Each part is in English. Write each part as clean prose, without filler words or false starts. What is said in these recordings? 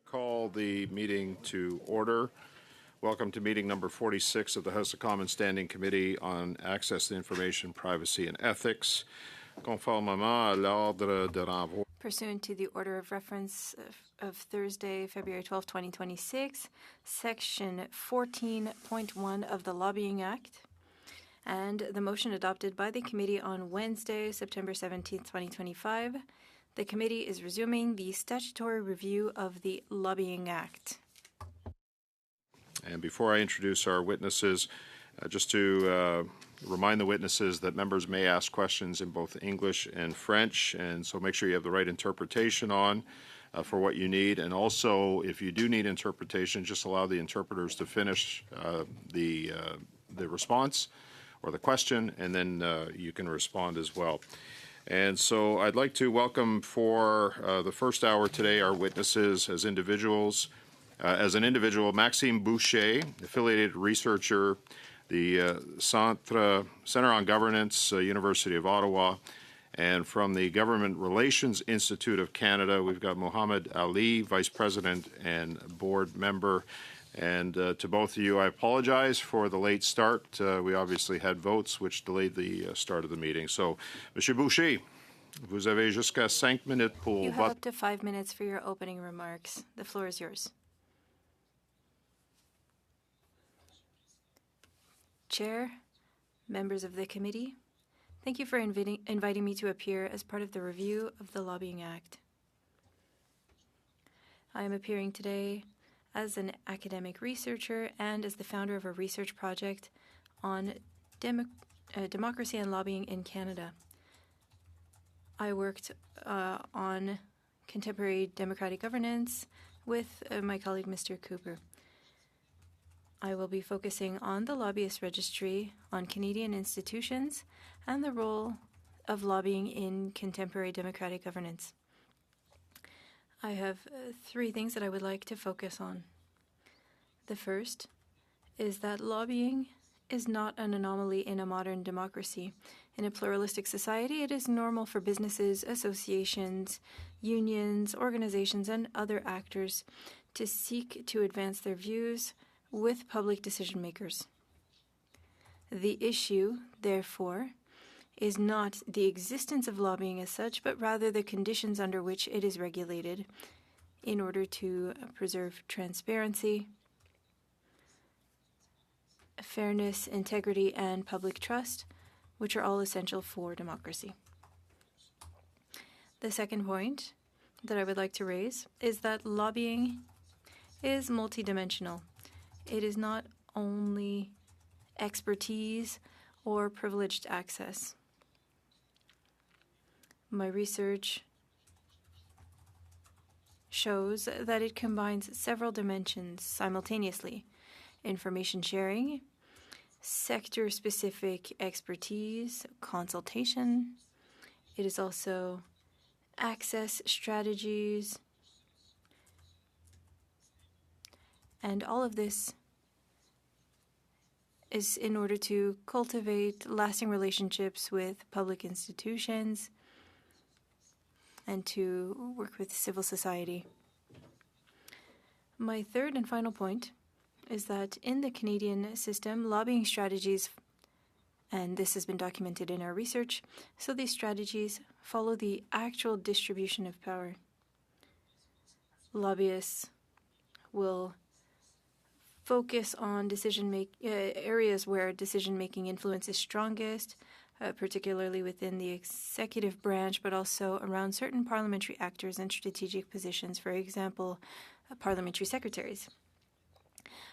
Call the meeting to order. Welcome to meeting number 46 of the House of Commons Standing Committee on Access to Information, Privacy and Ethics. Conformément à l'ordre de renvoi. Pursuant to the order of reference of Thursday, February 12, 2026, Section 14.1 of the Lobbying Act, and the motion adopted by the committee on Wednesday, September 17, 2025, the committee is resuming the statutory review of the Lobbying Act. And before I introduce our witnesses, just to remind the witnesses that members may ask questions in both English and French, and so make sure you have the right interpretation on for what you need. And also, if you do need interpretation, just allow the interpreters to finish the response or the question, and then you can respond as well. And so I'd like to welcome for the first hour today our witnesses as individuals. As an individual, Maxime Boucher, affiliated researcher, the Center on Governance, University of Ottawa, and from the Government Relations Institute of Canada, we've got Mohammed Ali, Vice President and Board Member. And to both of you, I apologize for the late start. We obviously had votes, which delayed the start of the meeting. So, Monsieur Boucher, vous avez jusqu'à 5 minutes pour... You have up to 5 minutes for your opening remarks. The floor is yours. Chair, members of the committee, thank you for inviting me to appear as part of the review of the Lobbying Act. I am appearing today as an academic researcher and as the founder of a research project on democracy and lobbying in Canada. I worked on contemporary democratic governance with my colleague, Mr. Cooper. I will be focusing on the Lobbyist Registry, on Canadian institutions, and the role of lobbying in contemporary democratic governance. I have 3 things that I would like to focus on. The first is that lobbying is not an anomaly in a modern democracy. In a pluralistic society, it is normal for businesses, associations, unions, organizations, and other actors to seek to advance their views with public decision makers. The issue, therefore, is not the existence of lobbying as such, but rather the conditions under which it is regulated in order to preserve transparency, fairness, integrity, and public trust, which are all essential for democracy. The second point that I would like to raise is that lobbying is multidimensional. It is not only expertise or privileged access. My research shows that it combines several dimensions simultaneously: information sharing, sector-specific expertise, consultation. It is also access strategies, and all of this is in order to cultivate lasting relationships with public institutions and to work with civil society. My third and final point is that in the Canadian system, lobbying strategies, and this has been documented in our research, so these strategies follow the actual distribution of power. Lobbyists will focus on areas where decision-making influence is strongest, particularly within the executive branch, but also around certain parliamentary actors and strategic positions, for example, parliamentary secretaries.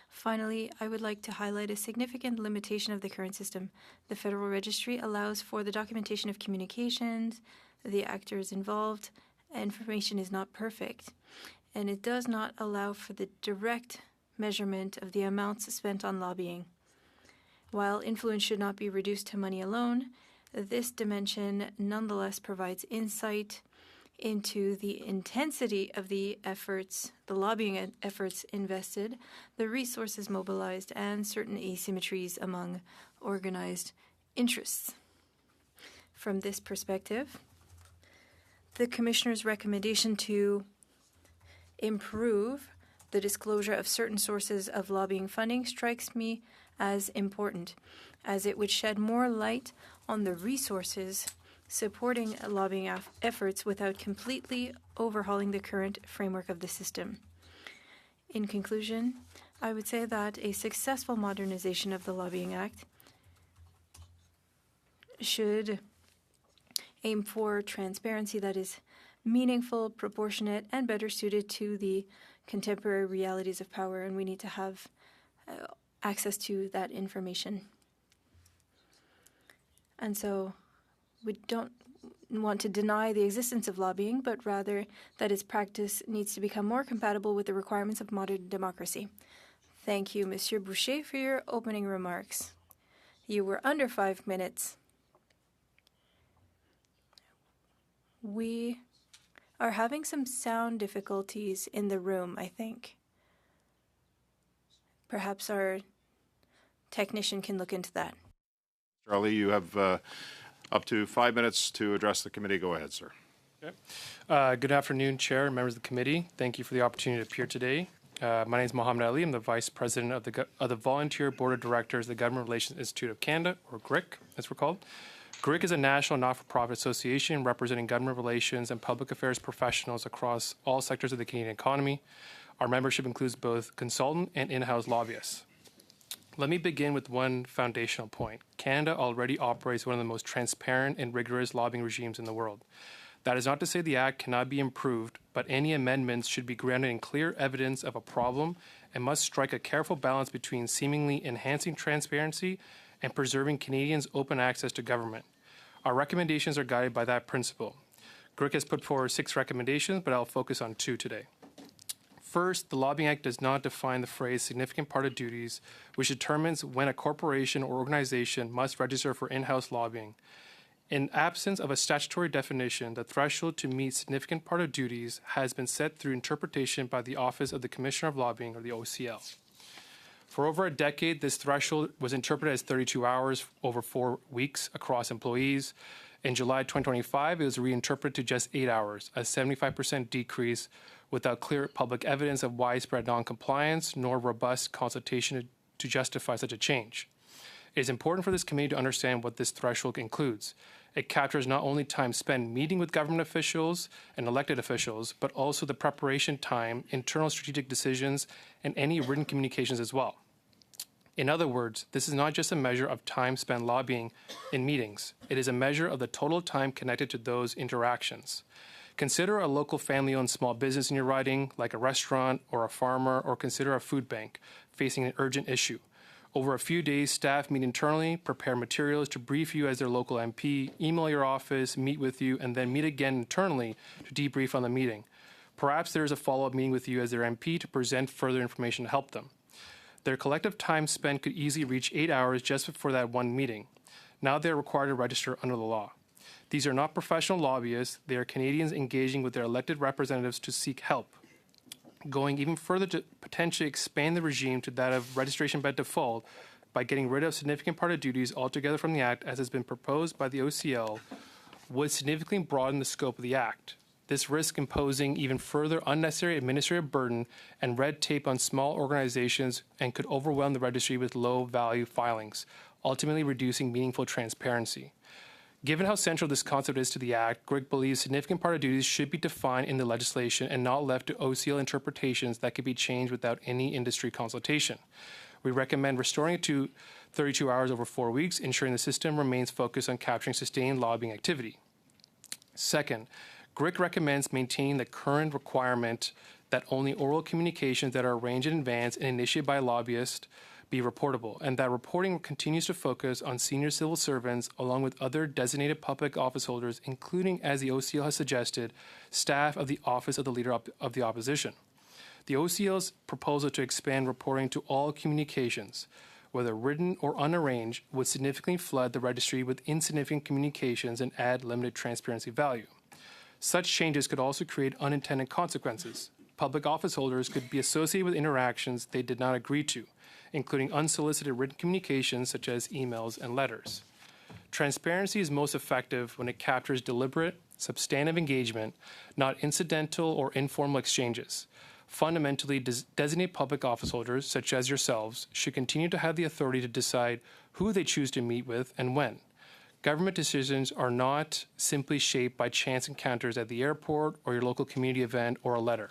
Finally, I would like to highlight a significant limitation of the current system. The Federal Registry allows for the documentation of communications, the actors involved. Information is not perfect, and it does not allow for the direct measurement of the amounts spent on lobbying. While influence should not be reduced to money alone, this dimension nonetheless provides insight into the intensity of the efforts, the lobbying efforts invested, the resources mobilized, and certain asymmetries among organized interests. From this perspective, the Commissioner's recommendation to improve the disclosure of certain sources of lobbying funding strikes me as important, as it would shed more light on the resources supporting lobbying efforts without completely overhauling the current framework of the system. In conclusion, I would say that a successful modernization of the Lobbying Act should aim for transparency that is meaningful, proportionate, and better suited to the contemporary realities of power, and we need to have access to that information. And so we don't want to deny the existence of lobbying, but rather that its practice needs to become more compatible with the requirements of modern democracy. Thank you, Monsieur Boucher, for your opening remarks. You were under 5 minutes. We are having some sound difficulties in the room, I think. Perhaps our technician can look into that. Charlie, you have up to 5 minutes to address the committee. Go ahead, sir. Okay. Good afternoon, Chair and members of the committee. Thank you for the opportunity to appear today. My name is Mohammed Ali. I'm the Vice President of the Volunteer Board of Directors of the Government Relations Institute of Canada, or GRIC, as we're called. GRIC is a national not-for-profit association representing government relations and public affairs professionals across all sectors of the Canadian economy. Our membership includes both consultant and in-house lobbyists. Let me begin with one foundational point. Canada already operates one of the most transparent and rigorous lobbying regimes in the world. That is not to say the Act cannot be improved, but any amendments should be grounded in clear evidence of a problem and must strike a careful balance between seemingly enhancing transparency and preserving Canadians' open access to government. Our recommendations are guided by that principle. GRIC has put forward 6 recommendations, but I'll focus on 2 today. First, the Lobbying Act does not define the phrase significant part of duties, which determines when a corporation or organization must register for in-house lobbying. In absence of a statutory definition, the threshold to meet significant part of duties has been set through interpretation by the Office of the Commissioner of Lobbying, or the OCL. For over a decade, this threshold was interpreted as 32 hours over 4 weeks across employees. In July 2025, it was reinterpreted to just 8 hours, a 75% decrease without clear public evidence of widespread noncompliance nor robust consultation to justify such a change. It is important for this committee to understand what this threshold includes. It captures not only time spent meeting with government officials and elected officials, but also the preparation time, internal strategic decisions, and any written communications as well. In other words, this is not just a measure of time spent lobbying in meetings. It is a measure of the total time connected to those interactions. Consider a local family-owned small business in your riding, like a restaurant or a farmer, or consider a food bank facing an urgent issue. Over a few days, staff meet internally, prepare materials to brief you as their local MP, email your office, meet with you, and then meet again internally to debrief on the meeting. Perhaps there is a follow-up meeting with you as their MP to present further information to help them. Their collective time spent could easily reach 8 hours just before that one meeting. Now they are required to register under the law. These are not professional lobbyists. They are Canadians engaging with their elected representatives to seek help. Going even further to potentially expand the regime to that of registration by default by getting rid of significant part of duties altogether from the Act, as has been proposed by the OCL, would significantly broaden the scope of the Act. This risks imposing even further unnecessary administrative burden and red tape on small organizations and could overwhelm the registry with low-value filings, ultimately reducing meaningful transparency. Given how central this concept is to the Act, GRIC believes significant part of duties should be defined in the legislation and not left to OCL interpretations that could be changed without any industry consultation. We recommend restoring it to 32 hours over 4 weeks, ensuring the system remains focused on capturing sustained lobbying activity. Second, GRIC recommends maintaining the current requirement that only oral communications that are arranged in advance and initiated by a lobbyist be reportable, and that reporting continues to focus on senior civil servants along with other designated public office holders, including, as the OCL has suggested, staff of the Office of the Leader of the Opposition. The OCL's proposal to expand reporting to all communications, whether written or unarranged, would significantly flood the registry with insignificant communications and add limited transparency value. Such changes could also create unintended consequences. Public office holders could be associated with interactions they did not agree to, including unsolicited written communications such as emails and letters. Transparency is most effective when it captures deliberate, substantive engagement, not incidental or informal exchanges. Fundamentally, designated public office holders, such as yourselves, should continue to have the authority to decide who they choose to meet with and when. Government decisions are not simply shaped by chance encounters at the airport or your local community event or a letter.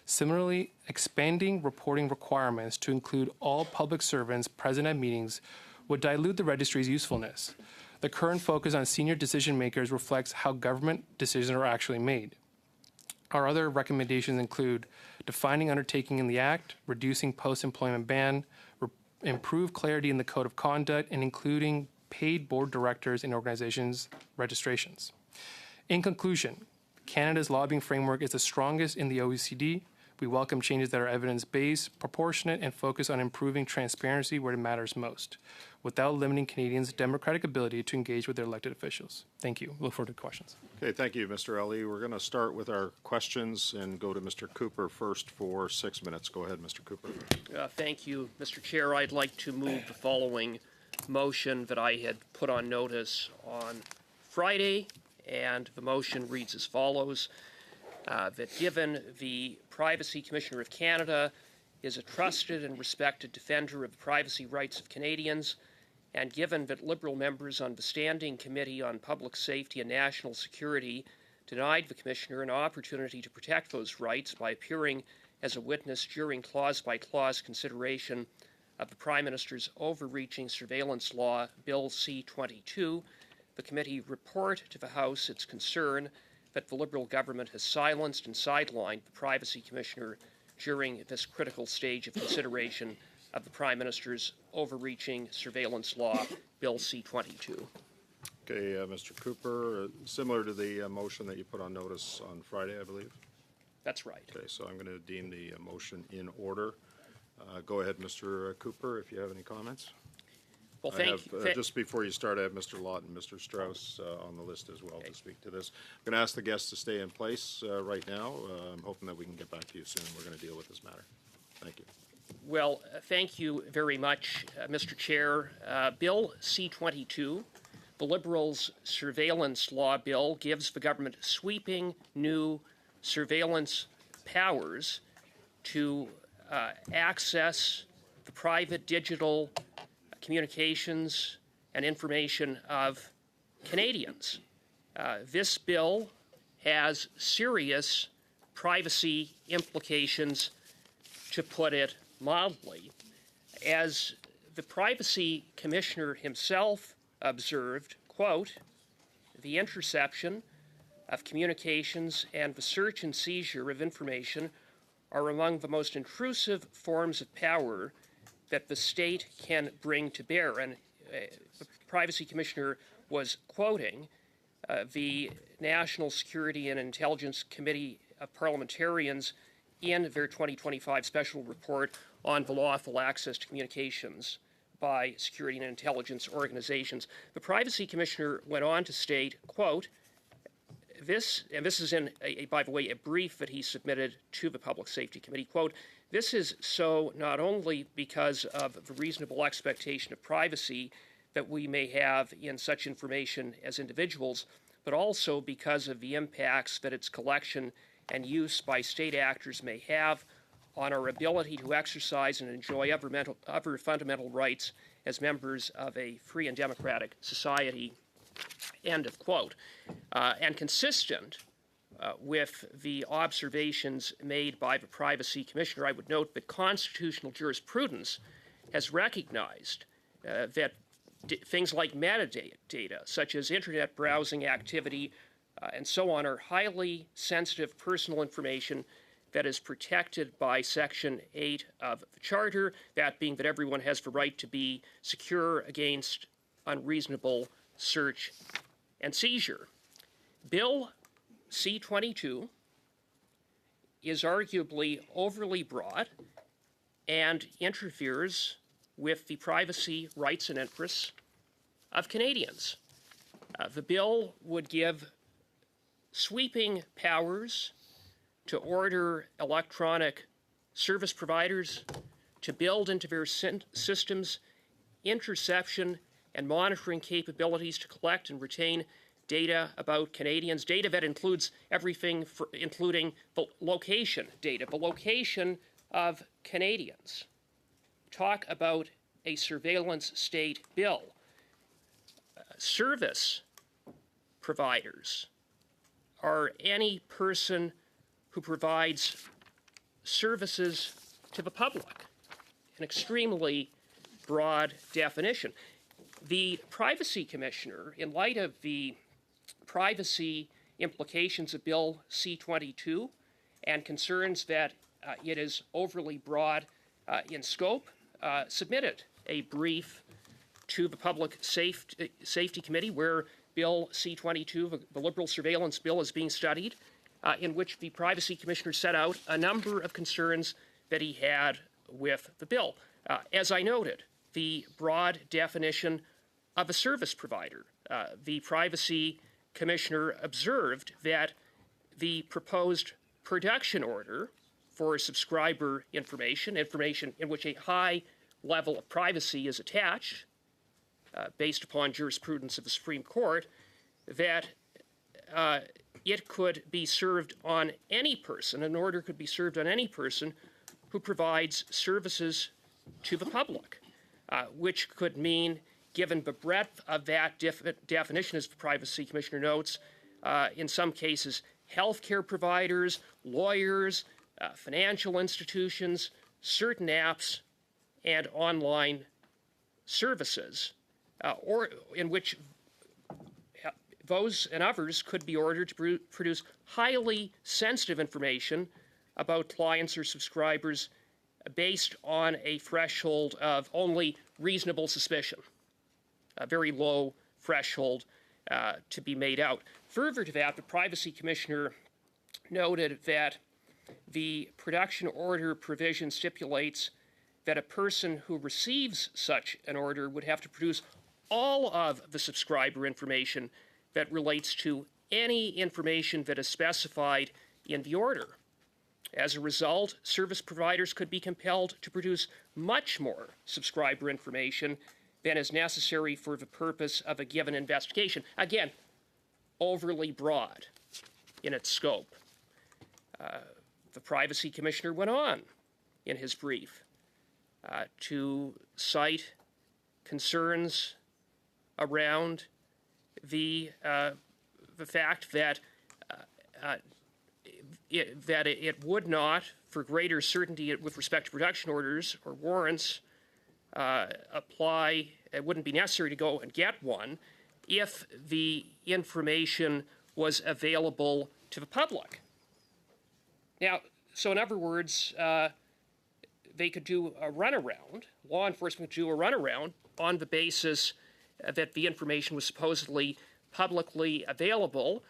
Similarly, expanding reporting requirements to include all public servants present at meetings would dilute the registry's usefulness. The current focus on senior decision makers reflects how government decisions are actually made. Our other recommendations include defining undertaking in the Act, reducing post-employment ban, improve clarity in the Code of Conduct, and including paid board directors in organizations' registrations. In conclusion, Canada's lobbying framework is the strongest in the OECD. We welcome changes that are evidence-based, proportionate, and focus on improving transparency where it matters most, without limiting Canadians' democratic ability to engage with their elected officials. Thank you. Look forward to questions. Okay, thank you, Mr. Ali. We're going to start with our questions and go to Mr. Cooper first for 6 minutes. Go ahead, Mr. Cooper. Thank you, Mr. Chair. I'd like to move the following motion that I had put on notice on Friday, and the motion reads as follows. That given the Privacy Commissioner of Canada is a trusted and respected defender of the privacy rights of Canadians, and given that Liberal members on the Standing Committee on Public Safety and National Security denied the Commissioner an opportunity to protect those rights by appearing as a witness during clause-by-clause consideration of the Prime Minister's overreaching surveillance law, Bill C-22, the committee report to the House its concern that the Liberal government has silenced and sidelined the Privacy Commissioner during this critical stage of consideration of the Prime Minister's overreaching surveillance law, Bill C-22. Okay, Mr. Cooper, similar to the motion that you put on notice on Friday, I believe? That's right. Okay, so I'm going to deem the motion in order. Go ahead, Mr. Cooper, if you have any comments. Well, thank you. Just before you start, I have Mr. Lott and Mr. Strauss on the list as well to speak to this. I'm going to ask the guests to stay in place right now. I'm hoping that we can get back to you soon. We're going to deal with this matter. Thank you. Well, thank you very much, Mr. Chair. Bill C-22, the Liberals' surveillance law bill, gives the government sweeping new surveillance powers to access the private digital communications and information of Canadians. This bill has serious privacy implications, to put it mildly. As the Privacy Commissioner himself observed, quote, the interception of communications and the search and seizure of information are among the most intrusive forms of power that the state can bring to bear. And the Privacy Commissioner was quoting the National Security and Intelligence Committee of Parliamentarians in their 2025 special report on the lawful access to communications by security and intelligence organizations. The Privacy Commissioner went on to state, quote, this is in, by the way, a brief that he submitted to the Public Safety Committee, quote, this is so not only because of the reasonable expectation of privacy that we may have in such information as individuals, but also because of the impacts that its collection and use by state actors may have on our ability to exercise and enjoy other fundamental rights as members of a free and democratic society, end of quote. And consistent with the observations made by the Privacy Commissioner, I would note that constitutional jurisprudence has recognized that things like metadata, such as internet browsing activity and so on, are highly sensitive personal information that is protected by Section 8 of the Charter, that being that everyone has the right to be secure against unreasonable search and seizure. Bill C-22 is arguably overly broad and interferes with the privacy rights and interests of Canadians. The bill would give sweeping powers to order electronic service providers to build into their systems interception and monitoring capabilities to collect and retain data about Canadians, data that includes everything, including the location data, the location of Canadians. Talk about a surveillance state bill. Service providers are any person who provides services to the public, an extremely broad definition. The Privacy Commissioner, in light of the privacy implications of Bill C-22 and concerns that it is overly broad in scope, submitted a brief to the Public Safety Committee where Bill C-22, the Liberal surveillance bill, is being studied, in which the Privacy Commissioner set out a number of concerns that he had with the bill. As I noted, the broad definition of a service provider. The Privacy Commissioner observed that the proposed production order for subscriber information in which a high level of privacy is attached, based upon jurisprudence of the Supreme Court, that it could be served on any person, an order could be served on any person who provides services to the public, which could mean, given the breadth of that definition, as the Privacy Commissioner notes, in some cases, healthcare providers, lawyers, financial institutions, certain apps, and online services, or in which those and others could be ordered to produce highly sensitive information about clients or subscribers based on a threshold of only reasonable suspicion, a very low threshold to be made out. Further to that, the Privacy Commissioner noted that the production order provision stipulates that a person who receives such an order would have to produce all of the subscriber information that relates to any information that is specified in the order. As a result, service providers could be compelled to produce much more subscriber information than is necessary for the purpose of a given investigation. Again, overly broad in its scope. The Privacy Commissioner went on in his brief to cite concerns around the fact that it would not, for greater certainty with respect to production orders or warrants, apply. It wouldn't be necessary to go and get one if the information was available to the public. Now, so in other words, they could do a runaround, law enforcement could do a runaround on the basis that the information was supposedly publicly available.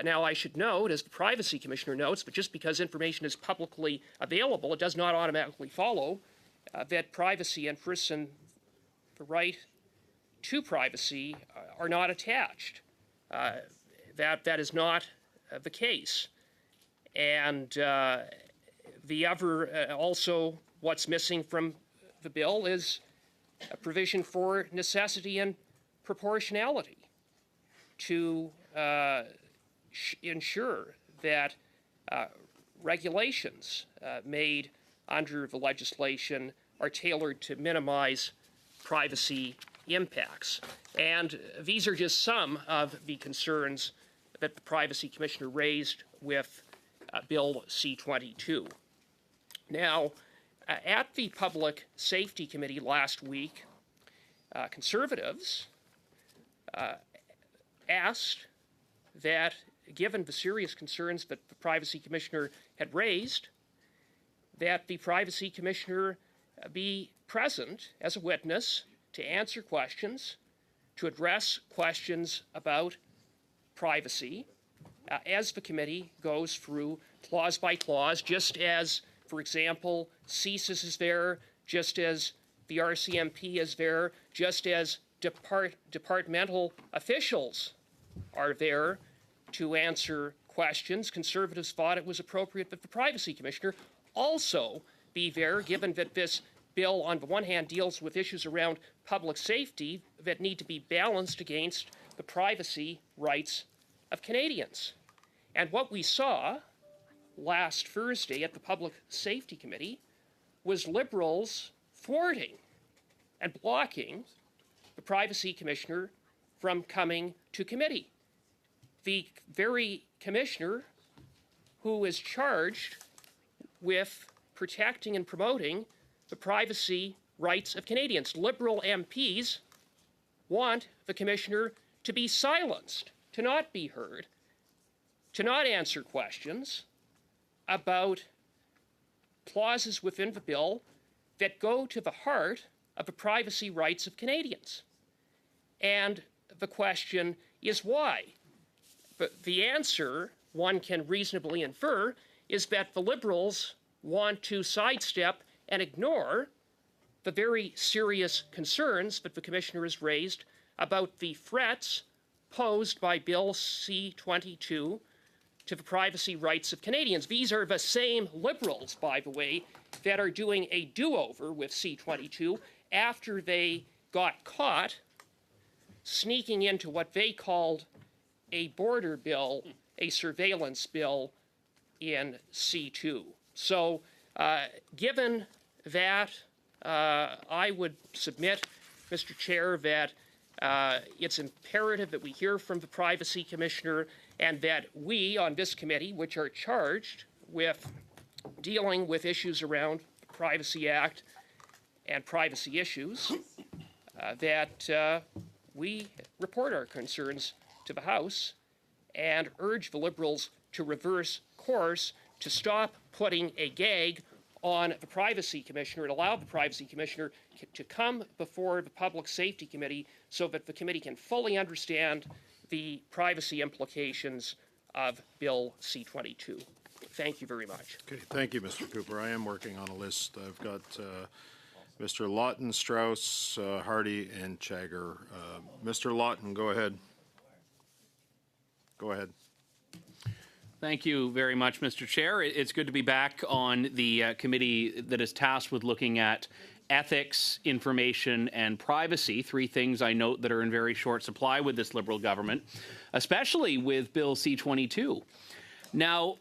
Now, I should note, as the Privacy Commissioner notes, but just because information is publicly available, it does not automatically follow that privacy interests and the right to privacy are not attached. That is not the case. And the other, also what's missing from the bill is a provision for necessity and proportionality to ensure that regulations made under the legislation are tailored to minimize privacy impacts. And these are just some of the concerns that the Privacy Commissioner raised with Bill C-22. Now, at the Public Safety Committee last week, Conservatives asked that, given the serious concerns that the Privacy Commissioner had raised, that the Privacy Commissioner be present as a witness to answer questions, to address questions about privacy, as the committee goes through clause by clause, just as, for example, CSIS is there, just as the RCMP is there, just as departmental officials are there to answer questions. Conservatives thought it was appropriate that the Privacy Commissioner also be there, given that this bill, on the one hand, deals with issues around public safety that need to be balanced against the privacy rights of Canadians. And what we saw last Thursday at the Public Safety Committee was Liberals thwarting and blocking the Privacy Commissioner from coming to committee. The very commissioner who is charged with protecting and promoting the privacy rights of Canadians. Liberal MPs want the commissioner to be silenced, to not be heard, to not answer questions about clauses within the bill that go to the heart of the privacy rights of Canadians. And the question is why? But the answer, one can reasonably infer, is that the Liberals want to sidestep and ignore the very serious concerns that the Commissioner has raised about the threats posed by Bill C-22 to the privacy rights of Canadians. These are the same Liberals, by the way, that are doing a do-over with C-22 after they got caught sneaking into what they called a border bill, a surveillance bill in C2. So given that, I would submit, Mr. Chair, that it's imperative that we hear from the Privacy Commissioner and that we on this committee, which are charged with dealing with issues around the Privacy Act and privacy issues, that we report our concerns to the House and urge the Liberals to reverse course, to stop putting a gag on the Privacy Commissioner and allow the Privacy Commissioner to come before the Public Safety Committee so that the committee can fully understand the privacy implications of Bill C-22. Thank you very much. Okay, thank you, Mr. Cooper. I am working on a list. I've got Mr. Lawton, Strauss, Hardy, and Chagger. Mr. Lawton, go ahead. Go ahead. Thank you very much, Mr. Chair. It's good to be back on the committee that is tasked with looking at ethics, information, and privacy, three things I note that are in very short supply with this Liberal government, especially with Bill C-22. Now,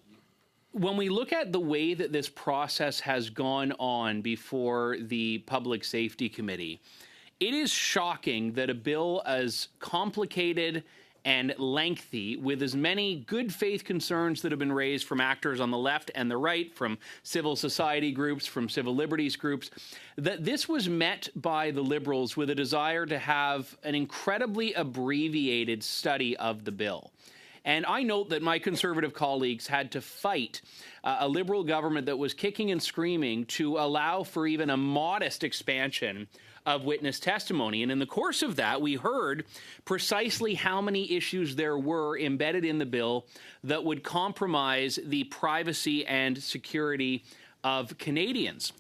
when we look at the way that this process has gone on before the Public Safety Committee, it is shocking that a bill as complicated and lengthy, with as many good faith concerns that have been raised from actors on the left and the right, from civil society groups, from civil liberties groups, that this was met by the Liberals with a desire to have an incredibly abbreviated study of the bill. And I note that my Conservative colleagues had to fight a Liberal government that was kicking and screaming to allow for even a modest expansion of witness testimony. And in the course of that, we heard precisely how many issues there were embedded in the bill that would compromise the privacy and security of Canadians.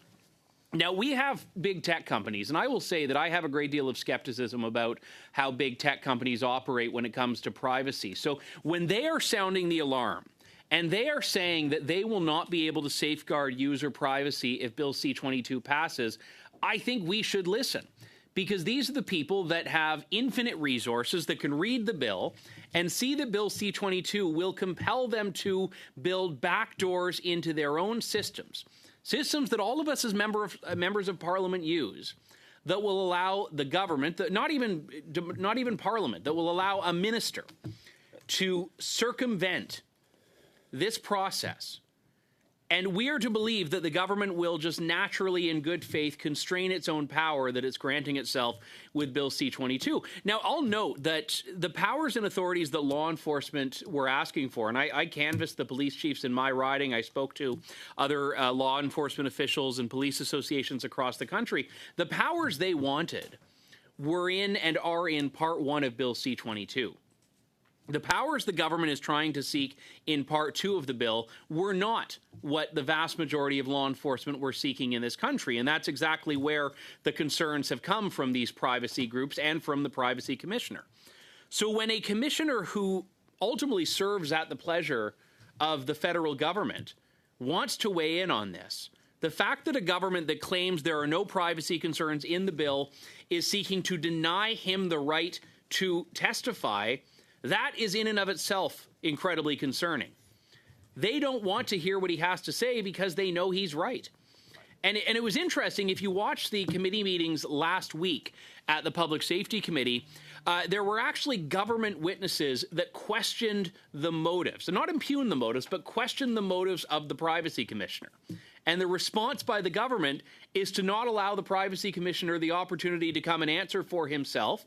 Now, we have big tech companies, and I will say that I have a great deal of skepticism about how big tech companies operate when it comes to privacy. So when they are sounding the alarm, and they are saying that they will not be able to safeguard user privacy if Bill C-22 passes, I think we should listen, because these are the people that have infinite resources that can read the bill and see that Bill C-22 will compel them to build backdoors into their own systems that all of us as members of Parliament use, that will allow the government, not even Parliament, that will allow a minister to circumvent this process. And we are to believe that the government will just naturally, in good faith, constrain its own power that it's granting itself with Bill C-22. Now, I'll note that the powers and authorities that law enforcement were asking for, and I canvassed the police chiefs in my riding, I spoke to other law enforcement officials and police associations across the country, the powers they wanted were in and are in Part 1 of Bill C-22. The powers the government is trying to seek in Part 2 of the bill were not what the vast majority of law enforcement were seeking in this country, and that's exactly where the concerns have come from these privacy groups and from the Privacy Commissioner. So when a commissioner who ultimately serves at the pleasure of the federal government wants to weigh in on this, the fact that a government that claims there are no privacy concerns in the bill is seeking to deny him the right to testify, That is in and of itself incredibly concerning. They don't want to hear what he has to say because they know he's right. And it was interesting, if you watched the committee meetings last week at the Public Safety Committee, there were actually government witnesses that questioned the motives, and not impugned the motives, but questioned the motives of the Privacy Commissioner. And the response by the government is to not allow the Privacy Commissioner the opportunity to come and answer for himself,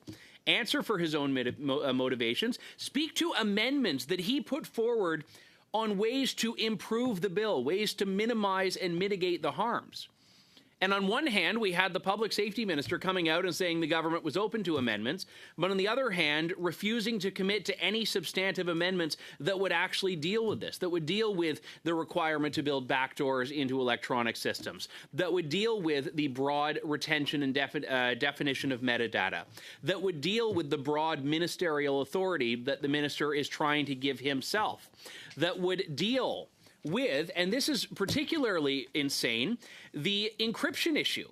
answer for his own motivations, speak to amendments that he put forward on ways to improve the bill, ways to minimize and mitigate the harms. And on one hand, we had the public safety minister coming out and saying the government was open to amendments, but on the other hand, refusing to commit to any substantive amendments that would actually deal with this, that would deal with the requirement to build backdoors into electronic systems, that would deal with the broad retention and definition of metadata, that would deal with the broad ministerial authority that the minister is trying to give himself, that would deal with, and this is particularly insane, the encryption issue,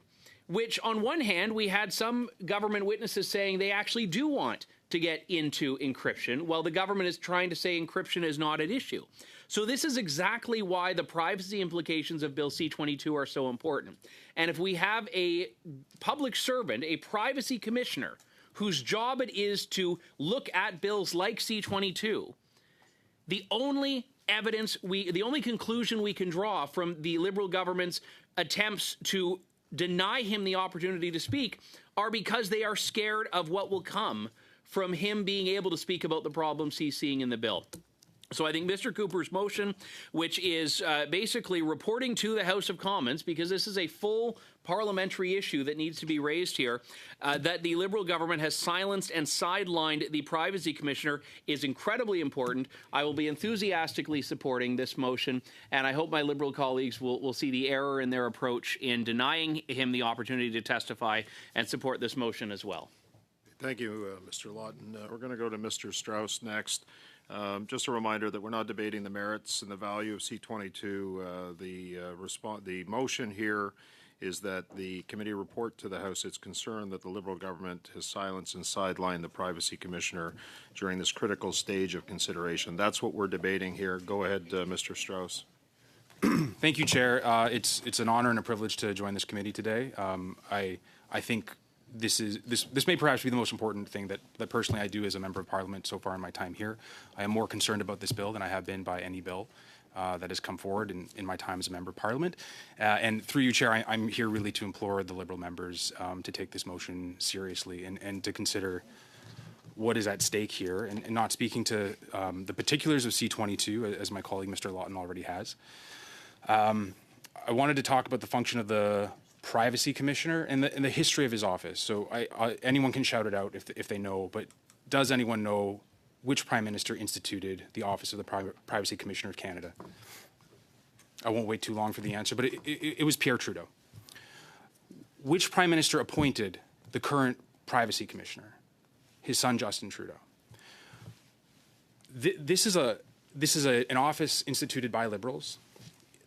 which on one hand, we had some government witnesses saying they actually do want to get into encryption, while the government is trying to say encryption is not at issue. So this is exactly why the privacy implications of Bill C-22 are so important. And if we have a public servant, a privacy commissioner, whose job it is to look at bills like C-22, the only conclusion we can draw from the Liberal government's attempts to deny him the opportunity to speak are because they are scared of what will come from him being able to speak about the problems he's seeing in the bill. So I think Mr. Cooper's motion, which is basically reporting to the House of Commons, because this is a full parliamentary issue that needs to be raised here, that the Liberal government has silenced and sidelined the Privacy Commissioner, is incredibly important. I will be enthusiastically supporting this motion, and I hope my Liberal colleagues will see the error in their approach in denying him the opportunity to testify and support this motion as well. Thank you, Mr. Lawton. We're going to go to Mr. Strauss next. Just a reminder that we're not debating the merits and the value of C-22. The motion here is that the committee report to the House its concern that the Liberal government has silenced and sidelined the Privacy Commissioner during this critical stage of consideration. That's what we're debating here. Go ahead, Mr. Strauss. Thank you, Chair. It's an honor and a privilege to join this committee today. I think this may perhaps be the most important thing that personally I do as a member of Parliament so far in my time here. I am more concerned about this bill than I have been by any bill that has come forward in my time as a member of Parliament. And through you, Chair, I'm here really to implore the Liberal members to take this motion seriously and to consider what is at stake here, and not speaking to the particulars of C-22, as my colleague Mr. Lawton already has. I wanted to talk about the function of the Privacy Commissioner and the history of his office. So anyone can shout it out if they know, but does anyone know which Prime Minister instituted the Office of the Privacy Commissioner of Canada? I won't wait too long for the answer, but it was Pierre Trudeau. Which Prime Minister appointed the current Privacy Commissioner? His son, Justin Trudeau. This is an office instituted by Liberals.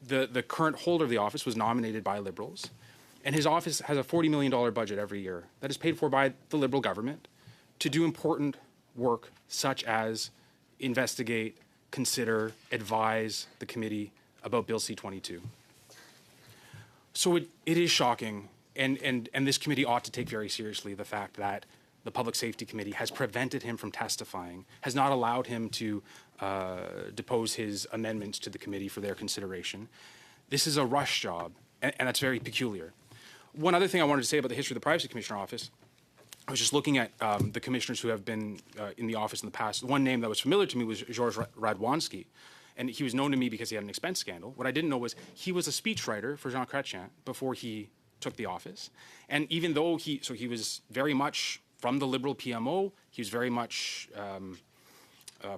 The current holder of the office was nominated by Liberals. And his office has a $40 million budget every year that is paid for by the Liberal government to do important work such as investigate, consider, advise the committee about Bill C-22. So it is shocking, and this committee ought to take very seriously the fact that the Public Safety Committee has prevented him from testifying, has not allowed him to depose his amendments to the committee for their consideration. This is a rush job, and that's very peculiar. One other thing I wanted to say about the history of the Privacy Commissioner office, I was just looking at the commissioners who have been in the office in the past. One name that was familiar to me was Georges Radwanski, and he was known to me because he had an expense scandal. What I didn't know was he was a speechwriter for Jean Chrétien before he took the office. And even though he was very much from the Liberal PMO, he was very much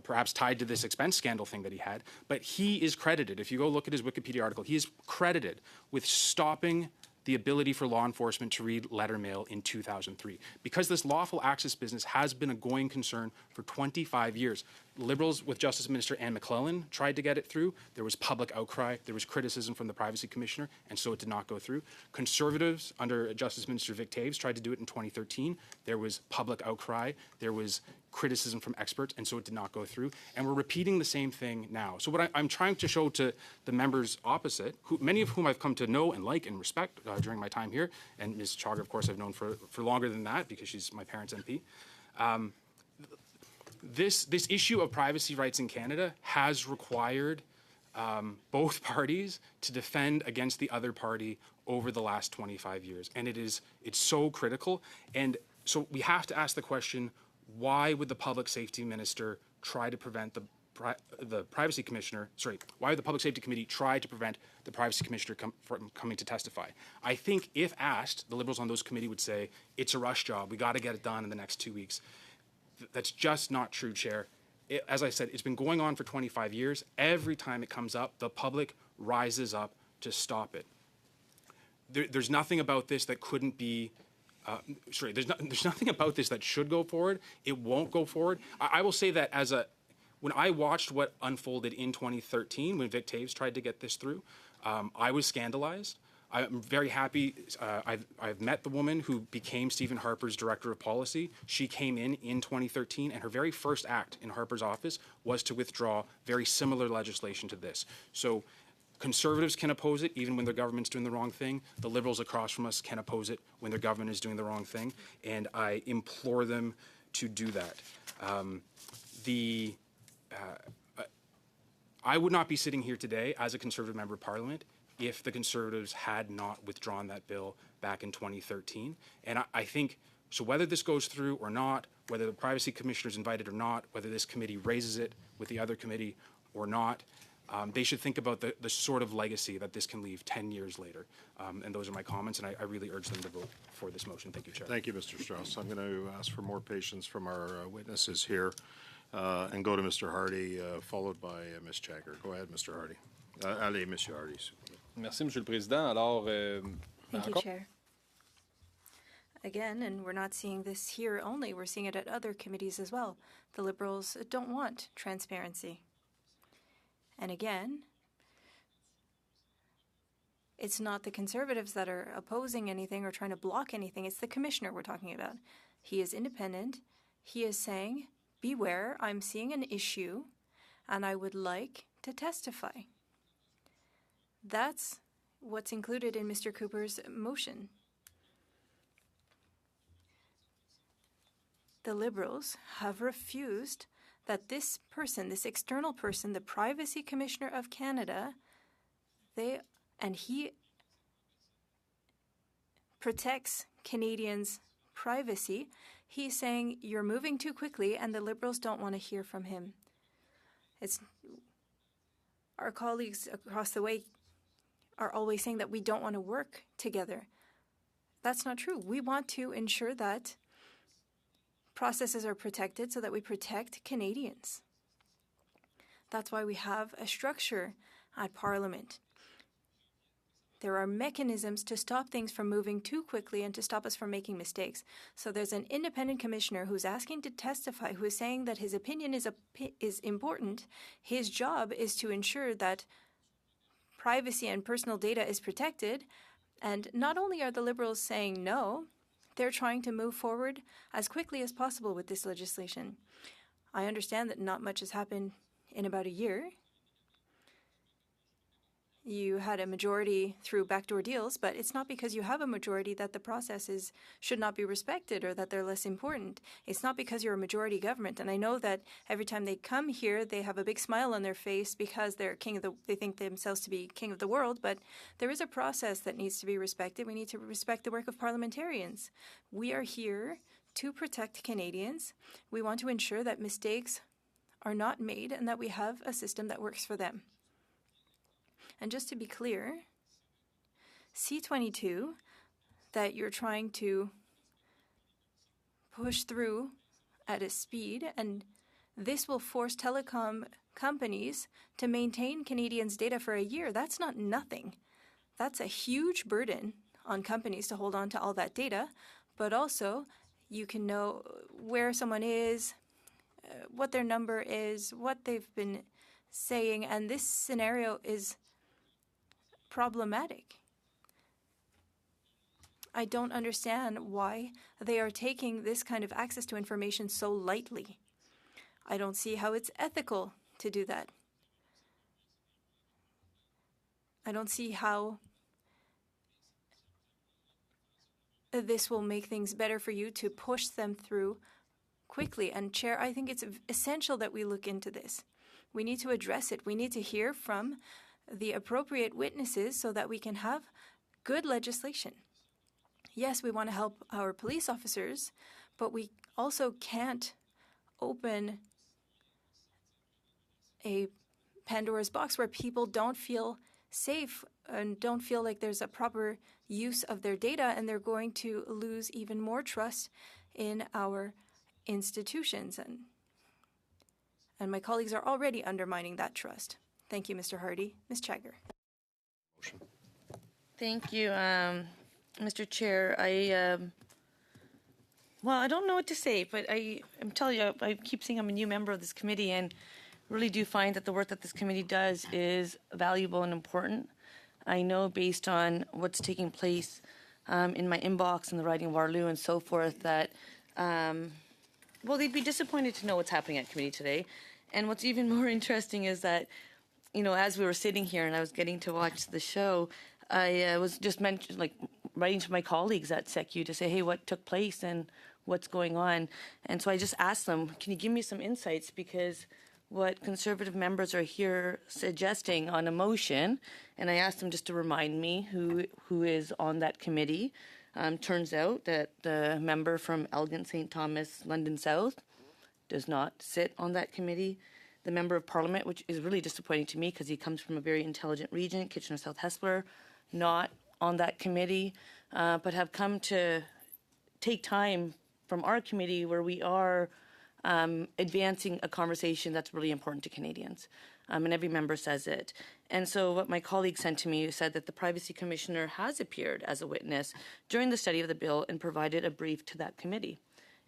perhaps tied to this expense scandal thing that he had, but he is credited. If you go look at his Wikipedia article, he is credited with stopping the ability for law enforcement to read letter mail in 2003. Because this lawful access business has been a going concern for 25 years. Liberals with Justice Minister Anne McClellan tried to get it through. There was public outcry. There was criticism from the Privacy Commissioner, and so it did not go through. Conservatives under Justice Minister Vic Taves tried to do it in 2013. There was public outcry. There was criticism from experts, and so it did not go through. And we're repeating the same thing now. So what I'm trying to show to the members opposite, many of whom I've come to know and like and respect during my time here, and Ms. Chaga, of course, I've known for longer than that because she's my parents' MP. This issue of privacy rights in Canada has required both parties to defend against the other party over the last 25 years. And it's so critical. And so we have to ask the question, why would the Public Safety Minister try to prevent the Privacy Commissioner, why would the Public Safety Committee try to prevent the Privacy Commissioner from coming to testify? I think if asked, the Liberals on those committee would say, it's a rush job. We got to get it done in the next 2 weeks. That's just not true, Chair. As I said, it's been going on for 25 years. Every time it comes up, the public rises up to stop it. There's nothing about this that couldn't be, there's nothing about this that should go forward. It won't go forward. I will say that when I watched what unfolded in 2013, when Vic Taves tried to get this through, I was scandalized. I'm very happy. I've met the woman who became Stephen Harper's Director of Policy. She came in 2013, and her very first act in Harper's office was to withdraw very similar legislation to this. So Conservatives can oppose it even when their government's doing the wrong thing. The Liberals across from us can oppose it when their government is doing the wrong thing, and I implore them to do that. I would not be sitting here today as a Conservative member of Parliament if the Conservatives had not withdrawn that bill back in 2013. And I think, so whether this goes through or not, whether the Privacy Commissioner is invited or not, whether this committee raises it with the other committee or not, they should think about the sort of legacy that this can leave 10 years later. And those are my comments, and I really urge them to vote for this motion. Thank you, Chair. Thank you, Mr. Strauss. I'm going to ask for more patience from our witnesses here and go to Mr. Hardy, followed by Ms. Jagger. Go ahead, Mr. Hardy. Allez, Monsieur Hardy. Merci, Monsieur le Président. Alors, Thank you, Chair. Again, and we're not seeing this here only, we're seeing it at other committees as well. The Liberals don't want transparency. And again, it's not the Conservatives that are opposing anything or trying to block anything. It's the Commissioner we're talking about. He is independent. He is saying, beware, I'm seeing an issue, and I would like to testify. That's what's included in Mr. Cooper's motion. The Liberals have refused that this person, this external person, the Privacy Commissioner of Canada, he protects Canadians' privacy. He's saying you're moving too quickly, and the Liberals don't want to hear from him. Our colleagues across the way are always saying that we don't want to work together. That's not true. We want to ensure that processes are protected so that we protect Canadians. That's why we have a structure at Parliament. There are mechanisms to stop things from moving too quickly and to stop us from making mistakes. So there's an independent commissioner who's asking to testify, who is saying that his opinion is important. His job is to ensure that privacy and personal data is protected. And not only are the Liberals saying no, they're trying to move forward as quickly as possible with this legislation. I understand that not much has happened in about a year. You had a majority through backdoor deals, but it's not because you have a majority that the processes should not be respected or that they're less important. It's not because you're a majority government. And I know that every time they come here, they have a big smile on their face because they're they think themselves to be king of the world. But there is a process that needs to be respected. We need to respect the work of parliamentarians. We are here to protect Canadians. We want to ensure that mistakes are not made and that we have a system that works for them. And just to be clear, C-22 that you're trying to push through at a speed, and this will force telecom companies to maintain Canadians' data for a year. That's not nothing. That's a huge burden on companies to hold on to all that data, but also you can know where someone is, what their number is, what they've been saying, and this scenario is problematic. I don't understand why they are taking this kind of access to information so lightly. I don't see how it's ethical to do that. I don't see how this will make things better for you to push them through quickly. And Chair, I think it's essential that we look into this. We need to address it. We need to hear from the appropriate witnesses so that we can have good legislation. Yes, we want to help our police officers, but we also can't open a Pandora's box where people don't feel safe and don't feel like there's a proper use of their data, and they're going to lose even more trust in our institutions. And my colleagues are already undermining that trust. Thank you, Mr. Hardy. Ms. Chagger. Thank you, Mr. Chair. Well, I don't know what to say, but I'm telling you, I keep saying I'm a new member of this committee, and really do find that the work that this committee does is valuable and important. I know based on what's taking place in my inbox and the riding of Waterloo and so forth that, well, they'd be disappointed to know what's happening at committee today. And what's even more interesting is that, you know, as we were sitting here and I was getting to watch the show, I was just writing to my colleagues at SECU to say, hey, what took place and what's going on? And so I just asked them, can you give me some insights? Because what Conservative members are here suggesting on a motion, and I asked them just to remind me who is on that committee. Turns out that the member from Elgin St. Thomas, London South, does not sit on that committee. The member of Parliament, which is really disappointing to me because he comes from a very intelligent region, Kitchener South Hespeler, not on that committee, but have come to take time from our committee where we are advancing a conversation that's really important to Canadians. And every member says it. And so what my colleague sent to me said that the Privacy Commissioner has appeared as a witness during the study of the bill and provided a brief to that committee.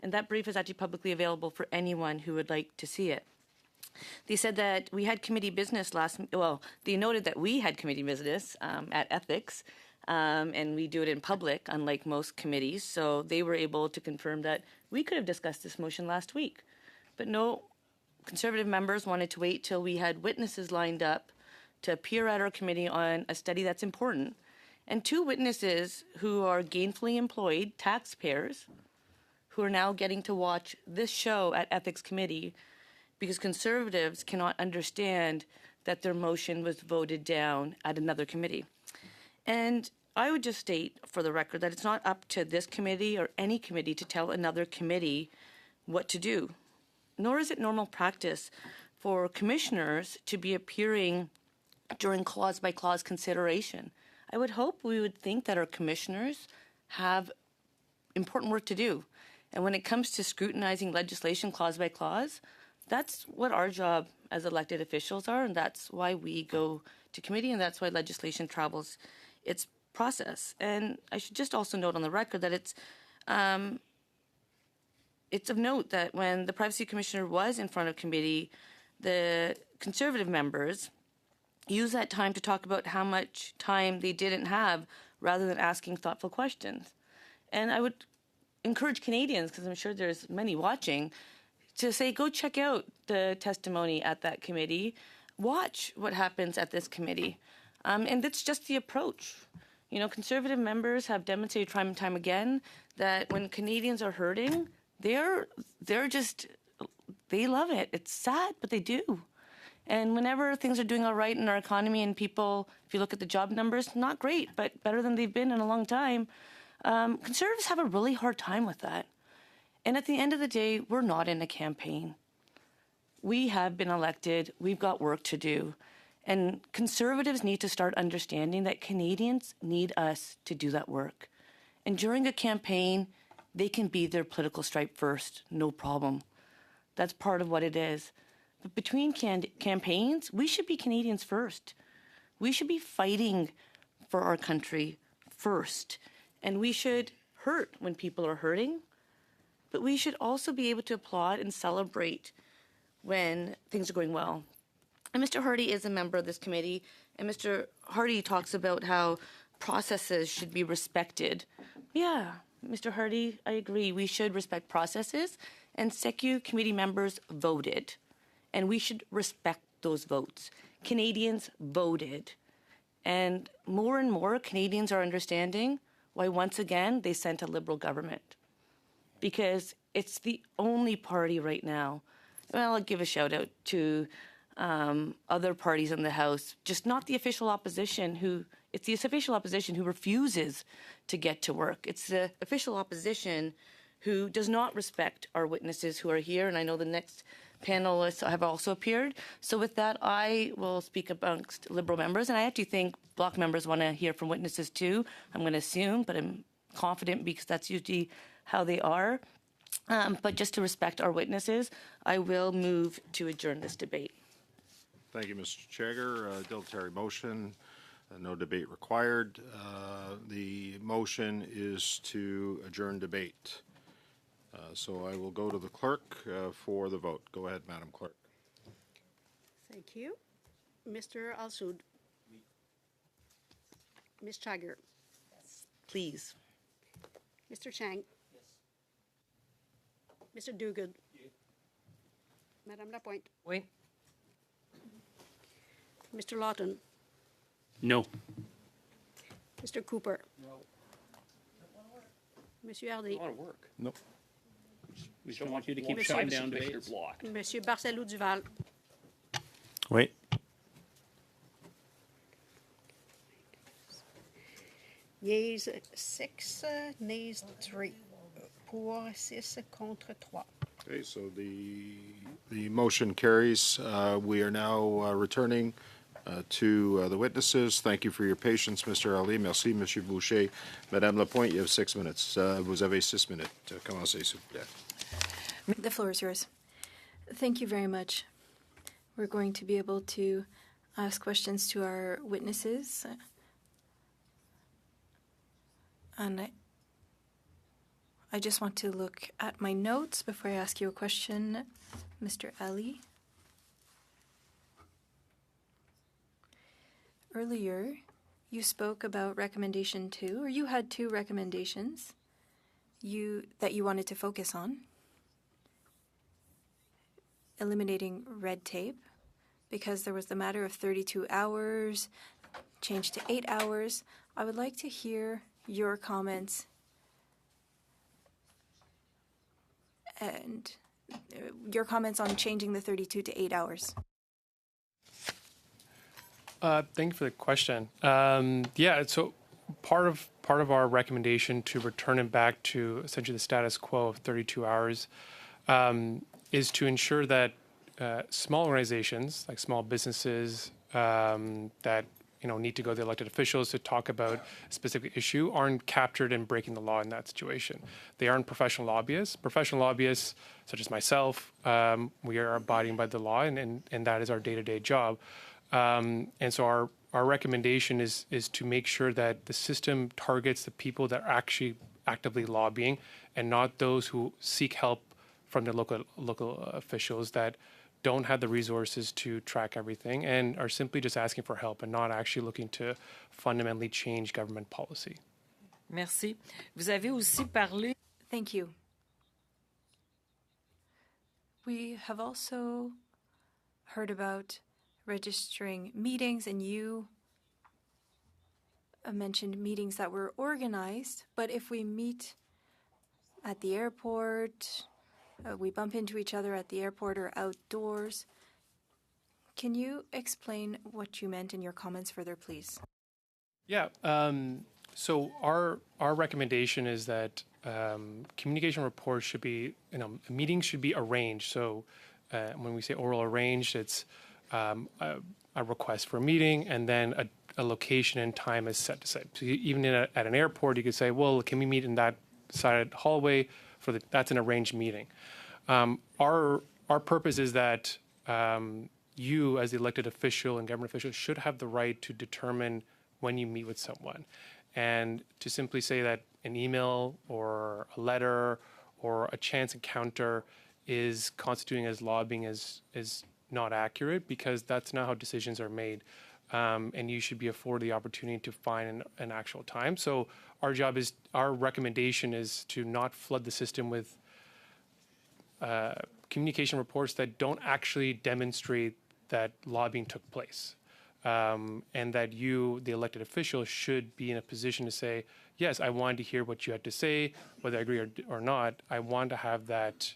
And that brief is actually publicly available for anyone who would like to see it. They said that we had committee business they noted that we had committee business at Ethics, and we do it in public, unlike most committees. So they were able to confirm that we could have discussed this motion last week. But no, Conservative members wanted to wait till we had witnesses lined up to appear at our committee on a study that's important. And two witnesses who are gainfully employed, taxpayers, who are now getting to watch this show at Ethics Committee because Conservatives cannot understand that their motion was voted down at another committee. And I would just state for the record that it's not up to this committee or any committee to tell another committee what to do, nor is it normal practice for commissioners to be appearing during clause-by-clause consideration. I would hope we would think that our commissioners have important work to do. And when it comes to scrutinizing legislation clause by clause, that's what our job as elected officials are, and that's why we go to committee, and that's why legislation travels its process. And I should just also note on the record that it's of note that when the Privacy Commissioner was in front of committee, the Conservative members used that time to talk about how much time they didn't have rather than asking thoughtful questions. And I would encourage Canadians, because I'm sure there's many watching, to say, go check out the testimony at that committee, watch what happens at this committee. And it's just the approach. You know, Conservative members have demonstrated time and time again that when Canadians are hurting, they're just, they love it. It's sad, but they do. And whenever things are doing all right in our economy and people, if you look at the job numbers, not great, but better than they've been in a long time, Conservatives have a really hard time with that. And at the end of the day, we're not in a campaign. We have been elected. We've got work to do. And Conservatives need to start understanding that Canadians need us to do that work. And during a campaign, they can be their political stripe first, no problem. That's part of what it is. But between campaigns, we should be Canadians first. We should be fighting for our country first. And we should hurt when people are hurting. But we should also be able to applaud and celebrate when things are going well. And Mr. Hardy is a member of this committee, and Mr. Hardy talks about how processes should be respected. Yeah, Mr. Hardy, I agree. We should respect processes, and SECU committee members voted, and we should respect those votes. Canadians voted, and more Canadians are understanding why once again they sent a Liberal government, because it's the only party right now. Well, I'll give a shout out to other parties in the House, just not the official opposition it's the official opposition who refuses to get to work. It's the official opposition who does not respect our witnesses who are here, and I know the next panelists have also appeared. So with that, I will speak amongst Liberal members, and I actually think Bloc members want to hear from witnesses too. I'm going to assume, but I'm confident because that's usually how they are. But just to respect our witnesses, I will move to adjourn this debate. Thank you, Mr. Chager. Dilatory motion, no debate required. The motion is to adjourn debate. So I will go to the clerk for the vote. Go ahead, Madam Clerk. Thank you. Mr. Al-Soud. Ms. Chager. Please. Mr. Chang. Mr. Duguid. Madame Lapointe. Wait. Mr. Lawton. No. Mr. Cooper. Monsieur Hardy. A lot of work. Nope. We don't want you to keep Monsieur shutting down Commissioner debates. Block. Monsieur Barcelou Duval. Oui. Yeas 6, nays 3. Pour 6 contre 3. Okay, so the motion carries. We are now returning to the witnesses. Thank you for your patience, Mr. Ali. Merci, Monsieur Boucher. Madame Lapointe, you have 6 minutes. Vous avez 6 minutes. Commencez, s'il vous plaît. The floor is yours. Thank you very much. We're going to be able to ask questions to our witnesses. And I just want to look at my notes before I ask you a question, Mr. Ali. Earlier, you spoke about recommendation 2, or you had 2 recommendations that you wanted to focus on. Eliminating red tape, because there was the matter of 32 hours, changed to 8 hours. I would like to hear your comments and your comments on changing the 32 to 8 hours. Thank you for the question. So part of our recommendation to return it back to essentially the status quo of 32 hours is to ensure that small organizations, like small businesses that need to go to the elected officials to talk about a specific issue, aren't captured in breaking the law in that situation. They aren't professional lobbyists. Professional lobbyists, such as myself, we are abiding by the law, and that is our day-to-day job. And so our recommendation is to make sure that the system targets the people that are actually actively lobbying, and not those who seek help from the local officials that don't have the resources to track everything and are simply just asking for help and not actually looking to fundamentally change government policy. Merci. Vous avez aussi parlé. Thank you. We have also heard about registering meetings, and you mentioned meetings that were organized, but if we meet at the airport, we bump into each other at the airport or outdoors. Can you explain what you meant in your comments further, please? Yeah. So our recommendation is that communication reports should be, meetings should be arranged. So when we say oral arranged, it's a request for a meeting, and then a location and time is set to say. So even at an airport, you could say, well, can we meet in that side hallway? That's an arranged meeting. Our purpose is that you, as the elected official and government official, should have the right to determine when you meet with someone. And to simply say that an email or a letter or a chance encounter is constituting as lobbying is not accurate, because that's not how decisions are made. And you should be afforded the opportunity to find an actual time. So our recommendation is to not flood the system with communication reports that don't actually demonstrate that lobbying took place. And that you, the elected official, should be in a position to say, yes, I wanted to hear what you had to say, whether I agree or not. I want to have that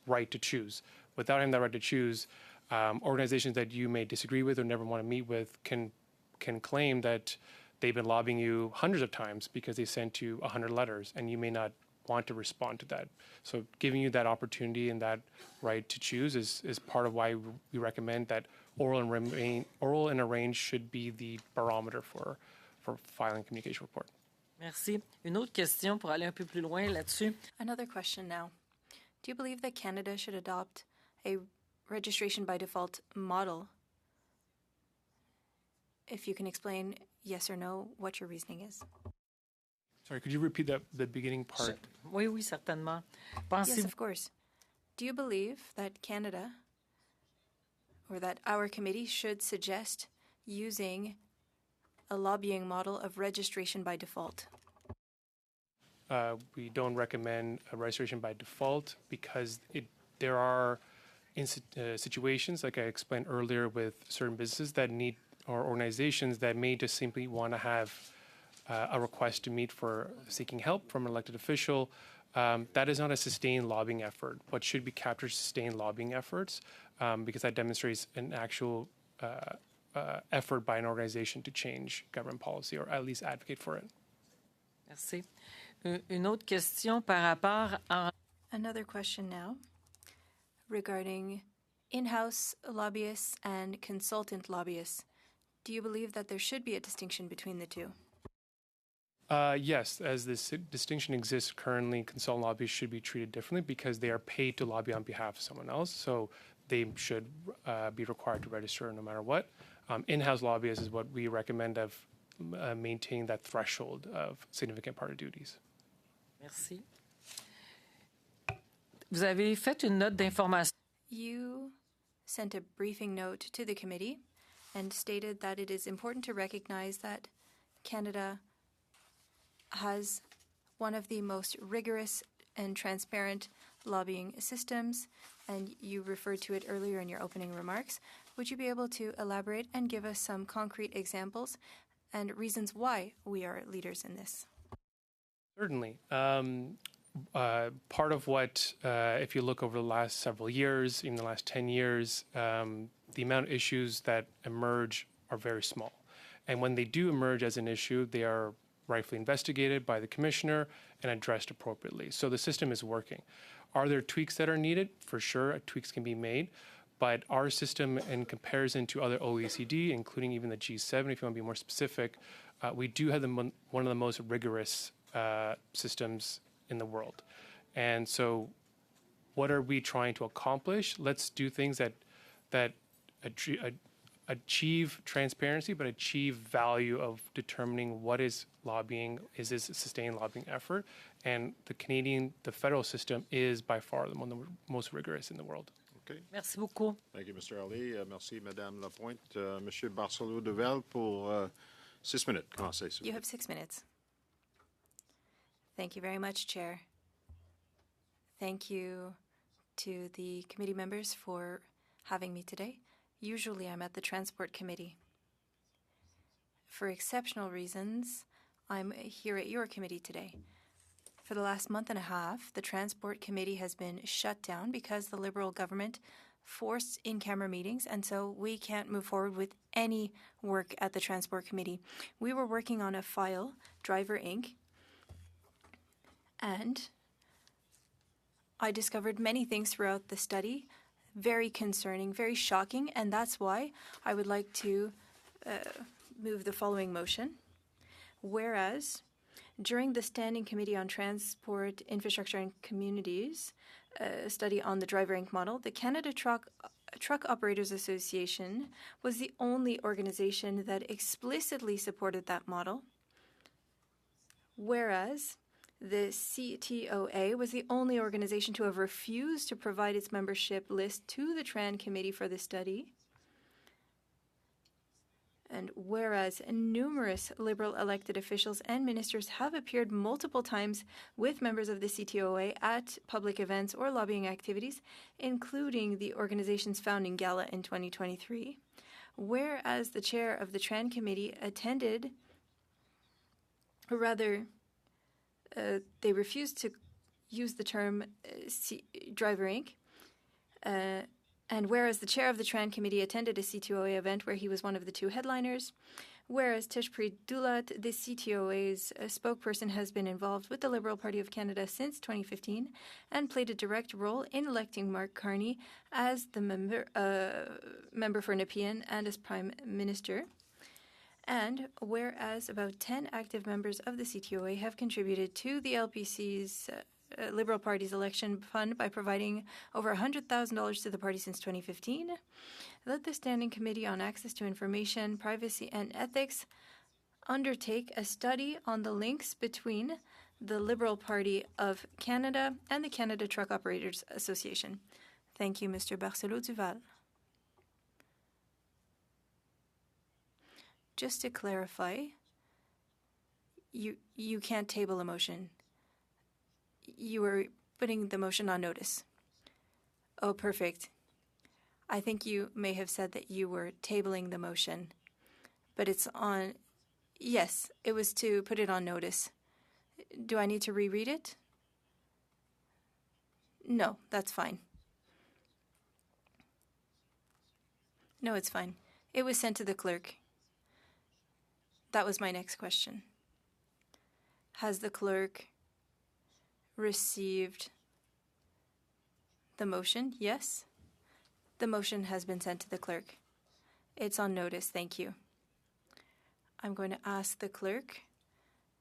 right to choose. Without having that right to choose, organizations that you may disagree with or never want to meet with can claim that they've been lobbying you hundreds of times because they sent you 100 letters, and you may not want to respond to that. So giving you that opportunity and that right to choose is part of why we recommend that oral and arranged should be the barometer for filing a communication report. Merci. Une autre question pour aller un peu plus loin là-dessus. Another question now. Do you believe that Canada should adopt a registration by default model? If you can explain yes or no what your reasoning is. Sorry, could you repeat the beginning part? Oui, certainement. Yes, of course. Do you believe that Canada or that our committee should suggest using a lobbying model of registration by default? We don't recommend a registration by default because there are situations, like I explained earlier, with certain businesses that need, or organizations that may just simply want to have a request to meet for seeking help from an elected official. That is not a sustained lobbying effort. What should be captured is sustained lobbying efforts, because that demonstrates an actual effort by an organization to change government policy, or at least advocate for it. Merci. Une autre question par rapport à... Another question now regarding in-house lobbyists and consultant lobbyists. Do you believe that there should be a distinction between the two? Yes, as this distinction exists currently, consultant lobbyists should be treated differently because they are paid to lobby on behalf of someone else. So they should be required to register no matter what. In-house lobbyists is what we recommend of maintaining that threshold of significant party duties. Merci. Vous avez fait une note d'information. You sent a briefing note to the committee and stated that it is important to recognize that Canada has one of the most rigorous and transparent lobbying systems, and you referred to it earlier in your opening remarks. Would you be able to elaborate and give us some concrete examples and reasons why we are leaders in this? Certainly. Part of what, if you look over the last several years, even the last 10 years, the amount of issues that emerge are very small. And when they do emerge as an issue, they are rightfully investigated by the commissioner and addressed appropriately. So the system is working. Are there tweaks that are needed? For sure, tweaks can be made. But our system, in comparison to other OECD, including even the G7, if you want to be more specific, we do have one of the most rigorous systems in the world. And so what are we trying to accomplish? Let's do things that achieve transparency, but achieve value of determining what is lobbying, is this a sustained lobbying effort? And the federal system is by far one of the most rigorous in the world. Okay. Merci beaucoup. Thank you, Mr. Ali. Merci, Madame Lapointe. Monsieur Barcelo-Deval pour 6 minutes. Commencez. You have 6 minutes. Thank you very much, Chair. Thank you to the committee members for having me today. Usually I'm at the Transport Committee. For exceptional reasons, I'm here at your committee today. For the last month and a half, the Transport Committee has been shut down because the Liberal government forced in-camera meetings, and so we can't move forward with any work at the Transport Committee. We were working on a file, Driver Inc., and I discovered many things throughout the study, very concerning, very shocking, and that's why I would like to move the following motion. Whereas, during the Standing Committee on Transport, Infrastructure and Communities study on the Driver Inc. model, the Canada Truck Operators Association was the only organization that explicitly supported that model, whereas The CTOA was the only organization to have refused to provide its membership list to the Tran Committee for the study. And whereas numerous Liberal elected officials and ministers have appeared multiple times with members of the CTOA at public events or lobbying activities, including the organization's founding gala in 2023, whereas the chair of the Tran Committee attended, or rather, they refused to use the term Driver Inc., and whereas the chair of the Tran Committee attended a CTOA event where he was one of the two headliners, whereas Tishpreet Dulat, the CTOA's spokesperson, has been involved with the Liberal Party of Canada since 2015 and played a direct role in electing Mark Carney as the member for Nepean and as Prime Minister. And whereas about 10 active members of the CTOA have contributed to the LPC's Liberal Party's election fund by providing over $100,000 to the party since 2015, let the Standing Committee on Access to Information, Privacy and Ethics undertake a study on the links between the Liberal Party of Canada and the Canada Truck Operators Association. Thank you, Mr. Barcelo-Duval. Just to clarify, you can't table a motion. You were putting the motion on notice. Oh, perfect. I think you may have said that you were tabling the motion, but it's on... Yes, it was to put it on notice. Do I need to reread it? No, that's fine. No, it's fine. It was sent to the clerk. That was my next question. Has the clerk received the motion? Yes. The motion has been sent to the clerk. It's on notice. Thank you. I'm going to ask the clerk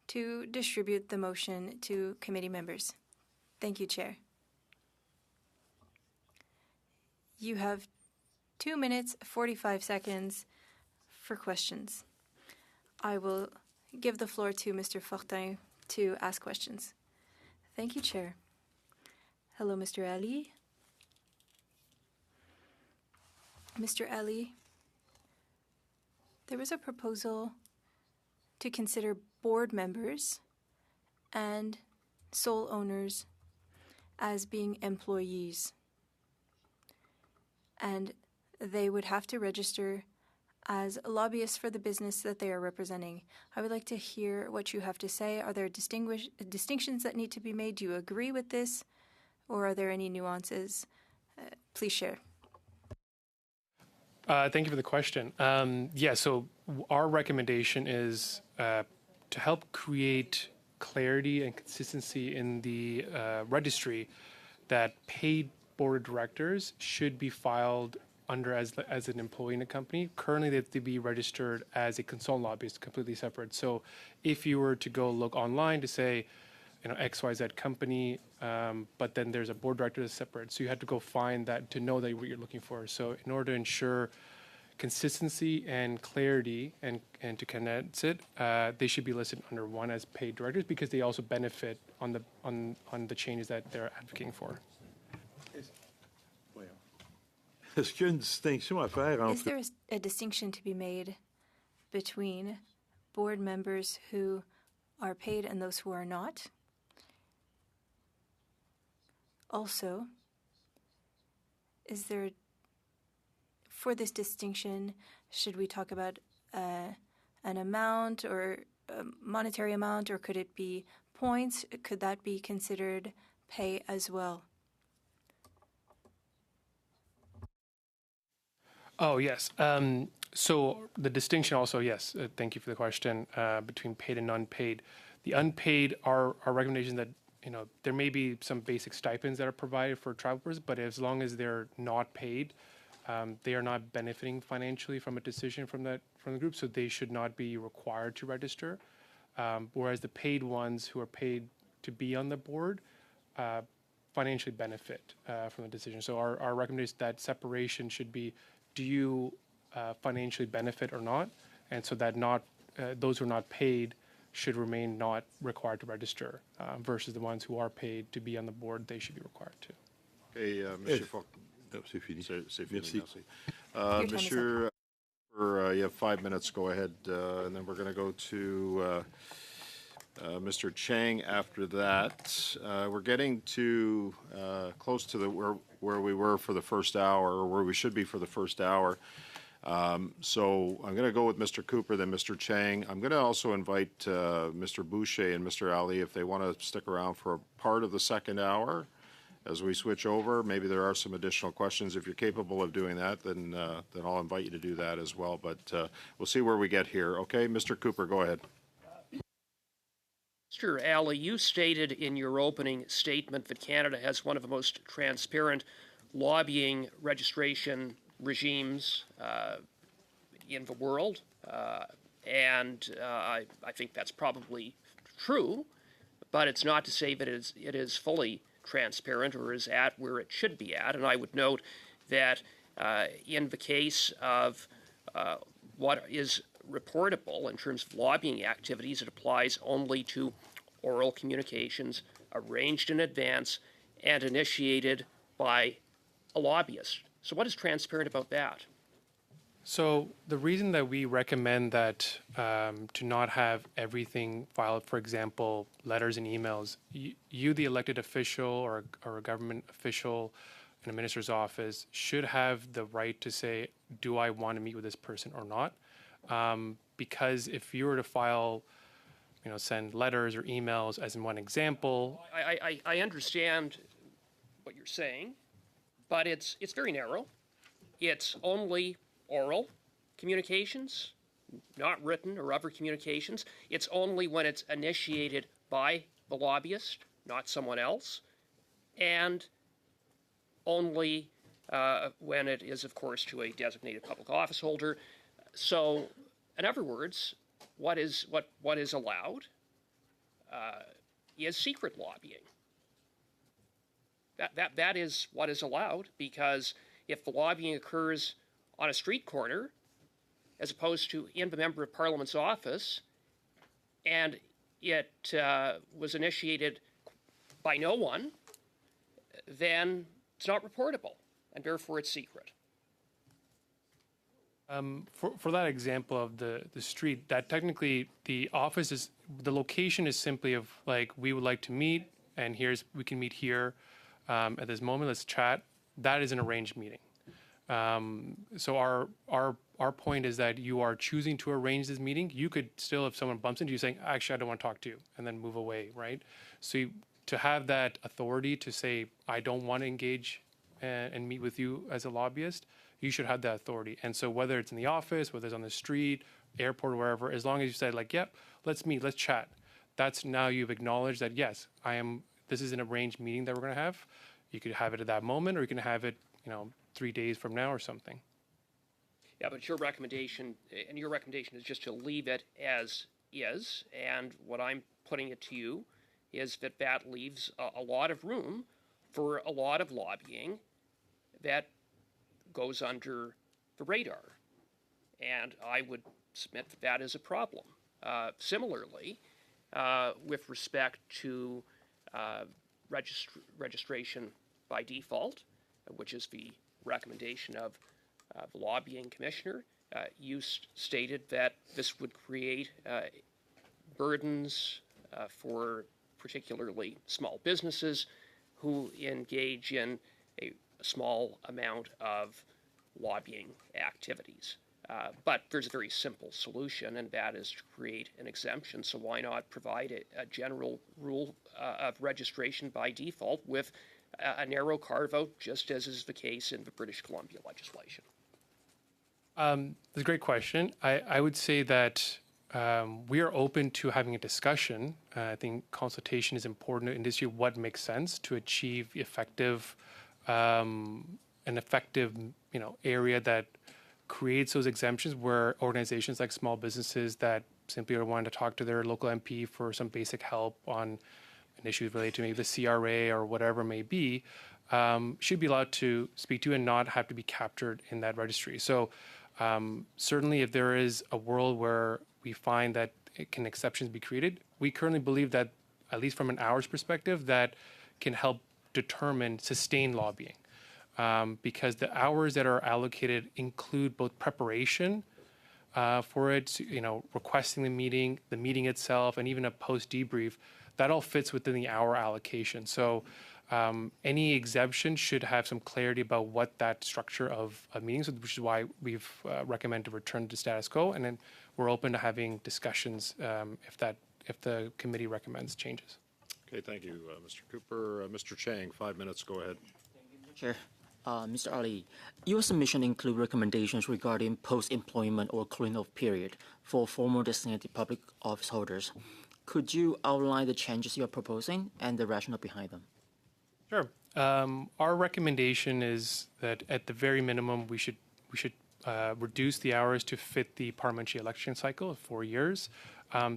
to distribute the motion to committee members. Thank you, Chair. You have 2 minutes, 45 seconds for questions. I will give the floor to Mr. Fortin to ask questions. Thank you, Chair. Hello, Mr. Ali. Mr. Ali, there was a proposal to consider board members and sole owners as being employees, and they would have to register as lobbyists for the business that they are representing. I would like to hear what you have to say. Are there distinctions that need to be made? Do you agree with this? Or are there any nuances? Please share. Thank you for the question. So our recommendation is to help create clarity and consistency in the registry that paid board of directors should be filed under as an employee in a company. Currently, they have to be registered as a consultant lobbyist, completely separate. So if you were to go look online to say, XYZ company, but then there's a board director that's separate. So you have to go find that to know that what you're looking for. So in order to ensure consistency and clarity and to condense it, they should be listed under one as paid directors because they also benefit on the changes that they're advocating for. Is there a distinction to be made between board members who are paid and those who are not? Also, is there, for this distinction, should we talk about an amount or a monetary amount, or could it be points? Could that be considered pay as well? Oh, yes. So the distinction also, yes, thank you for the question, between paid and unpaid. The unpaid are recommendations that, there may be some basic stipends that are provided for travelers, but as long as they're not paid, they are not benefiting financially from a decision from the group, so they should not be required to register. Whereas the paid ones who are paid to be on the board financially benefit from the decision. So our recommendation is that separation should be, do you financially benefit or not? And so that those who are not paid should remain not required to register, versus the ones who are paid to be on the board, they should be required to. Okay, Monsieur Faulk. C'est fini. C'est fini, Merci. merci. time is Monsieur, you have 5 minutes, go ahead, and then we're going to go to Mr. Chang after that. We're getting to close to where we were for the first hour, or where we should be for the first hour. So I'm going to go with Mr. Cooper, then Mr. Chang. I'm going to also invite Mr. Boucher and Mr. Ali if they want to stick around for a part of the second hour as we switch over. Maybe there are some additional questions. If you're capable of doing that, then I'll invite you to do that as well. But we'll see where we get here. Okay, Mr. Cooper, go ahead. Mr. Ali, you stated in your opening statement that Canada has one of the most transparent lobbying registration regimes in the world, and I think that's probably true, but it's not to say that it is fully transparent or is at where it should be at. And I would note that in the case of what is reportable in terms of lobbying activities, it applies only to oral communications arranged in advance and initiated by a lobbyist. So what is transparent about that? So the reason that we recommend that to not have everything filed, for example, letters and emails, you the elected official or a government official in a minister's office, should have the right to say, do I want to meet with this person or not? Because if you were to file, send letters or emails, as in one example. I understand what you're saying, but it's very narrow. It's only oral communications, not written or other communications. It's only when it's initiated by the lobbyist, not someone else, and only when it is, of course, to a designated public office holder. So, in other words, what is allowed is secret lobbying. That is what is allowed, because if the lobbying occurs on a street corner, as opposed to in the Member of Parliament's office, and it was initiated by no one, then it's not reportable, and therefore it's secret. For that example of the street, that technically the office is, the location is simply of like, we would like to meet, and we can meet here at this moment, let's chat. That is an arranged meeting. So our point is that you are choosing to arrange this meeting. You could still, if someone bumps into you, saying, actually, I don't want to talk to you, and then move away, right? So to have that authority to say, I don't want to engage and meet with you as a lobbyist, you should have that authority. And so whether it's in the office, whether it's on the street, airport, wherever, as long as you say like, yep, let's meet, let's chat. That's now you've acknowledged that, yes, this is an arranged meeting that we're going to have. You could have it at that moment, or you can have it, 3 days from now or something. Yeah, but your recommendation is just to leave it as is, and what I'm putting it to you is that leaves a lot of room for a lot of lobbying that goes under the radar, and I would submit that is a problem. Similarly, with respect to registration by default, which is the recommendation of the lobbying commissioner, you stated that this would create burdens for particularly small businesses who engage in a small amount of lobbying activities. But there's a very simple solution, and that is to create an exemption. So why not provide a general rule of registration by default with a narrow carve-out, just as is the case in the British Columbia legislation? That's a great question. I would say that we are open to having a discussion. I think consultation is important in industry, what makes sense to achieve an effective area that creates those exemptions, where organizations like small businesses that simply are wanting to talk to their local MP for some basic help on an issue related to maybe the CRA or whatever it may be, should be allowed to speak to and not have to be captured in that registry. So certainly if there is a world where we find that can exceptions be created? We currently believe that, at least from an hours perspective, that can help determine sustained lobbying. Because the hours that are allocated include both preparation for it, requesting the meeting itself, and even a post debrief. That all fits within the hour allocation. So any exemption should have some clarity about what that structure of meetings, which is why we've recommended to return to status quo, and then we're open to having discussions if the committee recommends changes. Okay, thank you, Mr. Cooper. Mr. Chang, 5 minutes. Go ahead. Chair. Mr. Ali, your submission include recommendations regarding post-employment or cooling-off period for former designated public office holders. Could you outline the changes you are proposing and the rationale behind them? Sure. Our recommendation is that at the very minimum, we should reduce the hours to fit the parliamentary election cycle of 4 years.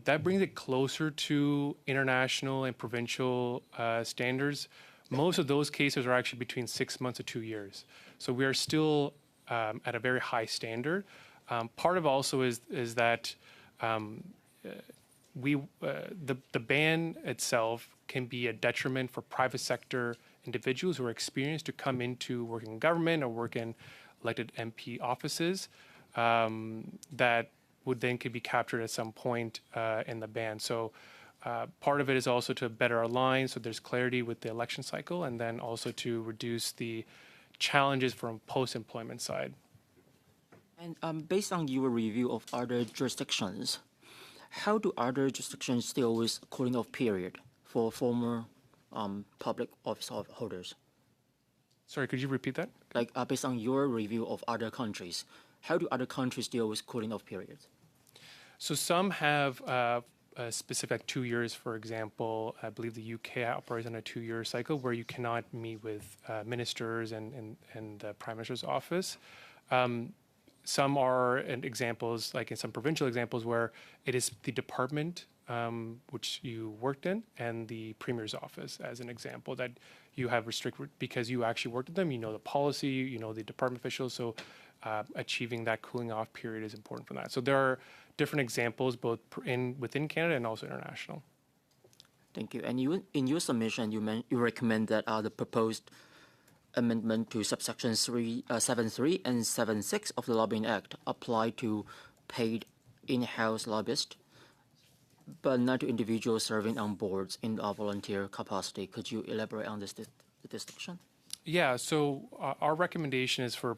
That brings it closer to international and provincial standards. Most of those cases are actually between 6 months to 2 years. So we are still at a very high standard. Part of also is that the ban itself can be a detriment for private sector individuals who are experienced to come into working in government or work in elected MP offices that would then could be captured at some point in the ban. So part of it is also to better align so there's clarity with the election cycle, and then also to reduce the challenges from post-employment side. And based on your review of other jurisdictions, how do other jurisdictions deal with cooling off period for former public office holders? Sorry, could you repeat that? Like based on your review of other countries, how do other countries deal with cooling off periods? So some have a specific 2 years, for example. I believe the UK operates on a 2-year cycle where you cannot meet with ministers and the Prime Minister's office. Some are examples, like in some provincial examples, where it is the department which you worked in and the Premier's office, as an example, that you have restricted because you actually worked with them. You know the policy, you know the department officials, so achieving that cooling off period is important for that. So there are different examples both within Canada and also international. Thank you. And you, in your submission, you recommend that the proposed amendment to subsections 7.3 and 7.6 of the Lobbying Act apply to paid in-house lobbyists, but not to individuals serving on boards in a volunteer capacity. Could you elaborate on this distinction? Yeah, so our recommendation is for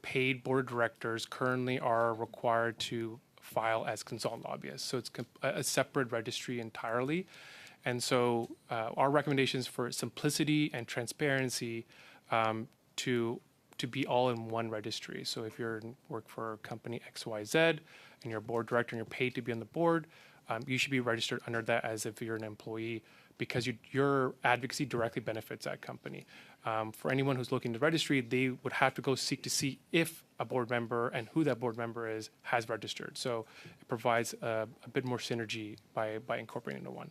paid board of directors currently are required to file as consultant lobbyists. So it's a separate registry entirely. And so our recommendations for simplicity and transparency to be all in one registry. So if you're work for company XYZ and you're a board director and you're paid to be on the board, you should be registered under that as if you're an employee, because your advocacy directly benefits that company. For anyone who's looking to registry, they would have to go seek to see if a board member and who that board member is has registered. So it provides a bit more synergy by incorporating into one.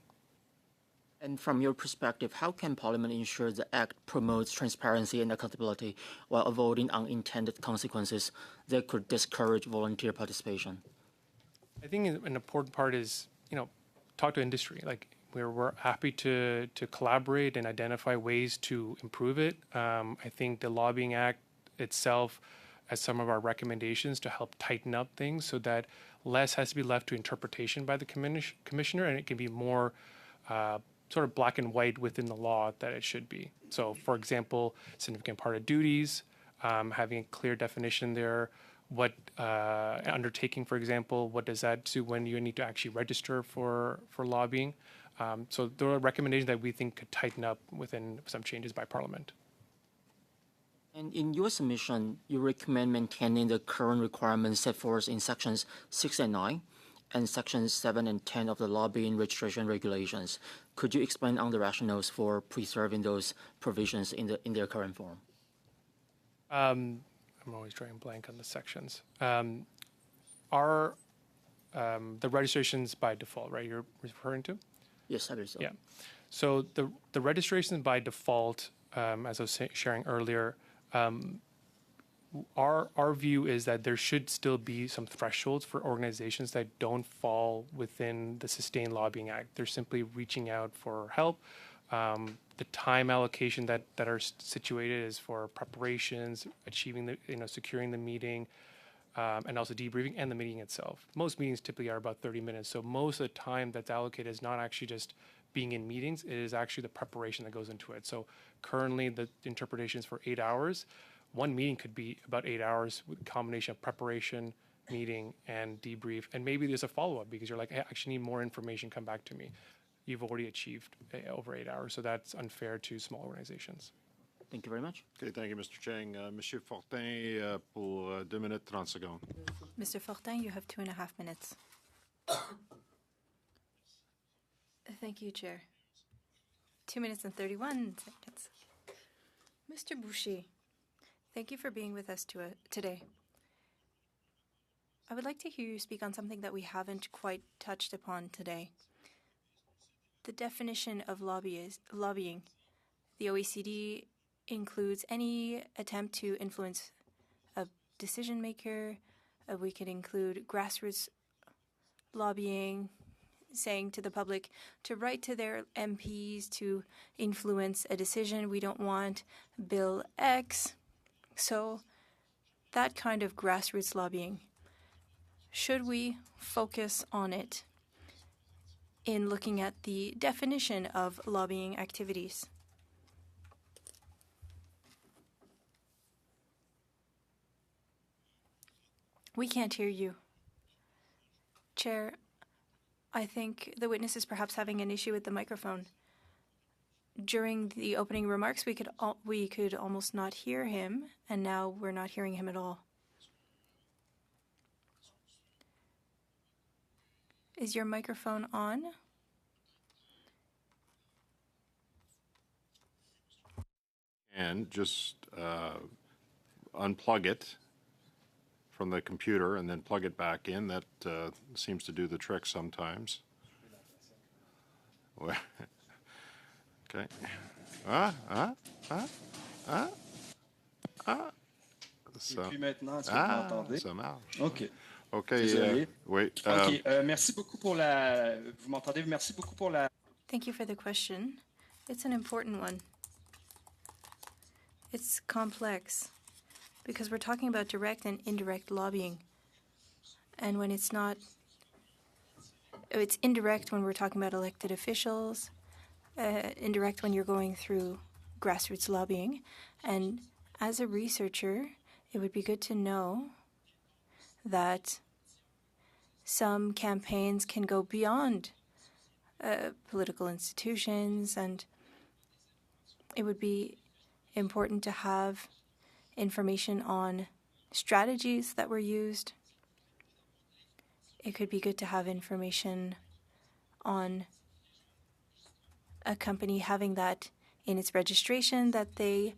And from your perspective, how can Parliament ensure the Act promotes transparency and accountability while avoiding unintended consequences that could discourage volunteer participation? I think an important part is, talk to industry. Like we're happy to collaborate and identify ways to improve it. I think the Lobbying Act itself has some of our recommendations to help tighten up things so that less has to be left to interpretation by the commissioner, and it can be more sort of black and white within the law that it should be. So, for example, significant part of duties, having a clear definition there. What undertaking, for example, what does that do when you need to actually register for lobbying? So there are recommendations that we think could tighten up within some changes by Parliament. And in your submission, you recommend maintaining the current requirements set forth in sections 6 and 9 and sections 7 and 10 of the lobbying registration regulations. Could you explain on the rationales for preserving those provisions in their current form? I'm always drawing blank on the sections. The registrations by default, right? You're referring to? Yes, I believe so. Yeah. So the registrations by default, as I was sharing earlier, our view is that there should still be some thresholds for organizations that don't fall within the Sustained Lobbying Act. They're simply reaching out for help. The time allocation that are situated is for preparations, achieving the, securing the meeting, and also debriefing and the meeting itself. Most meetings typically are about 30 minutes. So most of the time that's allocated is not actually just being in meetings, it is actually the preparation that goes into it. So currently the interpretation is for 8 hours. One meeting could be about 8 hours with a combination of preparation, meeting, and debrief. And maybe there's a follow-up because you're like, hey, I actually need more information, come back to me. You've already achieved over 8 hours, so that's unfair to small organizations. Thank you very much. Okay, thank you, Mr. Cheng. Monsieur Fortin, pour 2 minutes 30 secondes. Mr. Fortin, you have 2.5 minutes. Thank you, Chair. 2 minutes and 31 seconds. Mr. Boucher, thank you for being with us today. I would like to hear you speak on something that we haven't quite touched upon today. The definition of lobbying. The OECD includes any attempt to influence a decision maker. We could include grassroots lobbying, saying to the public to write to their MPs to influence a decision. We don't want Bill X. So that kind of grassroots lobbying, should we focus on it in looking at the definition of lobbying activities? We can't hear you. Chair, I think the witness is perhaps having an issue with the microphone. During the opening remarks, we could almost not hear him, and now we're not hearing him at all. Is your microphone on? And just unplug it from the computer and then plug it back in. That seems to do the trick sometimes. Okay. Ça. Et puis maintenant, est-ce que vous m'entendez? Ça marche. OK. OK. Désolé. Oui. OK. Merci beaucoup pour la... Vous m'entendez? Merci beaucoup pour la... Thank you for the question. It's an important one. It's complex because we're talking about direct and indirect lobbying. And when it's not, it's indirect when we're talking about elected officials, indirect when you're going through grassroots lobbying. And as a researcher, it would be good to know that some campaigns can go beyond political institutions, and it would be important to have information on strategies that were used. It could be good to have information on a company having that in its registration that they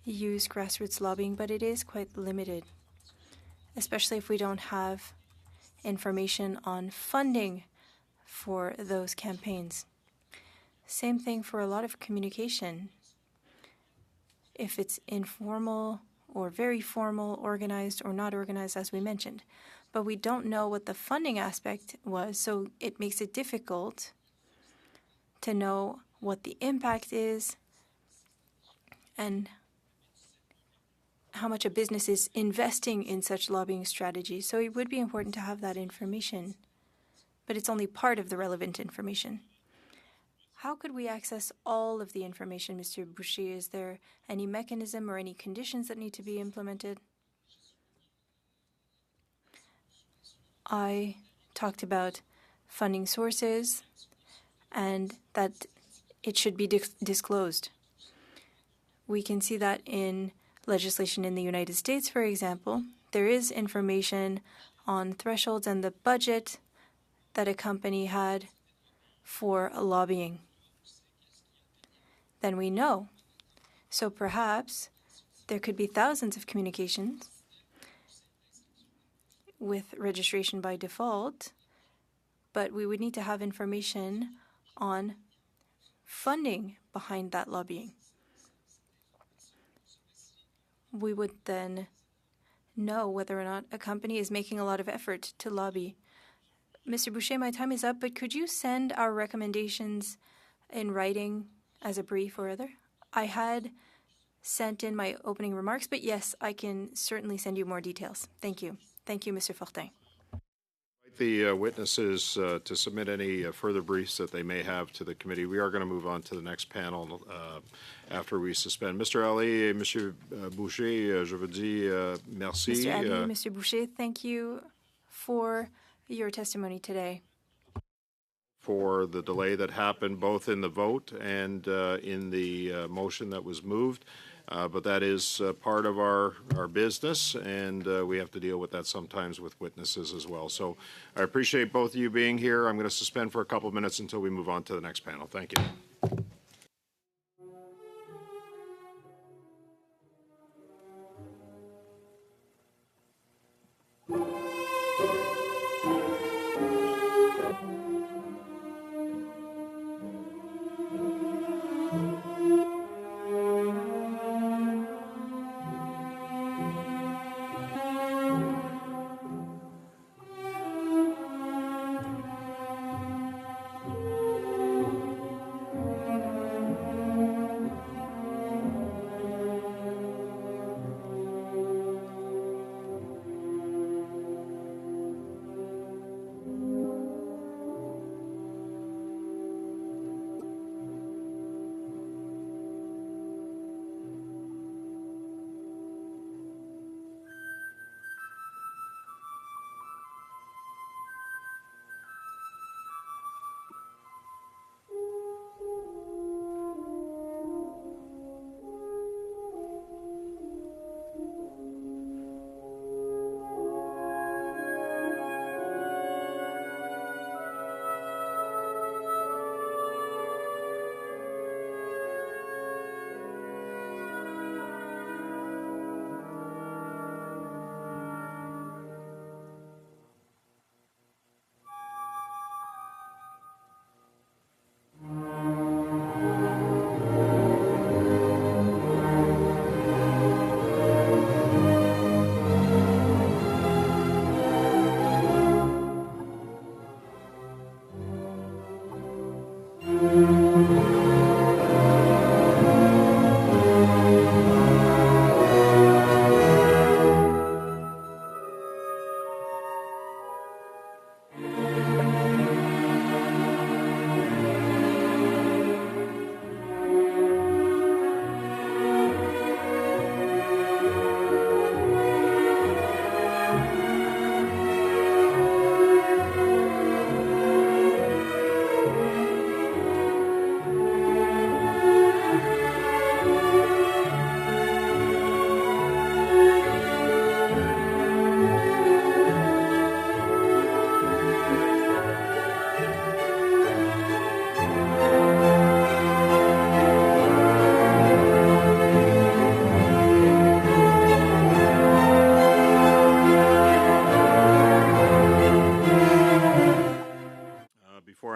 use grassroots lobbying, but it is quite limited, especially if we don't have information on funding for those campaigns. Same thing for a lot of communication. If it's informal or very formal, organized or not organized, as we mentioned. But we don't know what the funding aspect was, so it makes it difficult to know what the impact is and how much a business is investing in such lobbying strategies. So it would be important to have that information, but it's only part of the relevant information. How could we access all of the information, Mr. Boucher? Is there any mechanism or any conditions that need to be implemented? I talked about funding sources and that it should be disclosed. We can see that in legislation in the United States, for example. There is information on thresholds and the budget that a company had for lobbying. Then we know. So perhaps there could be thousands of communications with registration by default, but we would need to have information on funding behind that lobbying. We would then know whether or not a company is making a lot of effort to lobby. Mr. Boucher, my time is up, but could you send our recommendations in writing as a brief or other? I had sent in my opening remarks, but yes, I can certainly send you more details. Thank you. Thank you, Mr. Fortin. The witnesses to submit any further briefs that they may have to the committee. We are going to move on to the next panel after we suspend. Mr. Ali et Monsieur Boucher, je vous dis merci. Mr. Ali, Mr. Boucher, thank you for your testimony today. For the delay that happened both in the vote and in the motion that was moved. But that is part of our business, and we have to deal with that sometimes with witnesses as well. So I appreciate both of you being here. I'm going to suspend for a couple of minutes until we move on to the next panel. Thank you.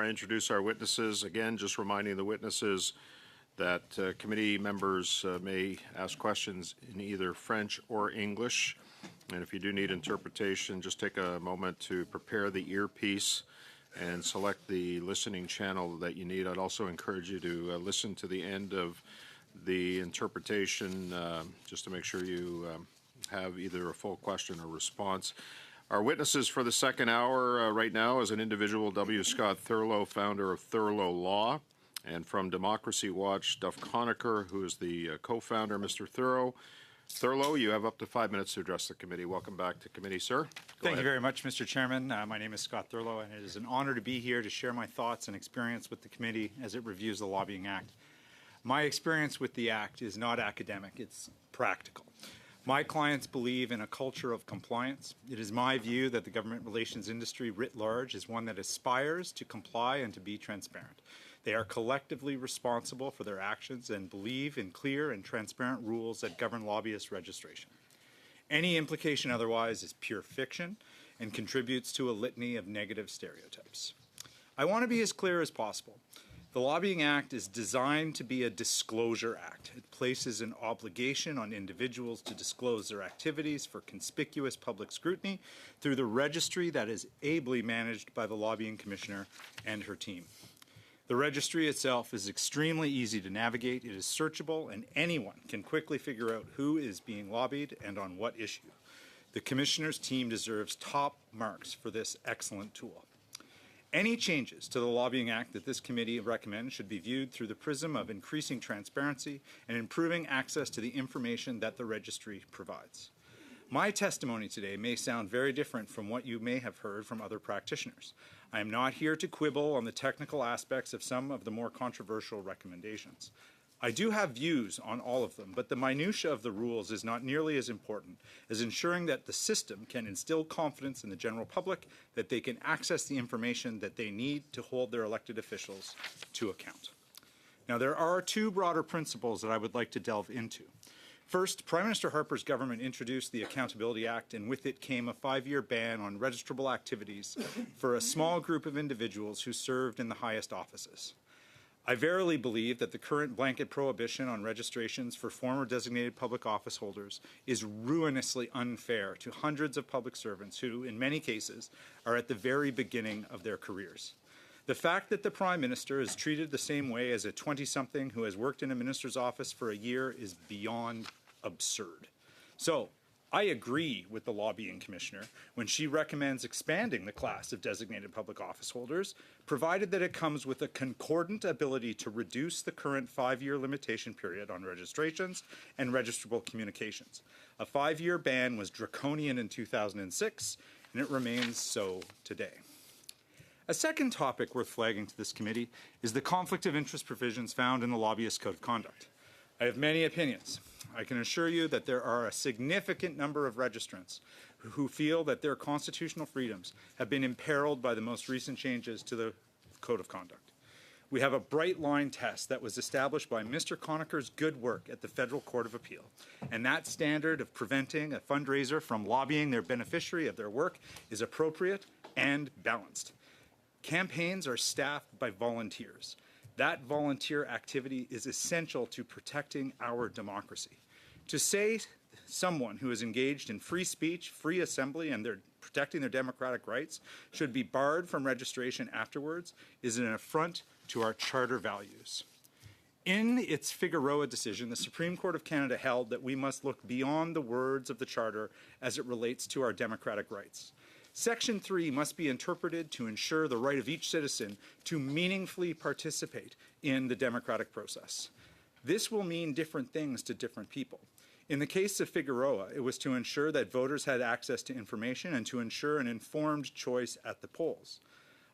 Introduce our witnesses. Again, just reminding the witnesses that committee members may ask questions in either French or English. And if you do need interpretation, just take a moment to prepare the earpiece and select the listening channel that you need. I'd also encourage you to listen to the end of the interpretation just to make sure you have either a full question or response. Our witnesses for the second hour right now is an individual, W. Scott Thurlow, founder of Thurlow Law, and from Democracy Watch, Duff Conacher, who is the co-founder. Mr. Thurlow, you have up to 5 minutes to address the committee. Welcome back to committee, sir. Thank you very much, Mr. Chairman. My name is Scott Thurlow, and it is an honor to be here to share my thoughts and experience with the committee as it reviews the Lobbying Act. My experience with the Act is not academic, it's practical. My clients believe in a culture of compliance. It is my view that the government relations industry writ large is one that aspires to comply and to be transparent. They are collectively responsible for their actions and believe in clear and transparent rules that govern lobbyist registration. Any implication otherwise is pure fiction and contributes to a litany of negative stereotypes. I want to be as clear as possible. The Lobbying Act is designed to be a disclosure act. It places an obligation on individuals to disclose their activities for conspicuous public scrutiny through the registry that is ably managed by the Lobbying Commissioner and her team. The registry itself is extremely easy to navigate. It is searchable, and anyone can quickly figure out who is being lobbied and on what issue. The Commissioner's team deserves top marks for this excellent tool. Any changes to the Lobbying Act that this committee recommends should be viewed through the prism of increasing transparency and improving access to the information that the registry provides. My testimony today may sound very different from what you may have heard from other practitioners. I am not here to quibble on the technical aspects of some of the more controversial recommendations. I do have views on all of them, but the minutiae of the rules is not nearly as important as ensuring that the system can instill confidence in the general public that they can access the information that they need to hold their elected officials to account. Now, there are two broader principles that I would like to delve into. First, Prime Minister Harper's government introduced the Accountability Act, and with it came a 5-year ban on registrable activities for a small group of individuals who served in the highest offices. I verily believe that the current blanket prohibition on registrations for former designated public office holders is ruinously unfair to hundreds of public servants who, in many cases, are at the very beginning of their careers. The fact that the Prime Minister is treated the same way as a 20-something who has worked in a minister's office for a year is beyond absurd. So, I agree with the Lobbying Commissioner when she recommends expanding the class of designated public office holders, provided that it comes with a concordant ability to reduce the current 5-year limitation period on registrations and registrable communications. A 5-year ban was draconian in 2006, and it remains so today. A second topic worth flagging to this committee is the conflict of interest provisions found in the Lobbyist Code of Conduct. I have many opinions. I can assure you that there are a significant number of registrants who feel that their constitutional freedoms have been imperiled by the most recent changes to the Code of Conduct. We have a bright line test that was established by Mr. Conacher's good work at the Federal Court of Appeal, and that standard of preventing a fundraiser from lobbying their beneficiary of their work is appropriate and balanced. Campaigns are staffed by volunteers. That volunteer activity is essential to protecting our democracy. To say someone who is engaged in free speech, free assembly, and they're protecting their democratic rights should be barred from registration afterwards is an affront to our charter values. In its Figueroa decision, the Supreme Court of Canada held that we must look beyond the words of the charter as it relates to our democratic rights. Section 3 must be interpreted to ensure the right of each citizen to meaningfully participate in the democratic process. This will mean different things to different people. In the case of Figueroa, it was to ensure that voters had access to information and to ensure an informed choice at the polls.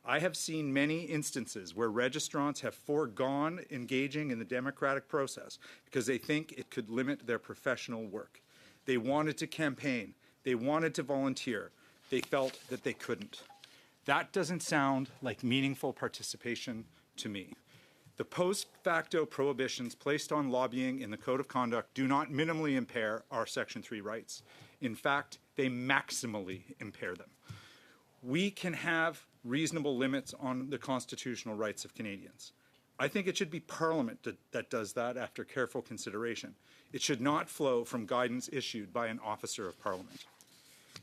I have seen many instances where registrants have foregone engaging in the democratic process because they think it could limit their professional work. They wanted to campaign. They wanted to volunteer. They felt that they couldn't. That doesn't sound like meaningful participation to me. The post facto prohibitions placed on lobbying in the Code of Conduct do not minimally impair our Section 3 rights. In fact, they maximally impair them. We can have reasonable limits on the constitutional rights of Canadians. I think it should be Parliament that does that after careful consideration. It should not flow from guidance issued by an officer of Parliament.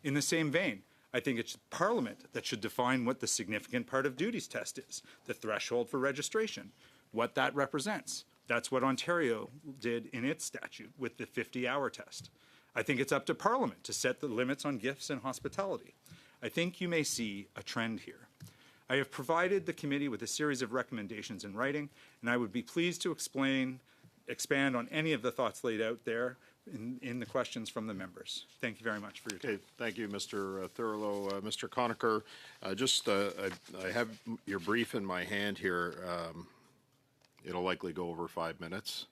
In the same vein, I think it's Parliament that should define what the significant part of duties test is, the threshold for registration, what that represents. That's what Ontario did in its statute with the 50-hour test. I think it's up to Parliament to set the limits on gifts and hospitality. I think you may see a trend here. I have provided the committee with a series of recommendations in writing, and I would be pleased to expand on any of the thoughts laid out there in the questions from the members. Thank you very much for your time. Okay, thank you, Mr. Thurlow. Mr. Conacher, I have your brief in my hand here. It'll likely go over 5 minutes.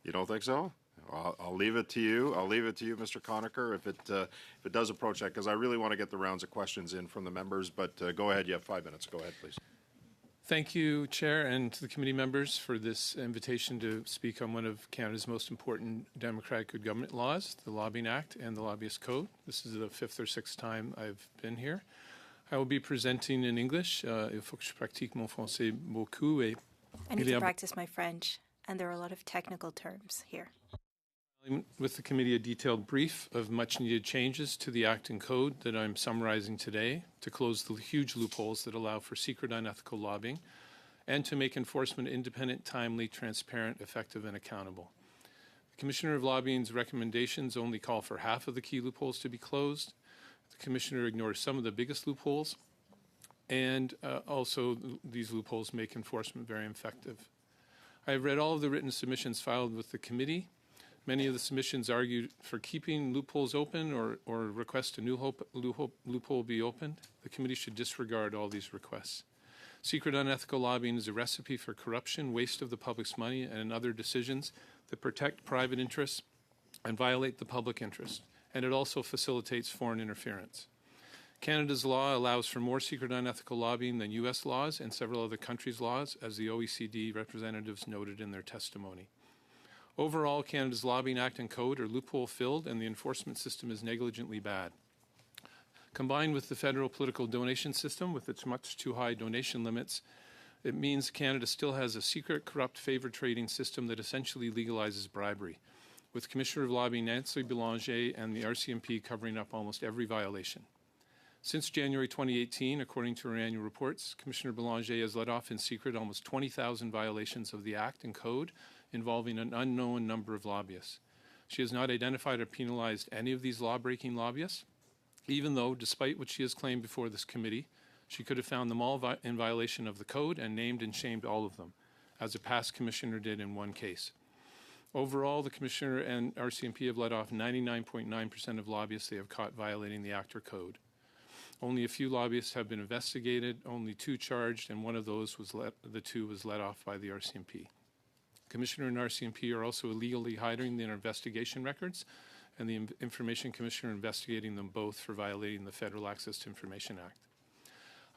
You don't think so? I'll leave it to you. I'll leave it to you, Mr. Conacher, if it does approach that, because I really want to get the rounds of questions in from the members. But go ahead. You have 5 minutes. Go ahead, please. Thank you, Chair, and to the committee members for this invitation to speak on one of Canada's most important democratic good government laws, the Lobbying Act and the Lobbyist Code. This is the 5th or 6th time I've been here. I will be presenting in English. Il faut que je pratique mon français beaucoup et I need to practice my French, and there are a lot of technical terms here. With the committee, a detailed brief of much-needed changes to the Act and Code that I'm summarizing today to close the huge loopholes that allow for secret unethical lobbying and to make enforcement independent, timely, transparent, effective, and accountable. The Commissioner of Lobbying's recommendations only call for half of the key loopholes to be closed. The Commissioner ignores some of the biggest loopholes, and also these loopholes make enforcement very effective. I have read all of the written submissions filed with the committee. Many of the submissions argue for keeping loopholes open or request a new loophole be opened. The committee should disregard all these requests. Secret unethical lobbying is a recipe for corruption, waste of the public's money, and other decisions that protect private interests and violate the public interest. And it also facilitates foreign interference. Canada's law allows for more secret unethical lobbying than U.S. laws and several other countries' laws, as the OECD representatives noted in their testimony. Overall, Canada's Lobbying Act and Code are loophole-filled, and the enforcement system is negligently bad. Combined with the federal political donation system, with its much too high donation limits, it means Canada still has a secret, corrupt favor trading system that essentially legalizes bribery, with Commissioner of Lobbying Nancy Belanger and the RCMP covering up almost every violation. Since January 2018, according to her annual reports, Commissioner Belanger has let off in secret almost 20,000 violations of the Act and Code involving an unknown number of lobbyists. She has not identified or penalized any of these law-breaking lobbyists, even though, despite what she has claimed before this committee, she could have found them all in violation of the code and named and shamed all of them, as a past commissioner did in one case. Overall, the commissioner and RCMP have let off 99.9% of lobbyists they have caught violating the Act or Code. Only a few lobbyists have been investigated, only 2 charged, and one of those was the 2 was let off by the RCMP. Commissioner and RCMP are also illegally hiding their investigation records, and the Information Commissioner investigating them both for violating the Federal Access to Information Act.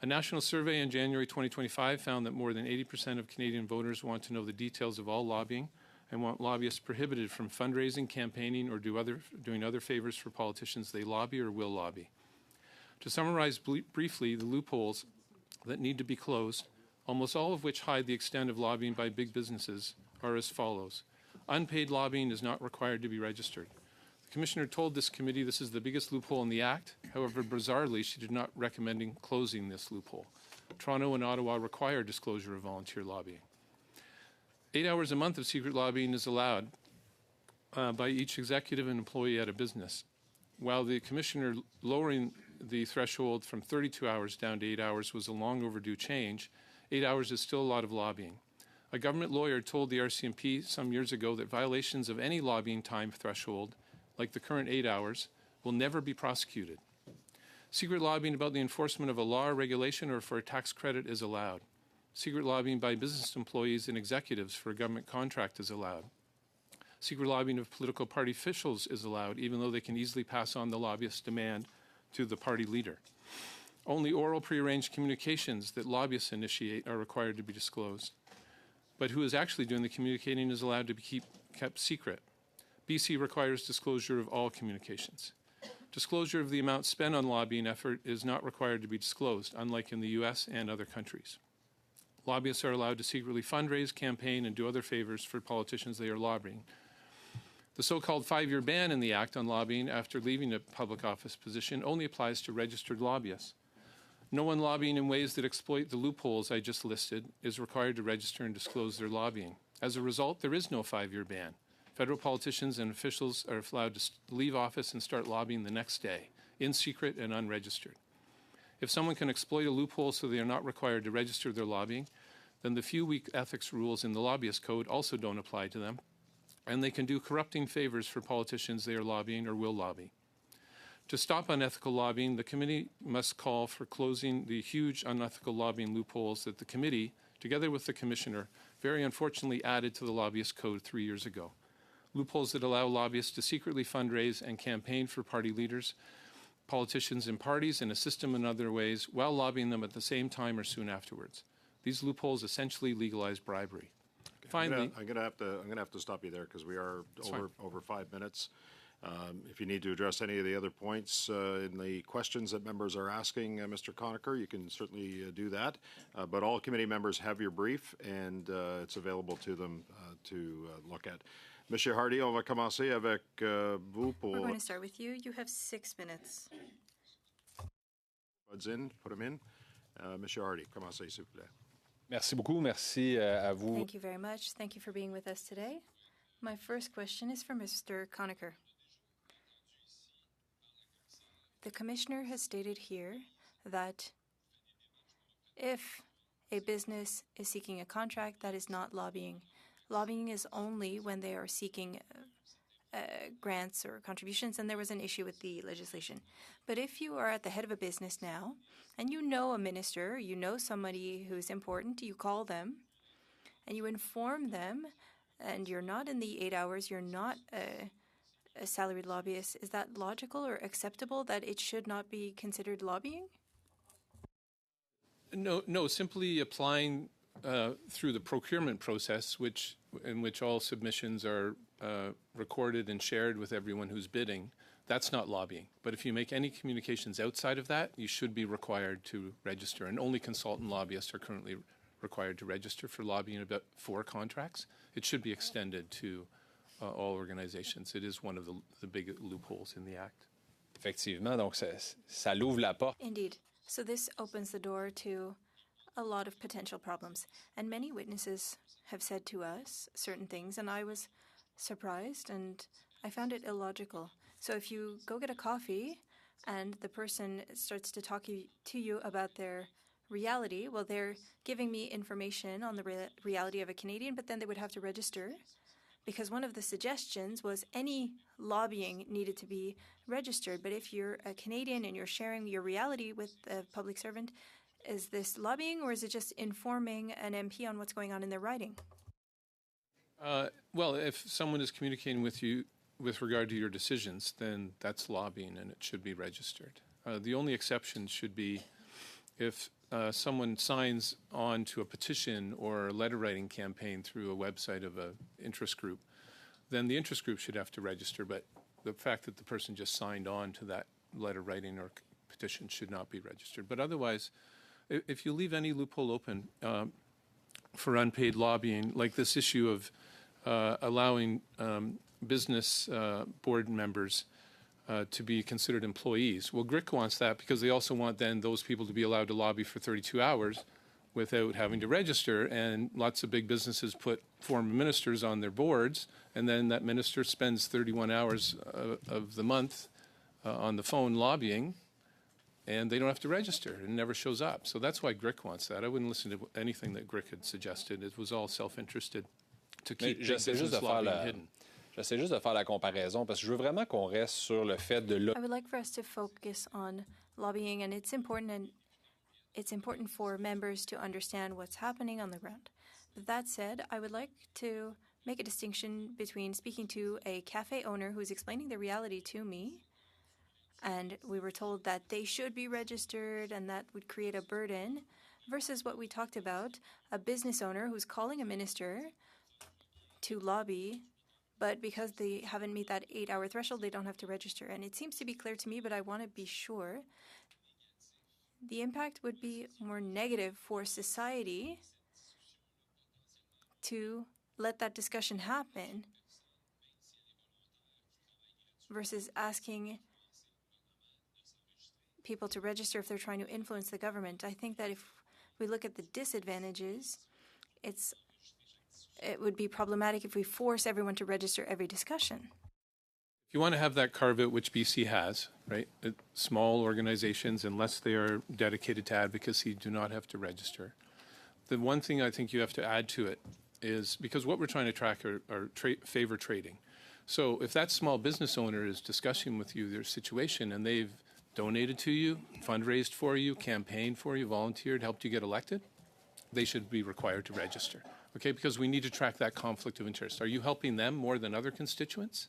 A national survey in January 2025 found that more than 80% of Canadian voters want to know the details of all lobbying and want lobbyists prohibited from fundraising, campaigning, or doing other favors for politicians they lobby or will lobby. To summarize briefly the loopholes that need to be closed, almost all of which hide the extent of lobbying by big businesses, are as follows. Unpaid lobbying is not required to be registered. The Commissioner told this committee this is the biggest loophole in the Act. However, bizarrely, she did not recommend closing this loophole. Toronto and Ottawa require disclosure of volunteer lobbying. 8 hours a month of secret lobbying is allowed by each executive and employee at a business. While the Commissioner lowering the threshold from 32 hours down to 8 hours was a long overdue change, 8 hours is still a lot of lobbying. A government lawyer told the RCMP some years ago that violations of any lobbying time threshold, like the current 8 hours, will never be prosecuted. Secret lobbying about the enforcement of a law or regulation or for a tax credit is allowed. Secret lobbying by business employees and executives for a government contract is allowed. Secret lobbying of political party officials is allowed, even though they can easily pass on the lobbyist's demand to the party leader. Only oral prearranged communications that lobbyists initiate are required to be disclosed. But who is actually doing the communicating is allowed to be kept secret. BC requires disclosure of all communications. Disclosure of the amount spent on lobbying effort is not required to be disclosed, unlike in the U.S. and other countries. Lobbyists are allowed to secretly fundraise, campaign, and do other favors for politicians they are lobbying. The so-called 5-year ban in the Act on lobbying after leaving a public office position only applies to registered lobbyists. No one lobbying in ways that exploit the loopholes I just listed is required to register and disclose their lobbying. As a result, there is no 5-year ban. Federal politicians and officials are allowed to leave office and start lobbying the next day, in secret and unregistered. If someone can exploit a loophole so they are not required to register their lobbying, then the few weak ethics rules in the Lobbyist Code also don't apply to them, and they can do corrupting favors for politicians they are lobbying or will lobby. To stop unethical lobbying, the committee must call for closing the huge unethical lobbying loopholes that the committee, together with the Commissioner, very unfortunately added to the Lobbyist Code 3 years ago. Loopholes that allow lobbyists to secretly fundraise and campaign for party leaders, politicians and parties, and assist them in other ways while lobbying them at the same time or soon afterwards. These loopholes essentially legalize bribery. Finally, I'm going to have to stop you there because we are over 5 minutes. If you need to address any of the other points in the questions that members are asking Mr. Conacher, you can certainly do that. But all committee members have your brief, and it's available to them to look at. Monsieur Hardy, on va commencer avec vous pour... We're going to start with you. You have 6 minutes. Buds in, put them in. Monsieur Hardy, commencez, s'il vous plaît. Merci beaucoup. Merci à vous. Thank you very much. Thank you for being with us today. My first question is for Mr. Conacher. The Commissioner has stated here that if a business is seeking a contract, that is not lobbying. Lobbying is only when they are seeking grants or contributions, and there was an issue with the legislation. But if you are at the head of a business now, and you know a minister, you know somebody who is important, you call them, and you inform them, and you're not in the 8 hours, you're not a salaried lobbyist, is that logical or acceptable that it should not be considered lobbying? No, simply applying through the procurement process, in which all submissions are recorded and shared with everyone who's bidding, that's not lobbying. But if you make any communications outside of that, you should be required to register. And only consultant lobbyists are currently required to register for lobbying for contracts. It should be extended to all organizations. It is one of the big loopholes in the Act. Effectivement, donc ça l'ouvre la porte. Indeed. So this opens the door to a lot of potential problems. And many witnesses have said to us certain things, and I was surprised, and I found it illogical. So if you go get a coffee and the person starts to talk to you about their reality, well, they're giving me information on the reality of a Canadian, but then they would have to register, because one of the suggestions was any lobbying needed to be registered. But if you're a Canadian and you're sharing your reality with a public servant, is this lobbying, or is it just informing an MP on what's going on in their riding? Well, if someone is communicating with you with regard to your decisions, then that's lobbying and it should be registered. The only exception should be if someone signs on to a petition or a letter writing campaign through a website of an interest group, then the interest group should have to register. But the fact that the person just signed on to that letter writing or petition should not be registered. But otherwise, if you leave any loophole open for unpaid lobbying, like this issue of allowing business board members to be considered employees. Well, GRIC wants that because they also want then those people to be allowed to lobby for 32 hours without having to register. And lots of big businesses put former ministers on their boards, and then that minister spends 31 hours of the month on the phone lobbying, and they don't have to register. It never shows up. So that's why GRIC wants that. I wouldn't listen to anything that GRIC had suggested. It was all self-interested to keep business lobbying hidden. J'essaie juste de faire la comparaison parce que je veux vraiment qu'on reste sur le fait de... I would like for us to focus on lobbying, and it's important for members to understand what's happening on the ground. But that said, I would like to make a distinction between speaking to a cafe owner who's explaining the reality to me, and we were told that they should be registered and that would create a burden, versus what we talked about, a business owner who's calling a minister to lobby, but because they haven't met that 8-hour threshold, they don't have to register. And it seems to be clear to me, but I want to be sure. The impact would be more negative for society to let that discussion happen versus asking people to register if they're trying to influence the government. I think that if we look at the disadvantages, it would be problematic if we force everyone to register every discussion. If you want to have that carve-out, which BC has, right, small organizations, unless they are dedicated to advocacy, do not have to register. The one thing I think you have to add to it is, because what we're trying to track are favor trading. So if that small business owner is discussing with you their situation and they've donated to you, fundraised for you, campaigned for you, volunteered, helped you get elected, they should be required to register. Okay, because we need to track that conflict of interest. Are you helping them more than other constituents?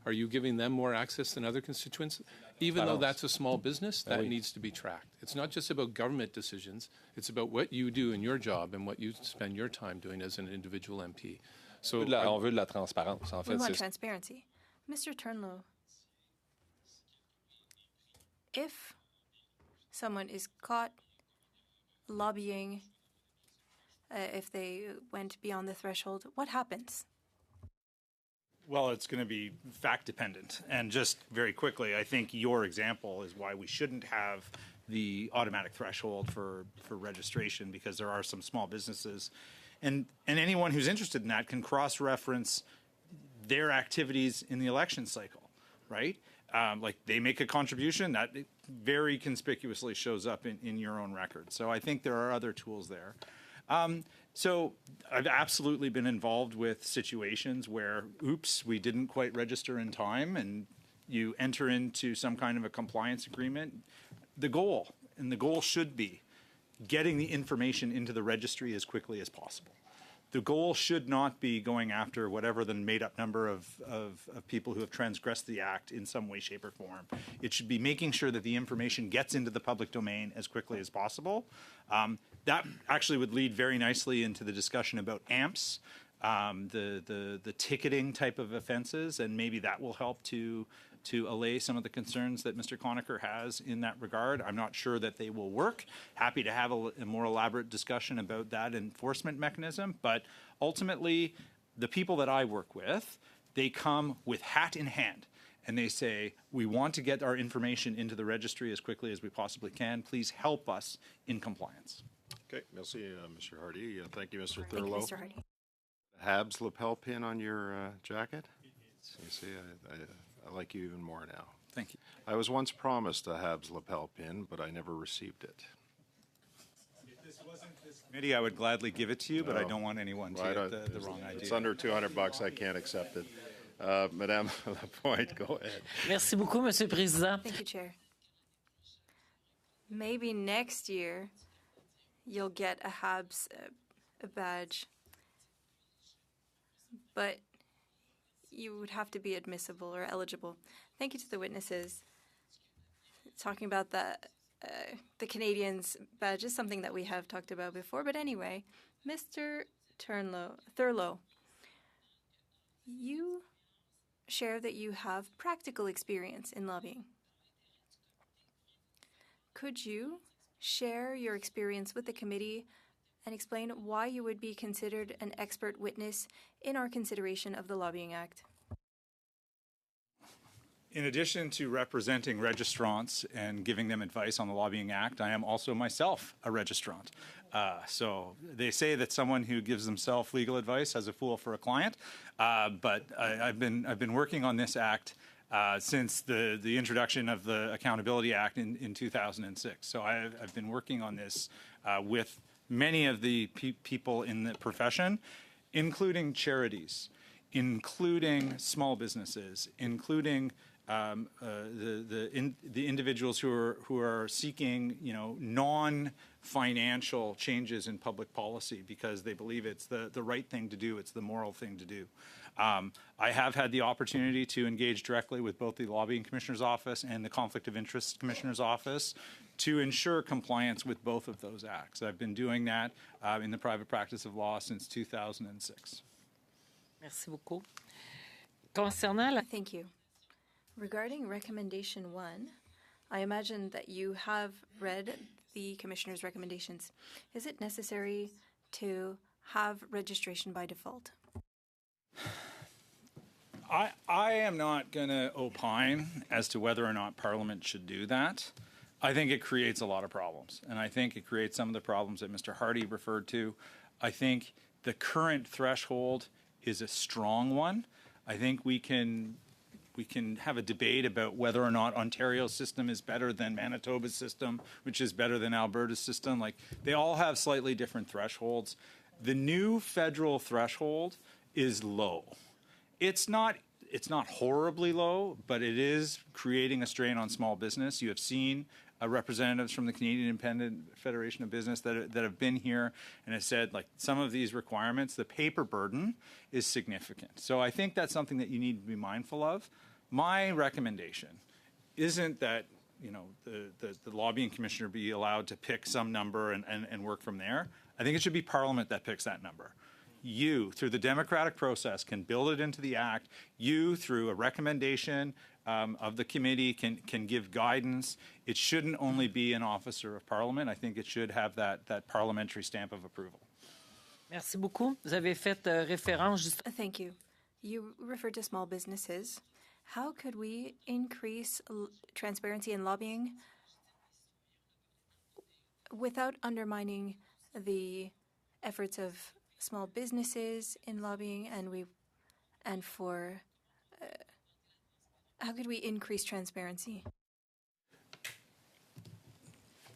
Are you giving them more access than other constituents? Even though that's a small business, that needs to be tracked. It's not just about government decisions. It's about what you do in your job and what you spend your time doing as an individual MP. So on veut de la transparence, en fait. We want transparency. Mr. Turnlow, if someone is caught lobbying, if they went beyond the threshold, what happens? Well, it's going to be fact dependent. And just very quickly, I think your example is why we shouldn't have the automatic threshold for registration, because there are some small businesses. And anyone who's interested in that can cross-reference their activities in the election cycle, right? Like they make a contribution, that very conspicuously shows up in your own record. So I think there are other tools there. So I've absolutely been involved with situations where, oops, we didn't quite register in time, and you enter into some kind of a compliance agreement. The goal should be getting the information into the registry as quickly as possible. The goal should not be going after whatever the made-up number of people who have transgressed the act in some way, shape, or form. It should be making sure that the information gets into the public domain as quickly as possible. That actually would lead very nicely into the discussion about AMPs, the ticketing type of offenses, and maybe that will help to allay some of the concerns that Mr. Conacher has in that regard. I'm not sure that they will work. Happy to have a more elaborate discussion about that enforcement mechanism, but ultimately, the people that I work with, they come with hat in hand, and they say, we want to get our information into the registry as quickly as we possibly can. Please help us in compliance. Okay, merci, Mr. Hardy. Thank you, Mr. Thank you, Thurlow. Mr. Hardy. Habs lapel pin on your jacket? You see, I like you even more now. Thank you. I was once promised a Habs lapel pin, but I never received it. If this wasn't this committee, I would gladly give it to you, but I don't want anyone to get the wrong idea. It's under $200. I can't accept it. Madame Lapointe, go ahead. Merci beaucoup, Monsieur le Président. Thank you, Chair. Maybe next year you'll get a Habs a badge, but you would have to be admissible or eligible. Thank you to the witnesses. Talking about the Canadians badge is something that we have talked about before, but anyway, Mr. Thurlow, you share that you have practical experience in lobbying. Could you share your experience with the committee and explain why you would be considered an expert witness in our consideration of the Lobbying Act? In addition to representing registrants and giving them advice on the Lobbying Act, I am also myself a registrant. So they say that someone who gives themselves legal advice has a fool for a client, but I've been working on this act since the introduction of the Accountability Act in 2006. So I've been working on this with many of the people in the profession, including charities, including small businesses, including the individuals who are seeking, non-financial changes in public policy because they believe it's the right thing to do, it's the moral thing to do. I have had the opportunity to engage directly with both the Lobbying Commissioner's Office and the Conflict of Interest Commissioner's Office to ensure compliance with both of those acts. I've been doing that in the private practice of law since 2006. Merci beaucoup. Concernant la... Thank you. Regarding Recommendation 1, I imagine that you have read the Commissioner's recommendations. Is it necessary to have registration by default? I am not going to opine as to whether or not Parliament should do that. I think it creates a lot of problems, and I think it creates some of the problems that Mr. Hardy referred to. I think the current threshold is a strong one. I think we can have a debate about whether or not Ontario's system is better than Manitoba's system, which is better than Alberta's system. Like, they all have slightly different thresholds. The new federal threshold is low. It's not horribly low, but it is creating a strain on small business. You have seen representatives from the Canadian Independent Federation of Business that have been here and have said, like, some of these requirements, the paper burden is significant. So I think that's something that you need to be mindful of. My recommendation isn't that the lobbying commissioner be allowed to pick some number and work from there. I think it should be Parliament that picks that number. you, through the democratic process, can build it into the act. You, through a recommendation of the committee, can give guidance. It shouldn't only be an officer of parliament. I think it should have that parliamentary stamp of approval. Merci beaucoup. Vous avez fait référence juste. Thank you. You referred to small businesses. How could we increase transparency in lobbying without undermining the efforts of small businesses in lobbying, how could we increase transparency?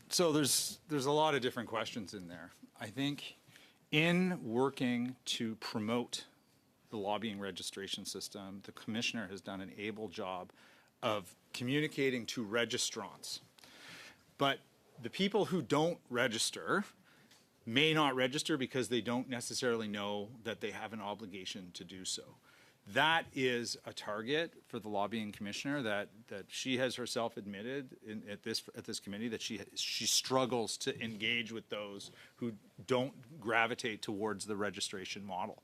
So there's a lot of different questions in there. I think in working to promote the lobbying registration system, the commissioner has done an able job of communicating to registrants. But the people who don't register may not register because they don't necessarily know that they have an obligation to do so. That is a target for the lobbying commissioner that she has herself admitted at this committee, that she struggles to engage with those who don't gravitate towards the registration model.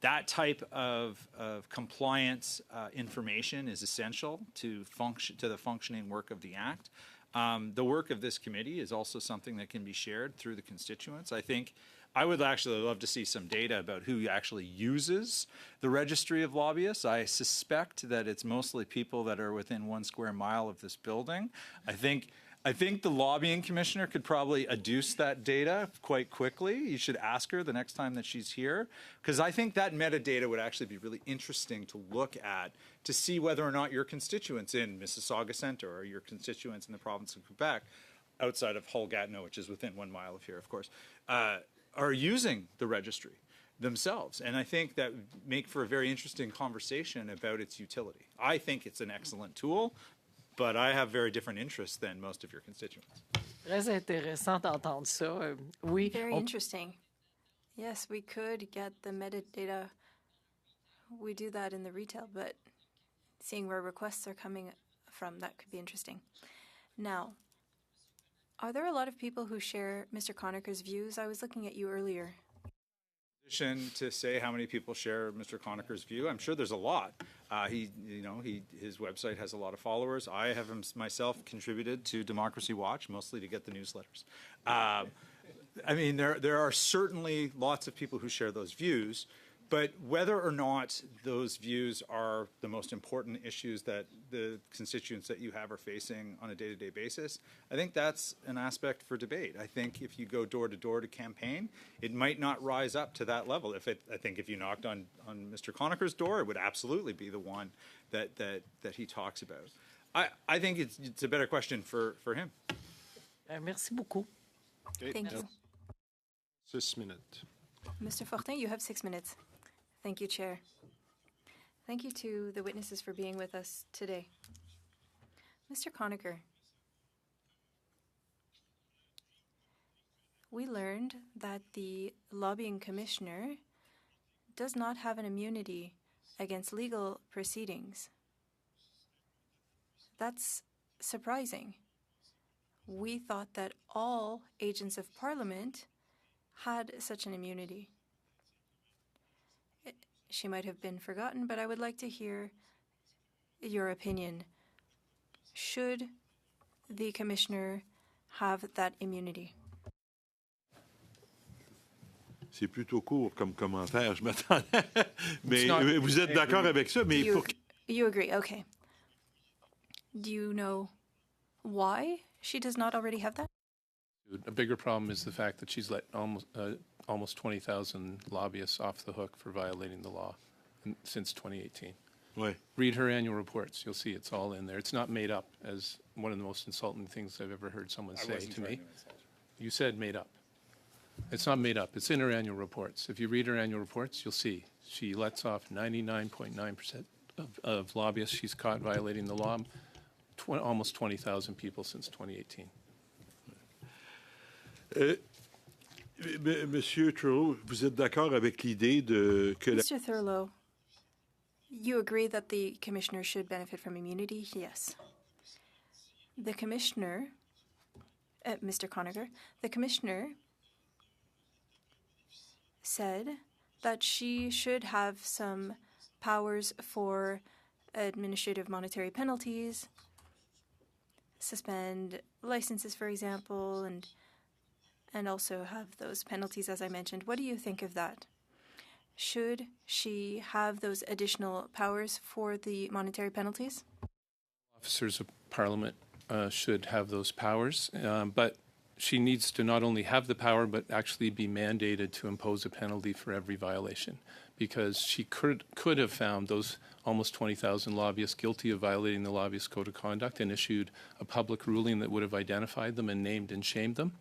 That type of compliance information is essential to the functioning work of the Act. The work of this committee is also something that can be shared through the constituents. I think I would actually love to see some data about who actually uses the registry of lobbyists. I suspect that it's mostly people that are within 1 square mile of this building. I think the lobbying commissioner could probably adduce that data quite quickly. You should ask her the next time that she's here, because I think that metadata would actually be really interesting to look at to see whether or not your constituents in Mississauga Centre or your constituents in the province of Quebec, outside of Hull-Gatineau, which is within 1 mile of here, of course, are using the registry themselves. And I think that would make for a very interesting conversation about its utility. I think it's an excellent tool, but I have very different interests than most of your constituents. Très intéressant d'entendre ça. Oui. Very interesting. Yes, we could get the metadata. We do that in the retail, but seeing where requests are coming from, that could be interesting. Now, are there a lot of people who share Mr. Conacher's views? I was looking at you earlier. To say how many people share Mr. Conacher's view, I'm sure there's a lot. His website has a lot of followers. I have myself contributed to Democracy Watch, mostly to get the newsletters. There are certainly lots of people who share those views, but whether or not those views are the most important issues that the constituents that you have are facing on a day-to-day basis, I think that's an aspect for debate. I think if you go door-to-door to campaign, it might not rise up to that level. I think if you knocked on Mr. Conacher's door, it would absolutely be the one that he talks about. I think it's a better question for him. Merci beaucoup. Okay. Thank you. 6 minutes. Mr. Fortin, you have 6 minutes. Thank you, Chair. Thank you to the witnesses for being with us today. Mr. Conacher, we learned that the lobbying commissioner does not have an immunity against legal proceedings. That's surprising. We thought that all agents of Parliament had such an immunity. She might have been forgotten, but I would like to hear your opinion. Should the commissioner have that immunity? C'est plutôt court comme commentaire, je m'attendais. Mais vous êtes d'accord avec ça, mais You agree, okay. Do you know why she does not already have that? A bigger problem is the fact that she's let almost 20,000 lobbyists off the hook for violating the law since 2018. Ouais. Read her annual reports. You'll see it's all in there. It's not made up, as one of the most insulting things I've ever heard someone say to me. You said made up. It's not made up. It's in her annual reports. If you read her annual reports, you'll see she lets off 99.9% of lobbyists she's caught violating the law, almost 20,000 people since 2018. Monsieur Thurlow, vous êtes d'accord avec l'idée que Mr. Thurlow, you agree that the commissioner should benefit from immunity? Yes. The commissioner, Mr. Conacher, the commissioner said that she should have some powers for administrative monetary penalties, suspend licenses, for example, and also have those penalties, as I mentioned. What do you think of that? Should she have those additional powers for the monetary penalties? Officers of Parliament should have those powers, but she needs to not only have the power, but actually be mandated to impose a penalty for every violation, because she could have found those almost 20,000 lobbyists guilty of violating the Lobbyist Code of Conduct and issued a public ruling that would have identified them and named and shamed them.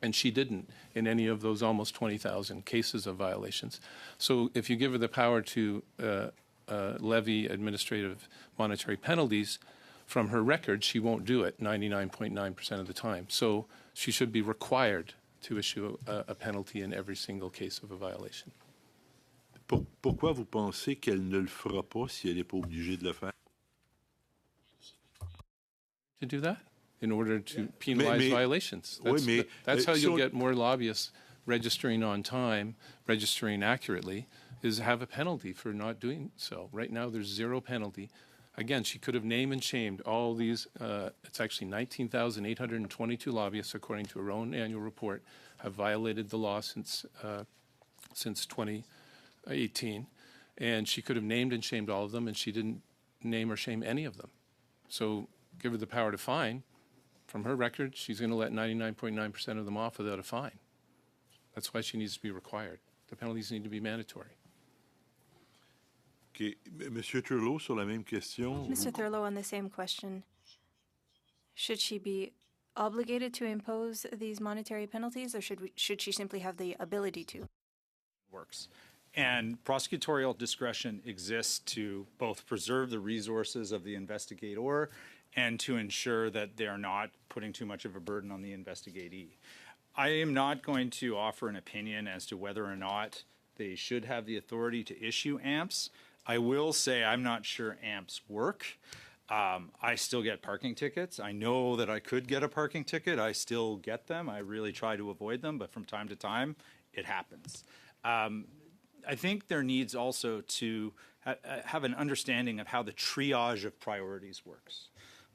And she didn't in any of those almost 20,000 cases of violations. So if you give her the power to levy administrative monetary penalties, from her record, she won't do it 99.9% of the time. So she should be required to issue a penalty in every single case of a violation. Pourquoi vous pensez qu'elle ne le fera pas si elle n'est pas obligée de le faire? To do that? In order to penalize violations. That's how you'll get more lobbyists registering on time, registering accurately, is have a penalty for not doing so. Right now, there's zero penalty. Again, she could have named and shamed all these, it's actually 19,822 lobbyists, according to her own annual report, have violated the law since 2018. And she could have named and shamed all of them, and she didn't name or shame any of them. So give her the power to fine. From her record, she's going to let 99.9% of them off without a fine. That's why she needs to be required. The penalties need to be mandatory. Okay. Monsieur Turlot, sur la même question. Mr. Thurlow, on the same question, should she be obligated to impose these monetary penalties, or should she simply have the ability to? Works. And prosecutorial discretion exists to both preserve the resources of the investigator and to ensure that they are not putting too much of a burden on the investigatee. I am not going to offer an opinion as to whether or not they should have the authority to issue AMPs. I will say I'm not sure AMPs work. I still get parking tickets. I know that I could get a parking ticket. I still get them. I really try to avoid them, but from time to time, it happens. I think there needs also to have an understanding of how the triage of priorities works.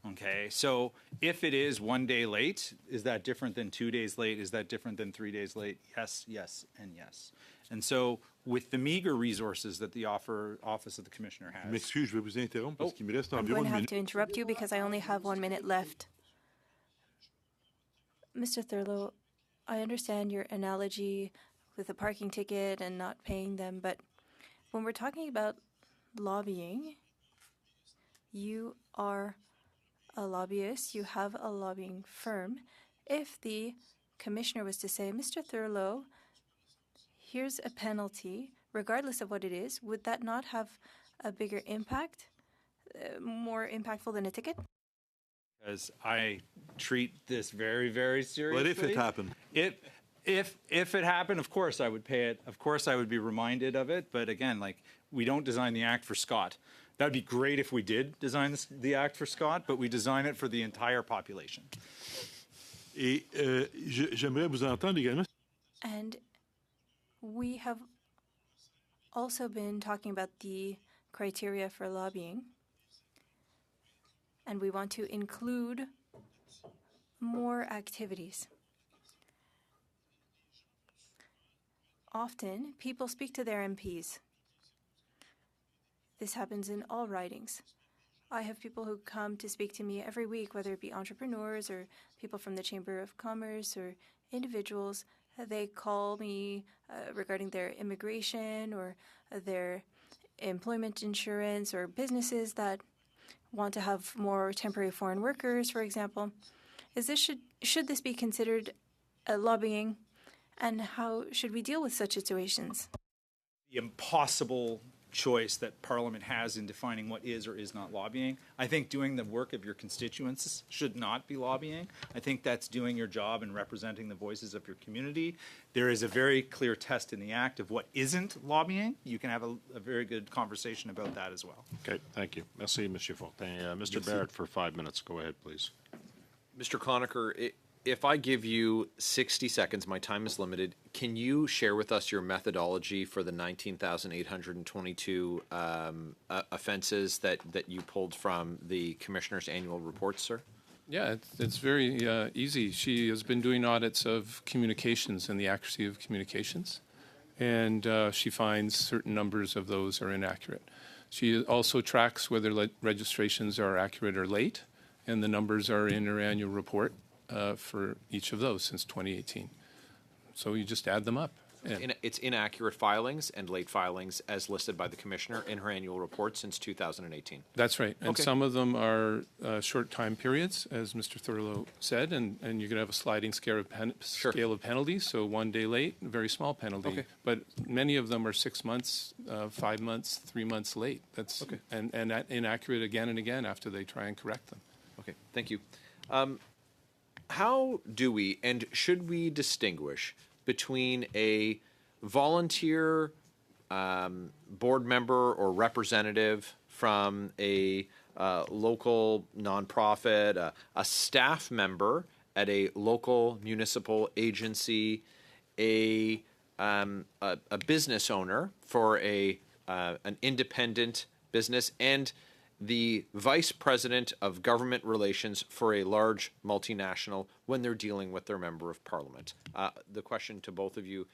Okay, so if it is 1 day late, is that different than 2 days late? Is that different than 3 days late? Yes, yes, and yes. And so with the meager resources that the Office of the Commissioner has... M'excuse, je vais vous interrompre parce qu'il me reste I'm environ going to une have minute. to interrupt you because I only have 1 minute left. Mr. Thurlow, I understand your analogy with a parking ticket and not paying them, but when we're talking about lobbying, you are a lobbyist, you have a lobbying firm. If the commissioner was to say, Mr. Thurlow, here's a penalty, regardless of what it is, would that not have a bigger impact, more impactful than a ticket? Because I treat this very, very seriously. What if it happened? If it happened, of course I would pay it. Of course I would be reminded of it. But again, like, we don't design the act for Scott. That would be great if we did design the act for Scott, but we design it for the entire population. Et j'aimerais vous entendre également. And we have also been talking about the criteria for lobbying, and we want to include more activities. Often, people speak to their MPs. This happens in all ridings. I have people who come to speak to me every week, whether it be entrepreneurs or people from the Chamber of Commerce or individuals. They call me regarding their immigration or their employment insurance, or businesses that want to have more temporary foreign workers, for example. Should this be considered lobbying, and how should we deal with such situations? The impossible choice that Parliament has in defining what is or is not lobbying. I think doing the work of your constituents should not be lobbying. I think that's doing your job and representing the voices of your community. There is a very clear test in the Act of what isn't lobbying. You can have a very good conversation about that as well. Okay, thank you. Merci, Monsieur Fortin. Mr. Barrett, for 5 minutes. Go ahead, please. Mr. Conacher, if I give you 60 seconds, my time is limited, can you share with us your methodology for the 19,822 offenses that you pulled from the Commissioner's annual reports, sir? Yeah, it's very easy. She has been doing audits of communications and the accuracy of communications, and she finds certain numbers of those are inaccurate. She also tracks whether registrations are accurate or late, and the numbers are in her annual report for each of those since 2018. So you just add them up. It's inaccurate filings and late filings as listed by the Commissioner in her annual report since 2018. That's right. And Okay. some of them are short time periods, as Mr. Thurlow said, and you could have a sliding scale of, scale of penalties. So 1 day late, very small penalty. Okay. But many of them are 6 months, 5 months, 3 months late. That's Okay. and inaccurate again and again after they try and correct them. Okay, thank you. How do we and should we distinguish between a volunteer board member or representative from a local nonprofit, a staff member at a local municipal agency, a business owner for an independent business, and the vice president of government relations for a large multinational when they're dealing with their member of parliament? The question to both of you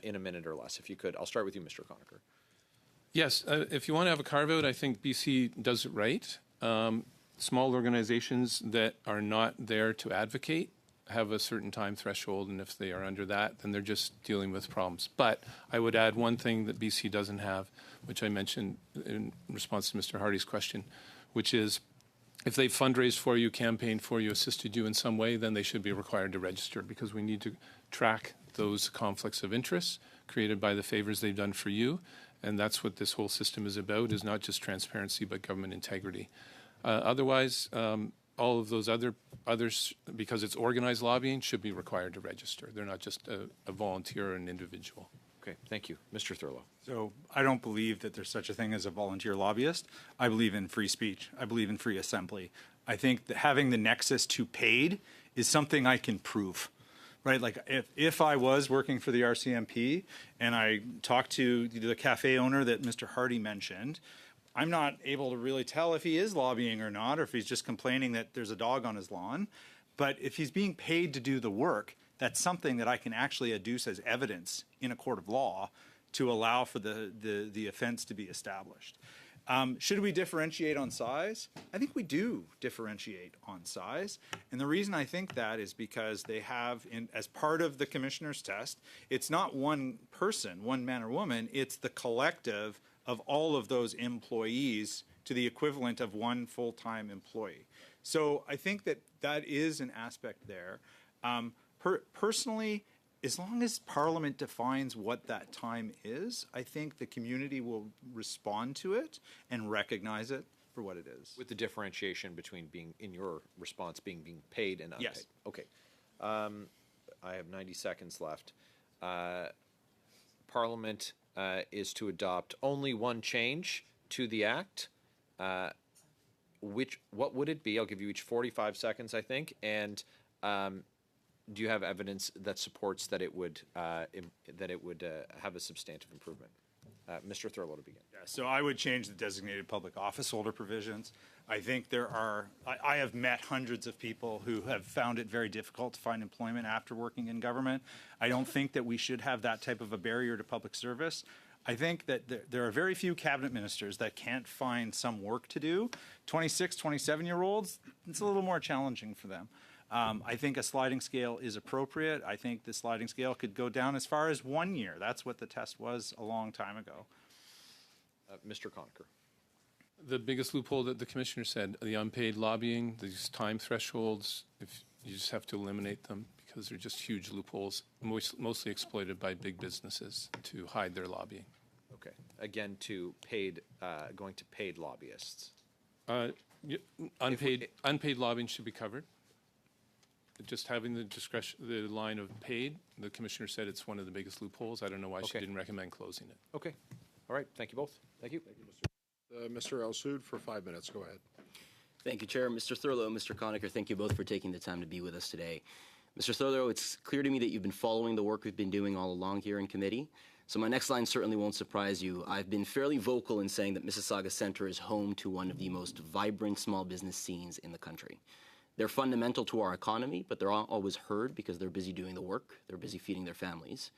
in a minute or less, if you could. I'll start with you, Mr. Conacher. Yes, if you want to have a carve-out, I think BC does it right. Small organizations that are not there to advocate have a certain time threshold, and if they are under that, then they're just dealing with problems. But I would add one thing that BC doesn't have, which I mentioned in response to Mr. Hardy's question, which is if they fundraised for you, campaigned for you, assisted you in some way, then they should be required to register, because we need to track those conflicts of interest created by the favors they've done for you. And that's what this whole system is about, is not just transparency, but government integrity. Otherwise, all of those others, because it's organized lobbying, should be required to register. They're not just a volunteer or an individual. Okay, thank you. Mr. Thurlow. So I don't believe that there's such a thing as a volunteer lobbyist. I believe in free speech. I believe in free assembly. I think that having the nexus to paid is something I can prove. Right, like if I was working for the RCMP and I talked to the cafe owner that Mr. Hardy mentioned, I'm not able to really tell if he is lobbying or not, or if he's just complaining that there's a dog on his lawn. But if he's being paid to do the work, that's something that I can actually adduce as evidence in a court of law to allow for the offense to be established. Should we differentiate on size? I think we do differentiate on size. And the reason I think that is because they have, as part of the commissioner's test, it's not one person, one man or woman, it's the collective of all of those employees to the equivalent of one full-time employee. So I think that that is an aspect there. Personally, as long as Parliament defines what that time is, I think the community will respond to it and recognize it for what it is. With the differentiation between being, in your response, being paid and unpaid. Yes. Okay. I have 90 seconds left. Parliament is to adopt only one change to the Act. What would it be? I'll give you each 45 seconds, I think. And do you have evidence that supports that it would have a substantive improvement? Mr. Thurlow to begin. Yeah, so I would change the designated public office holder provisions. I think I have met hundreds of people who have found it very difficult to find employment after working in government. I don't think that we should have that type of a barrier to public service. I think that there are very few cabinet ministers that can't find some work to do. 26, 27-year-olds, it's a little more challenging for them. I think a sliding scale is appropriate. I think the sliding scale could go down as far as 1 year. That's what the test was a long time ago. Mr. Conacher. The biggest loophole that the commissioner said, the unpaid lobbying, these time thresholds, if you just have to eliminate them because they're just huge loopholes, mostly exploited by big businesses to hide their lobbying. Okay. Again, going to paid lobbyists. Unpaid lobbying should be covered. Just having the line of paid, the commissioner said it's one of the biggest loopholes. I don't know why she didn't recommend closing it. Okay. All right. Thank you both. Thank you. Mr. El-Soud for 5 minutes. Go ahead. Thank you, Chair. Mr. Thurlow and Mr. Conacher, thank you both for taking the time to be with us today. Mr. Thurlow, it's clear to me that you've been following the work we've been doing all along here in committee. So my next line certainly won't surprise you. I've been fairly vocal in saying that Mississauga Centre is home to one of the most vibrant small business scenes in the country. They're fundamental to our economy, but they're not always heard because they're busy doing the work. They're busy feeding their families.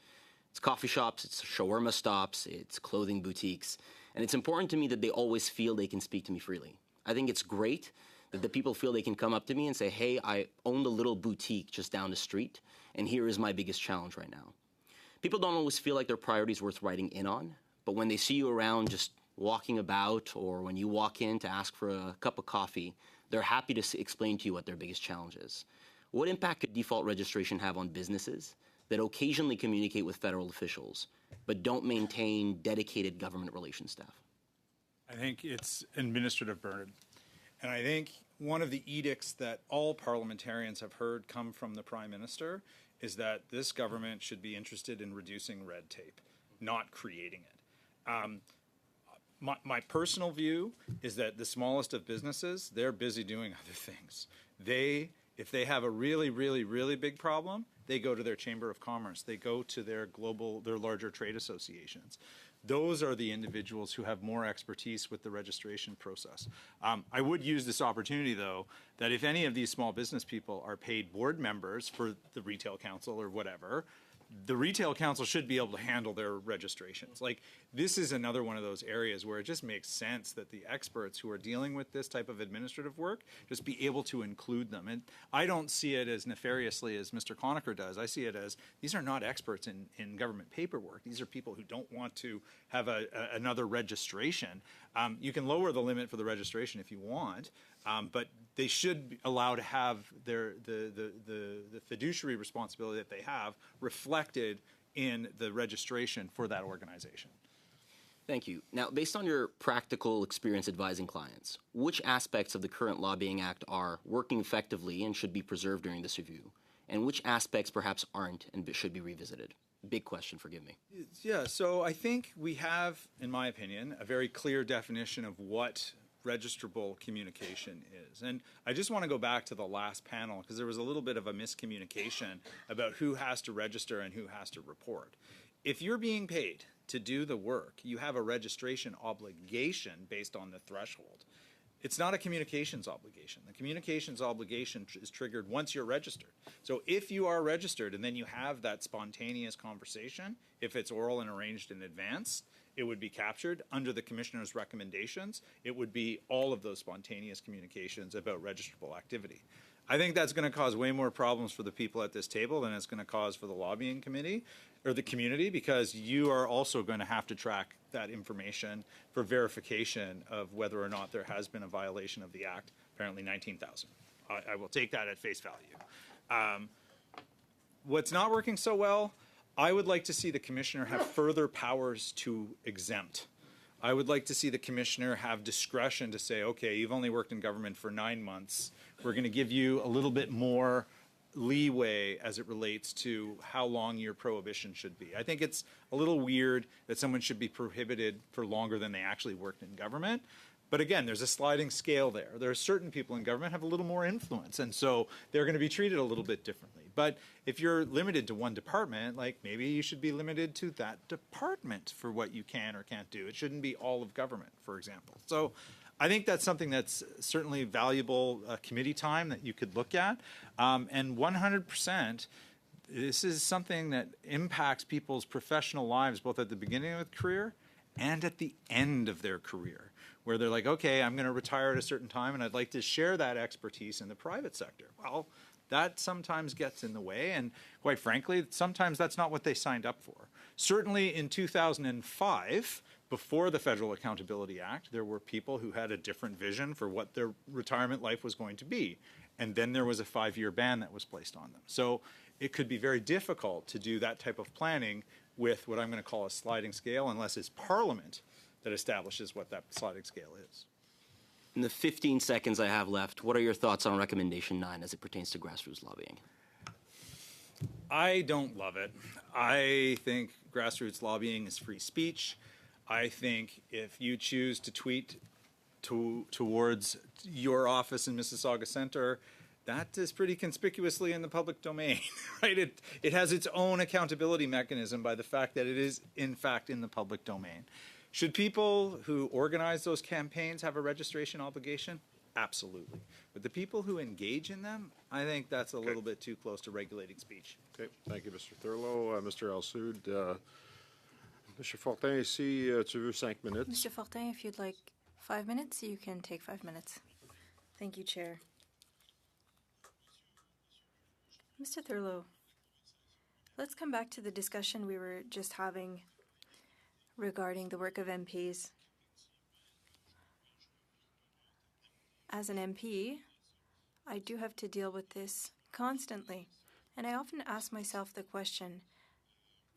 It's coffee shops, it's shawarma stops, it's clothing boutiques, and it's important to me that they always feel they can speak to me freely. I think it's great that the people feel they can come up to me and say, hey, I own the little boutique just down the street, and here is my biggest challenge right now. People don't always feel like their priority is worth writing in on, but when they see you around just walking about or when you walk in to ask for a cup of coffee, they're happy to explain to you what their biggest challenge is. What impact could default registration have on businesses that occasionally communicate with federal officials but don't maintain dedicated government relations staff? I think it's administrative burden. And I think one of the edicts that all parliamentarians have heard come from the Prime Minister is that this government should be interested in reducing red tape, not creating it. My personal view is that the smallest of businesses, they're busy doing other things. If they have a really, really, really big problem, they go to their Chamber of Commerce. They go to their larger trade associations. Those are the individuals who have more expertise with the registration process. I would use this opportunity, though, that if any of these small business people are paid board members for the Retail Council or whatever, the Retail Council should be able to handle their registrations. Like, this is another one of those areas where it just makes sense that the experts who are dealing with this type of administrative work just be able to include them. And I don't see it as nefariously as Mr. Conacher does. I see it as these are not experts in government paperwork. These are people who don't want to have another registration. You can lower the limit for the registration if you want, but they should be allowed to have the fiduciary responsibility that they have reflected in the registration for that organization. Thank you. Now, based on your practical experience advising clients, which aspects of the current Lobbying Act are working effectively and should be preserved during this review, and which aspects perhaps aren't and should be revisited? Big question, forgive me. Yeah, so I think we have, in my opinion, a very clear definition of what registrable communication is. And I just want to go back to the last panel because there was a little bit of a miscommunication about who has to register and who has to report. If you're being paid to do the work, you have a registration obligation based on the threshold. It's not a communications obligation. The communications obligation is triggered once you're registered. So if you are registered and then you have that spontaneous conversation, if it's oral and arranged in advance, it would be captured under the Commissioner's recommendations. It would be all of those spontaneous communications about registrable activity. I think that's going to cause way more problems for the people at this table than it's going to cause for the lobbying committee or the community, because you are also going to have to track that information for verification of whether or not there has been a violation of the Act, apparently 19,000. I will take that at face value. What's not working so well, I would like to see the Commissioner have further powers to exempt. I would like to see the Commissioner have discretion to say, okay, you've only worked in government for 9 months. We're going to give you a little bit more leeway as it relates to how long your prohibition should be. I think it's a little weird that someone should be prohibited for longer than they actually worked in government. But again, there's a sliding scale there. There are certain people in government have a little more influence, and so they're going to be treated a little bit differently. But if you're limited to one department, like maybe you should be limited to that department for what you can or can't do. It shouldn't be all of government, for example. So I think that's something that's certainly valuable committee time that you could look at. And 100%, this is something that impacts people's professional lives, both at the beginning of their career and at the end of their career, where they're like, okay, I'm going to retire at a certain time and I'd like to share that expertise in the private sector. Well, that sometimes gets in the way, and quite frankly, sometimes that's not what they signed up for. Certainly in 2005, before the Federal Accountability Act, there were people who had a different vision for what their retirement life was going to be, and then there was a 5-year ban that was placed on them. So it could be very difficult to do that type of planning with what I'm going to call a sliding scale, unless it's Parliament that establishes what that sliding scale is. In the 15 seconds I have left, what are your thoughts on Recommendation 9 as it pertains to grassroots lobbying? I don't love it. I think grassroots lobbying is free speech. I think if you choose to tweet towards your office in Mississauga Centre that is pretty conspicuously in the public domain, right? It has its own accountability mechanism by the fact that it is, in fact, in the public domain. Should people who organize those campaigns have a registration obligation? Absolutely. But the people who engage in them, I think that's a little bit too close to regulating speech. Okay, thank you, Mr. Thurlow. Mr. Al-Soud, Mr. Fortin, ici, tu veux 5 minutes? Mr. Fortin, if you'd like 5 minutes, you can take 5 minutes. Thank you, Chair. Mr. Thurlow, let's come back to the discussion we were just having regarding the work of MPs. As an MP, I do have to deal with this constantly, and I often ask myself the question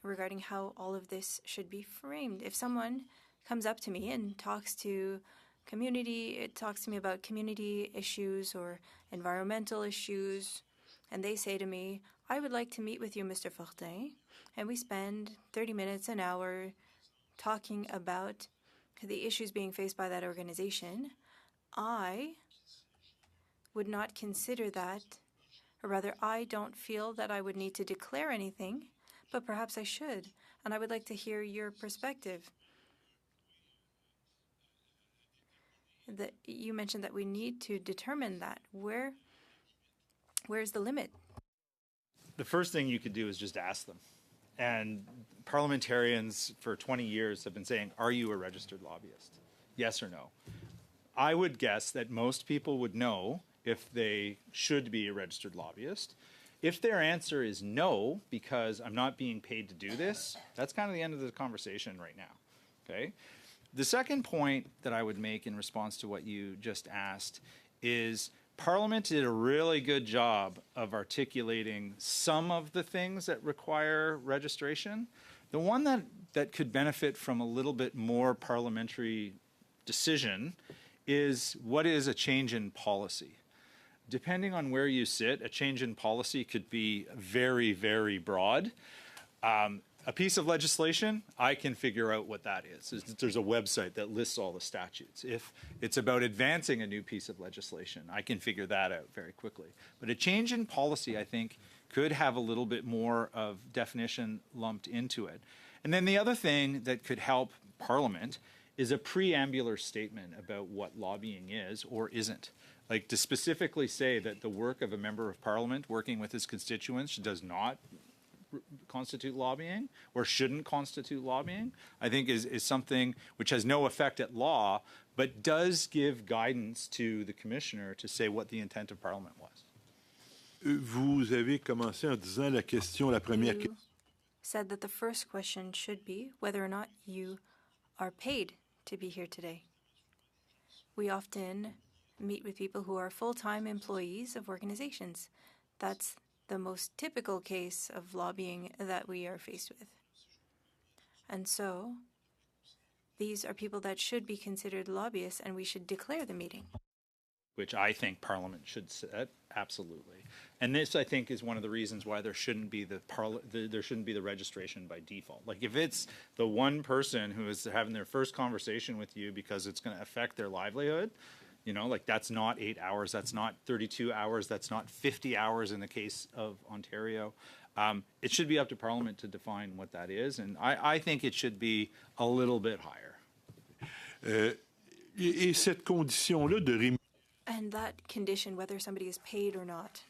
regarding how all of this should be framed. If someone comes up to me and talks to me about community issues or environmental issues, and they say to me, I would like to meet with you, Mr. Fortin, and we spend 30 minutes, an hour, talking about the issues being faced by that organization, I would not consider that, or rather, I don't feel that I would need to declare anything, but perhaps I should, and I would like to hear your perspective. You mentioned that we need to determine that. Where's the limit? The first thing you could do is just ask them. And parliamentarians for 20 years have been saying, are you a registered lobbyist? Yes or no? I would guess that most people would know if they should be a registered lobbyist. If their answer is no, because I'm not being paid to do this, that's kind of the end of the conversation right now, okay? The second point that I would make in response to what you just asked is Parliament did a really good job of articulating some of the things that require registration. The one that could benefit from a little bit more parliamentary decision is what is a change in policy. Depending on where you sit, a change in policy could be very, very broad. A piece of legislation, I can figure out what that is. There's a website that lists all the statutes. If it's about advancing a new piece of legislation, I can figure that out very quickly. But a change in policy, I think, could have a little bit more of definition lumped into it. And then the other thing that could help Parliament is a preambular statement about what lobbying is or isn't. Like to specifically say that the work of a member of Parliament working with his constituents does not constitute lobbying or shouldn't constitute lobbying, I think is something which has no effect at law, but does give guidance to the commissioner to say what the intent of Parliament was. Vous avez commencé en disant la première question. You said that the first question should be whether or not you are paid to be here today. We often meet with people who are full-time employees of organizations. That's the most typical case of lobbying that we are faced with. And so these are people that should be considered lobbyists, and we should declare the meeting. Which I think Parliament should set, absolutely. And this, I think, is one of the reasons why there shouldn't be the registration by default. Like if it's the one person who is having their first conversation with you because it's going to affect their livelihood, you know, like that's not 8 hours, that's not 32 hours, that's not 50 hours in the case of Ontario. It should be up to Parliament to define what that is, and I think it should be a little bit higher. Et cette condition-là de And that condition, whether somebody is paid or not.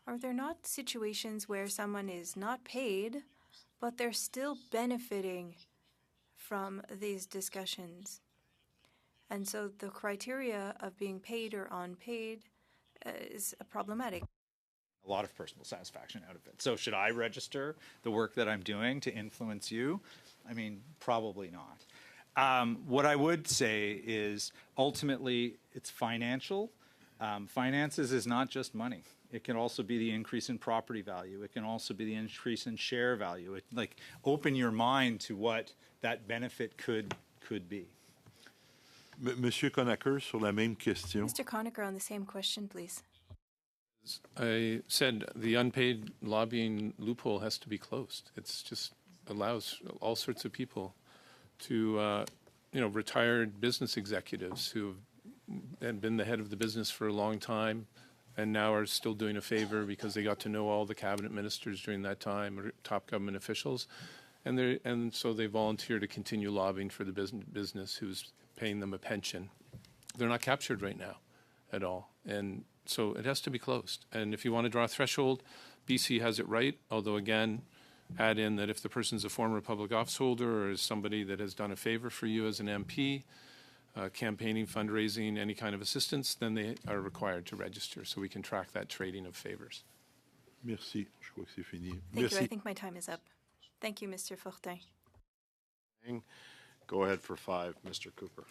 Are there not situations where someone is not paid, but they're still benefiting from these discussions? And so the criteria of being paid or unpaid is problematic. A lot of personal satisfaction out of it. So should I register the work that I'm doing to influence you? I mean, probably not. What I would say is ultimately it's financial. Finances is not just money. It can also be the increase in property value. It can also be the increase in share value. Like open your mind to what that benefit could be. Monsieur Conacher, sur la même question. Mr. Conacher, on the same question, please. I said the unpaid lobbying loophole has to be closed. It's just allows all sorts of people to, retired business executives who have and been the head of the business for a long time, and now are still doing a favor because they got to know all the cabinet ministers during that time, or top government officials, and so they volunteer to continue lobbying for the business who's paying them a pension. They're not captured right now at all, and so it has to be closed. And if you want to draw a threshold, BC has it right, although again, add in that if the person's a former public office holder or is somebody that has done a favor for you as an MP, campaigning, fundraising, any kind of assistance, then they are required to register so we can track that trading of favors. Merci. Je crois que c'est fini. Thank you. I think my time is up. Thank you, Mr. Fortin. Go ahead for 5, Mr. Cooper.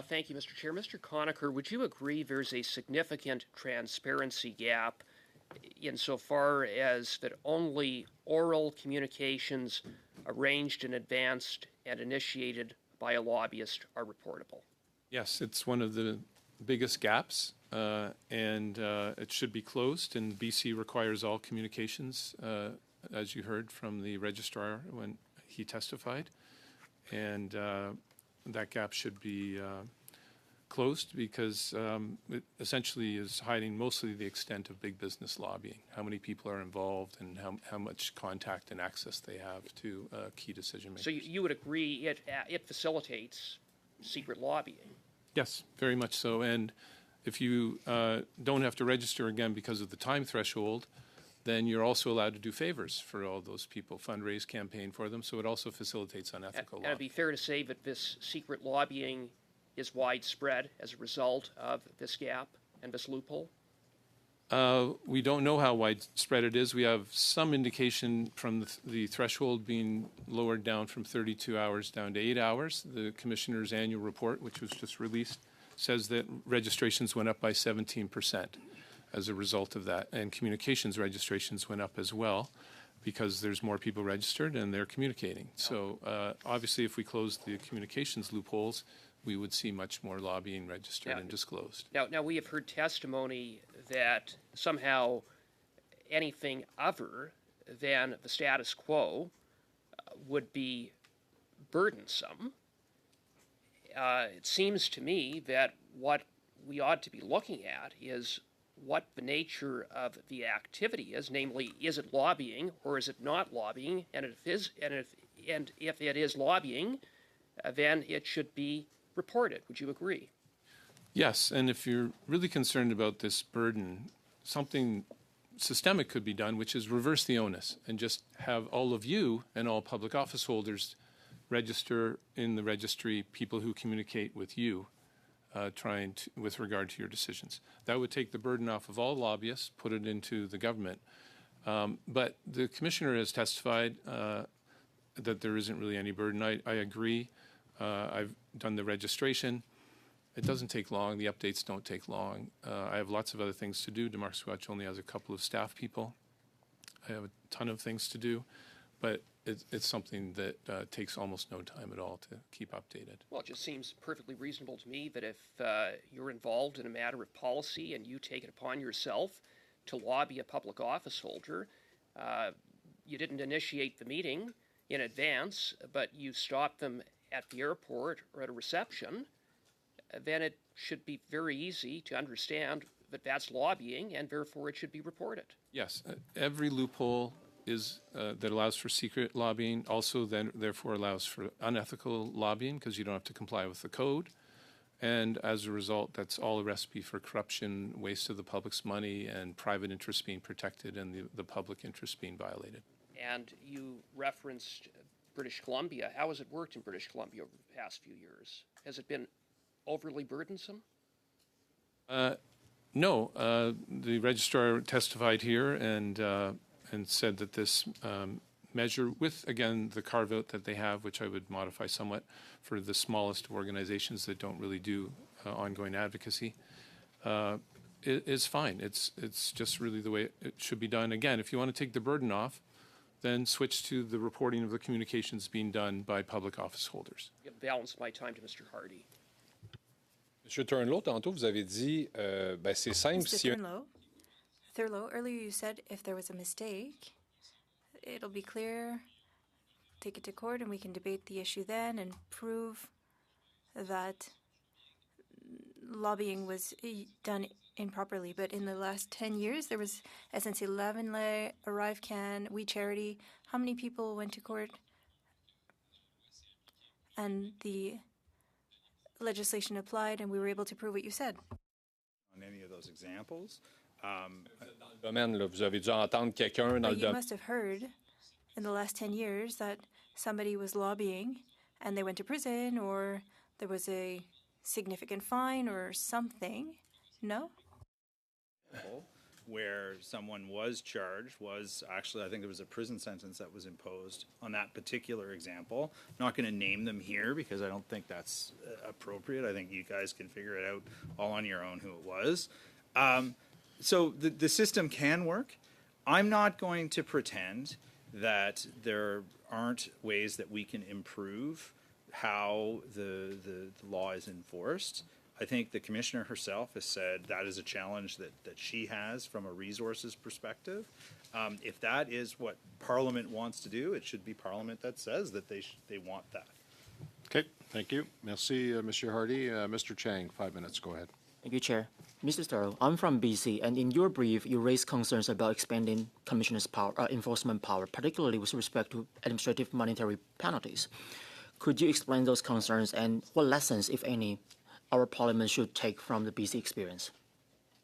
Thank you, Mr. Chair. Mr. Conacher, would you agree there's a significant transparency gap insofar as that only oral communications arranged in advance and initiated by a lobbyist are reportable? Yes, it's one of the biggest gaps, and it should be closed, and BC requires all communications, as you heard from the registrar when he testified, and that gap should be closed because it essentially is hiding mostly the extent of big business lobbying, how many people are involved and how much contact and access they have to key decision makers. So you would agree it facilitates secret lobbying? Yes, very much so. And if you don't have to register again because of the time threshold, then you're also allowed to do favors for all those people, fundraise, campaign for them. So it also facilitates unethical lobbying. And it'd be fair to say that this secret lobbying is widespread as a result of this gap and this loophole? We don't know how widespread it is. We have some indication from the threshold being lowered down from 32 hours down to 8 hours. The Commissioner's annual report, which was just released, says that registrations went up by 17% as a result of that. And communications registrations went up as well because there's more people registered and they're communicating. So obviously if we close the communications loopholes, we would see much more lobbying registered and disclosed. Now, we have heard testimony that somehow anything other than the status quo would be burdensome. It seems to me that what we ought to be looking at is what the nature of the activity is, namely, is it lobbying or is it not lobbying? And if it is lobbying, then it should be reported. Would you agree? Yes, and if you're really concerned about this burden, something systemic could be done, which is reverse the onus and just have all of you and all public office holders register in the registry people who communicate with you with regard to your decisions. That would take the burden off of all lobbyists, put it into the government. But the Commissioner has testified that there isn't really any burden. I agree. I've done the registration. It doesn't take long. The updates don't take long. I have lots of other things to do. Demarc only has a couple of staff people. I have a ton of things to do, but it's something that takes almost no time at all to keep updated. Well, it just seems perfectly reasonable to me that if you're involved in a matter of policy and you take it upon yourself to lobby a public office holder, you didn't initiate the meeting in advance, but you stopped them at the airport or at a reception, then it should be very easy to understand that that's lobbying and therefore it should be reported. Yes, every loophole is that allows for secret lobbying also then therefore allows for unethical lobbying because you don't have to comply with the code. And as a result, that's all a recipe for corruption, waste of the public's money, and private interests being protected and the public interest being violated. And you referenced British Columbia. How has it worked in British Columbia over the past few years? Has it been overly burdensome? No. The registrar testified here and said that this measure, with again the carve-out that they have, which I would modify somewhat for the smallest organizations that don't really do ongoing advocacy, is fine. It's just really the way it should be done. Again, if you want to take the burden off, then switch to the reporting of the communications being done by public office holders. Balance my time to Mr. Hardy. Monsieur Thurlow, tantôt vous avez dit, c'est simple. Mr. Thurlow, earlier you said if there was a mistake, it'll be clear, take it to court, and we can debate the issue then and prove that lobbying was done improperly. But in the last 10 years, there was SNC Lavalin, Arrive Can, We Charity. How many people went to court? And the legislation applied, and we were able to prove what you said. On any of those examples. Domaine, là, vous avez dû entendre quelqu'un dans But le you domaine. must have heard in the last 10 years that somebody was lobbying and they went to prison, or there was a significant fine or something. No? Where someone was charged was actually, I think there was a prison sentence that was imposed on that particular example. I'm not going to name them here because I don't think that's appropriate. I think you guys can figure it out all on your own who it was. So the system can work. I'm not going to pretend that there aren't ways that we can improve how the law is enforced. I think the commissioner herself has said that is a challenge that she has from a resources perspective. If that is what Parliament wants to do, it should be Parliament that says that they want that. Okay, thank you. Merci, Monsieur Hardy. Mr. Chang, 5 minutes. Go ahead. Thank you, Chair. Mr. Sterl, I'm from BC, and in your brief, you raised concerns about expanding Commissioner's power, enforcement power, particularly with respect to administrative monetary penalties. Could you explain those concerns and what lessons, if any, our Parliament should take from the BC experience?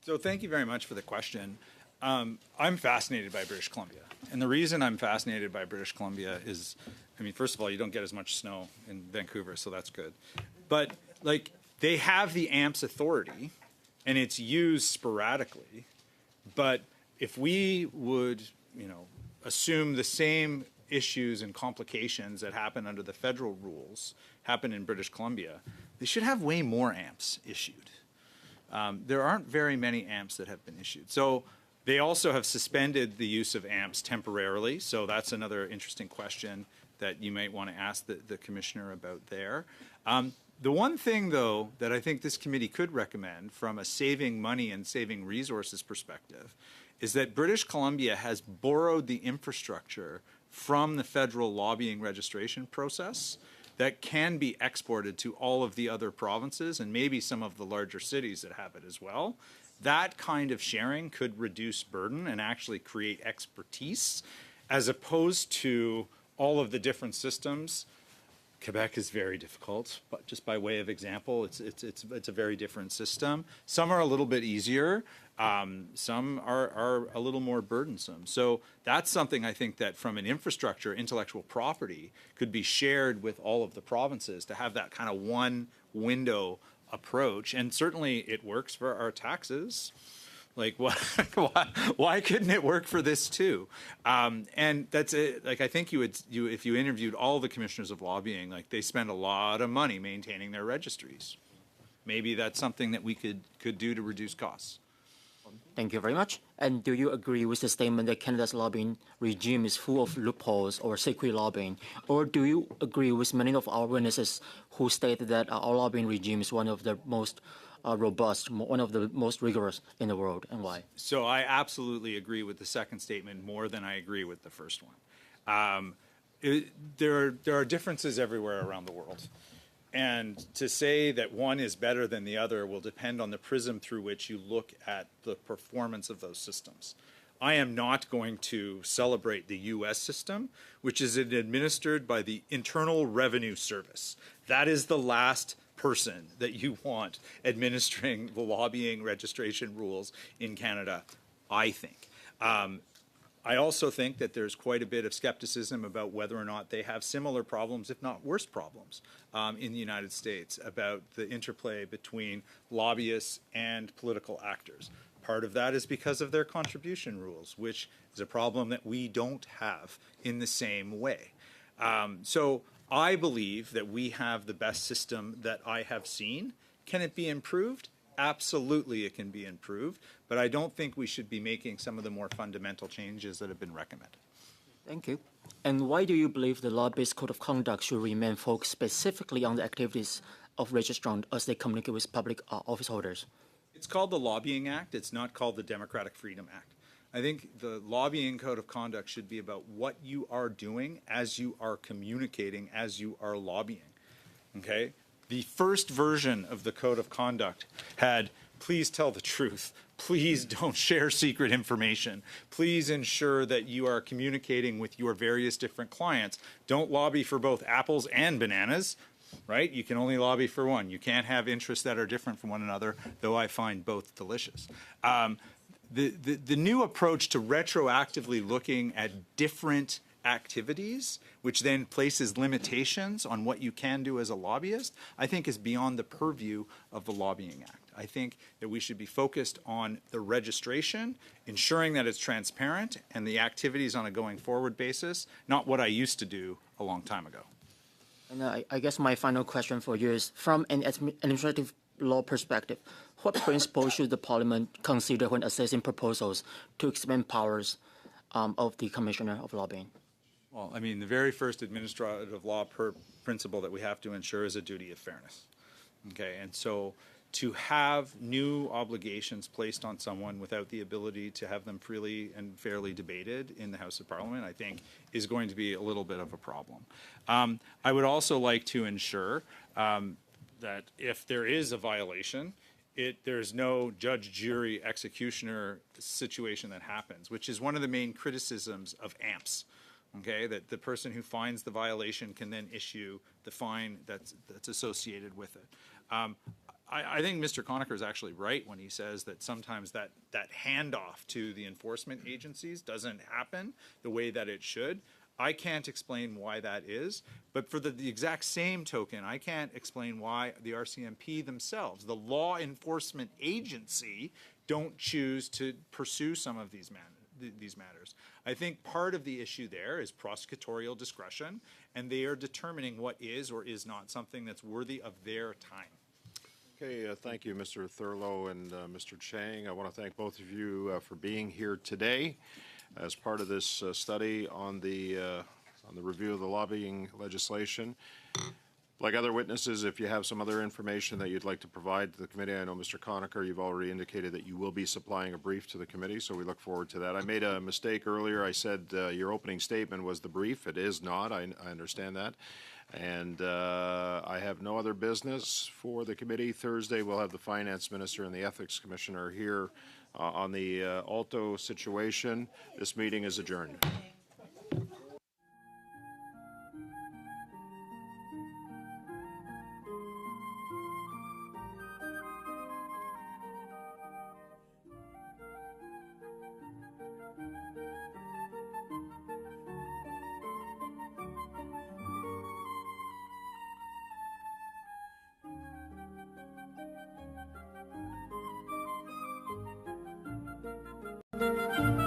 So thank you very much for the question. I'm fascinated by British Columbia. And the reason I'm fascinated by British Columbia is, I mean, first of all, you don't get as much snow in Vancouver, so that's good. But, like, they have the AMPS authority, and it's used sporadically. But if we would, assume the same issues and complications that happen under the federal rules happen in British Columbia, they should have way more AMPs issued. There aren't very many AMPs that have been issued. So they also have suspended the use of AMPs temporarily. So that's another interesting question that you might want to ask the commissioner about there. The one thing, though, that I think this committee could recommend from a saving money and saving resources perspective is that British Columbia has borrowed the infrastructure from the federal lobbying registration process that can be exported to all of the other provinces and maybe some of the larger cities that have it as well. That kind of sharing could reduce burden and actually create expertise as opposed to all of the different systems. Quebec is very difficult, but just by way of example, it's a very different system. Some are a little bit easier. Some are a little more burdensome. So that's something I think that from an infrastructure, intellectual property could be shared with all of the provinces to have that kind of one window approach. And certainly it works for our taxes. Like, why couldn't it work for this too? And that's it. Like, I think if you interviewed all the commissioners of lobbying, like, they spend a lot of money maintaining their registries. Maybe that's something that we could do to reduce costs. Thank you very much. And do you agree with the statement that Canada's lobbying regime is full of loopholes or secret lobbying? Or do you agree with many of our witnesses who stated that our lobbying regime is one of the most robust, one of the most rigorous in the world, and why? So I absolutely agree with the second statement more than I agree with the first one. There are differences everywhere around the world. And to say that one is better than the other will depend on the prism through which you look at the performance of those systems. I am not going to celebrate the U.S. system, which is administered by the Internal Revenue Service. That is the last person that you want administering the lobbying registration rules in Canada, I think. I also think that there's quite a bit of skepticism about whether or not they have similar problems, if not worse problems, in the United States about the interplay between lobbyists and political actors. Part of that is because of their contribution rules, which is a problem that we don't have in the same way. So I believe that we have the best system that I have seen. Can it be improved? Absolutely, it can be improved, but I don't think we should be making some of the more fundamental changes that have been recommended. Thank you. And why do you believe the lobbyist code of conduct should remain focused specifically on the activities of registrants as they communicate with public office holders? It's called the Lobbying Act. It's not called the Democratic Freedom Act. I think the lobbying code of conduct should be about what you are doing as you are communicating, as you are lobbying. Okay? The first version of the Code of Conduct had, please tell the truth. Please don't share secret information. Please ensure that you are communicating with your various different clients. Don't lobby for both apples and bananas, right? You can only lobby for one. You can't have interests that are different from one another, though I find both delicious. The new approach to retroactively looking at different activities, which then places limitations on what you can do as a lobbyist, I think is beyond the purview of the Lobbying Act. I think that we should be focused on the registration, ensuring that it's transparent, and the activities on a going forward basis, not what I used to do a long time ago. And I guess my final question for you is, from an administrative law perspective, what principles should the Parliament consider when assessing proposals to expand powers of the Commissioner of Lobbying? Well, I mean, the very first administrative law principle that we have to ensure is a duty of fairness. Okay, and so to have new obligations placed on someone without the ability to have them freely and fairly debated in the House of Parliament, I think, is going to be a little bit of a problem. I would also like to ensure that if there is a violation, there's no judge, jury, executioner situation that happens, which is one of the main criticisms of AMPS. Okay, that the person who finds the violation can then issue the fine that's associated with it. I think Mr. Conacher is actually right when he says that sometimes that handoff to the enforcement agencies doesn't happen the way that it should. I can't explain why that is, but for the exact same token, I can't explain why the RCMP themselves, the law enforcement agency, don't choose to pursue some of these matters. I think part of the issue there is prosecutorial discretion, and they are determining what is or is not something that's worthy of their time. Okay, thank you, Mr. Thurlow and Mr. Chang. I want to thank both of you for being here today as part of this study on the review of the lobbying legislation. Like other witnesses, if you have some other information that you'd like to provide to the committee, I know Mr. Conacher, you've already indicated that you will be supplying a brief to the committee, so we look forward to that. I made a mistake earlier. I said your opening statement was the brief. It is not. I understand that. And I have no other business for the committee. Thursday, we'll have the Finance Minister and the Ethics Commissioner here on the Alto situation. This meeting is adjourned. Thank you.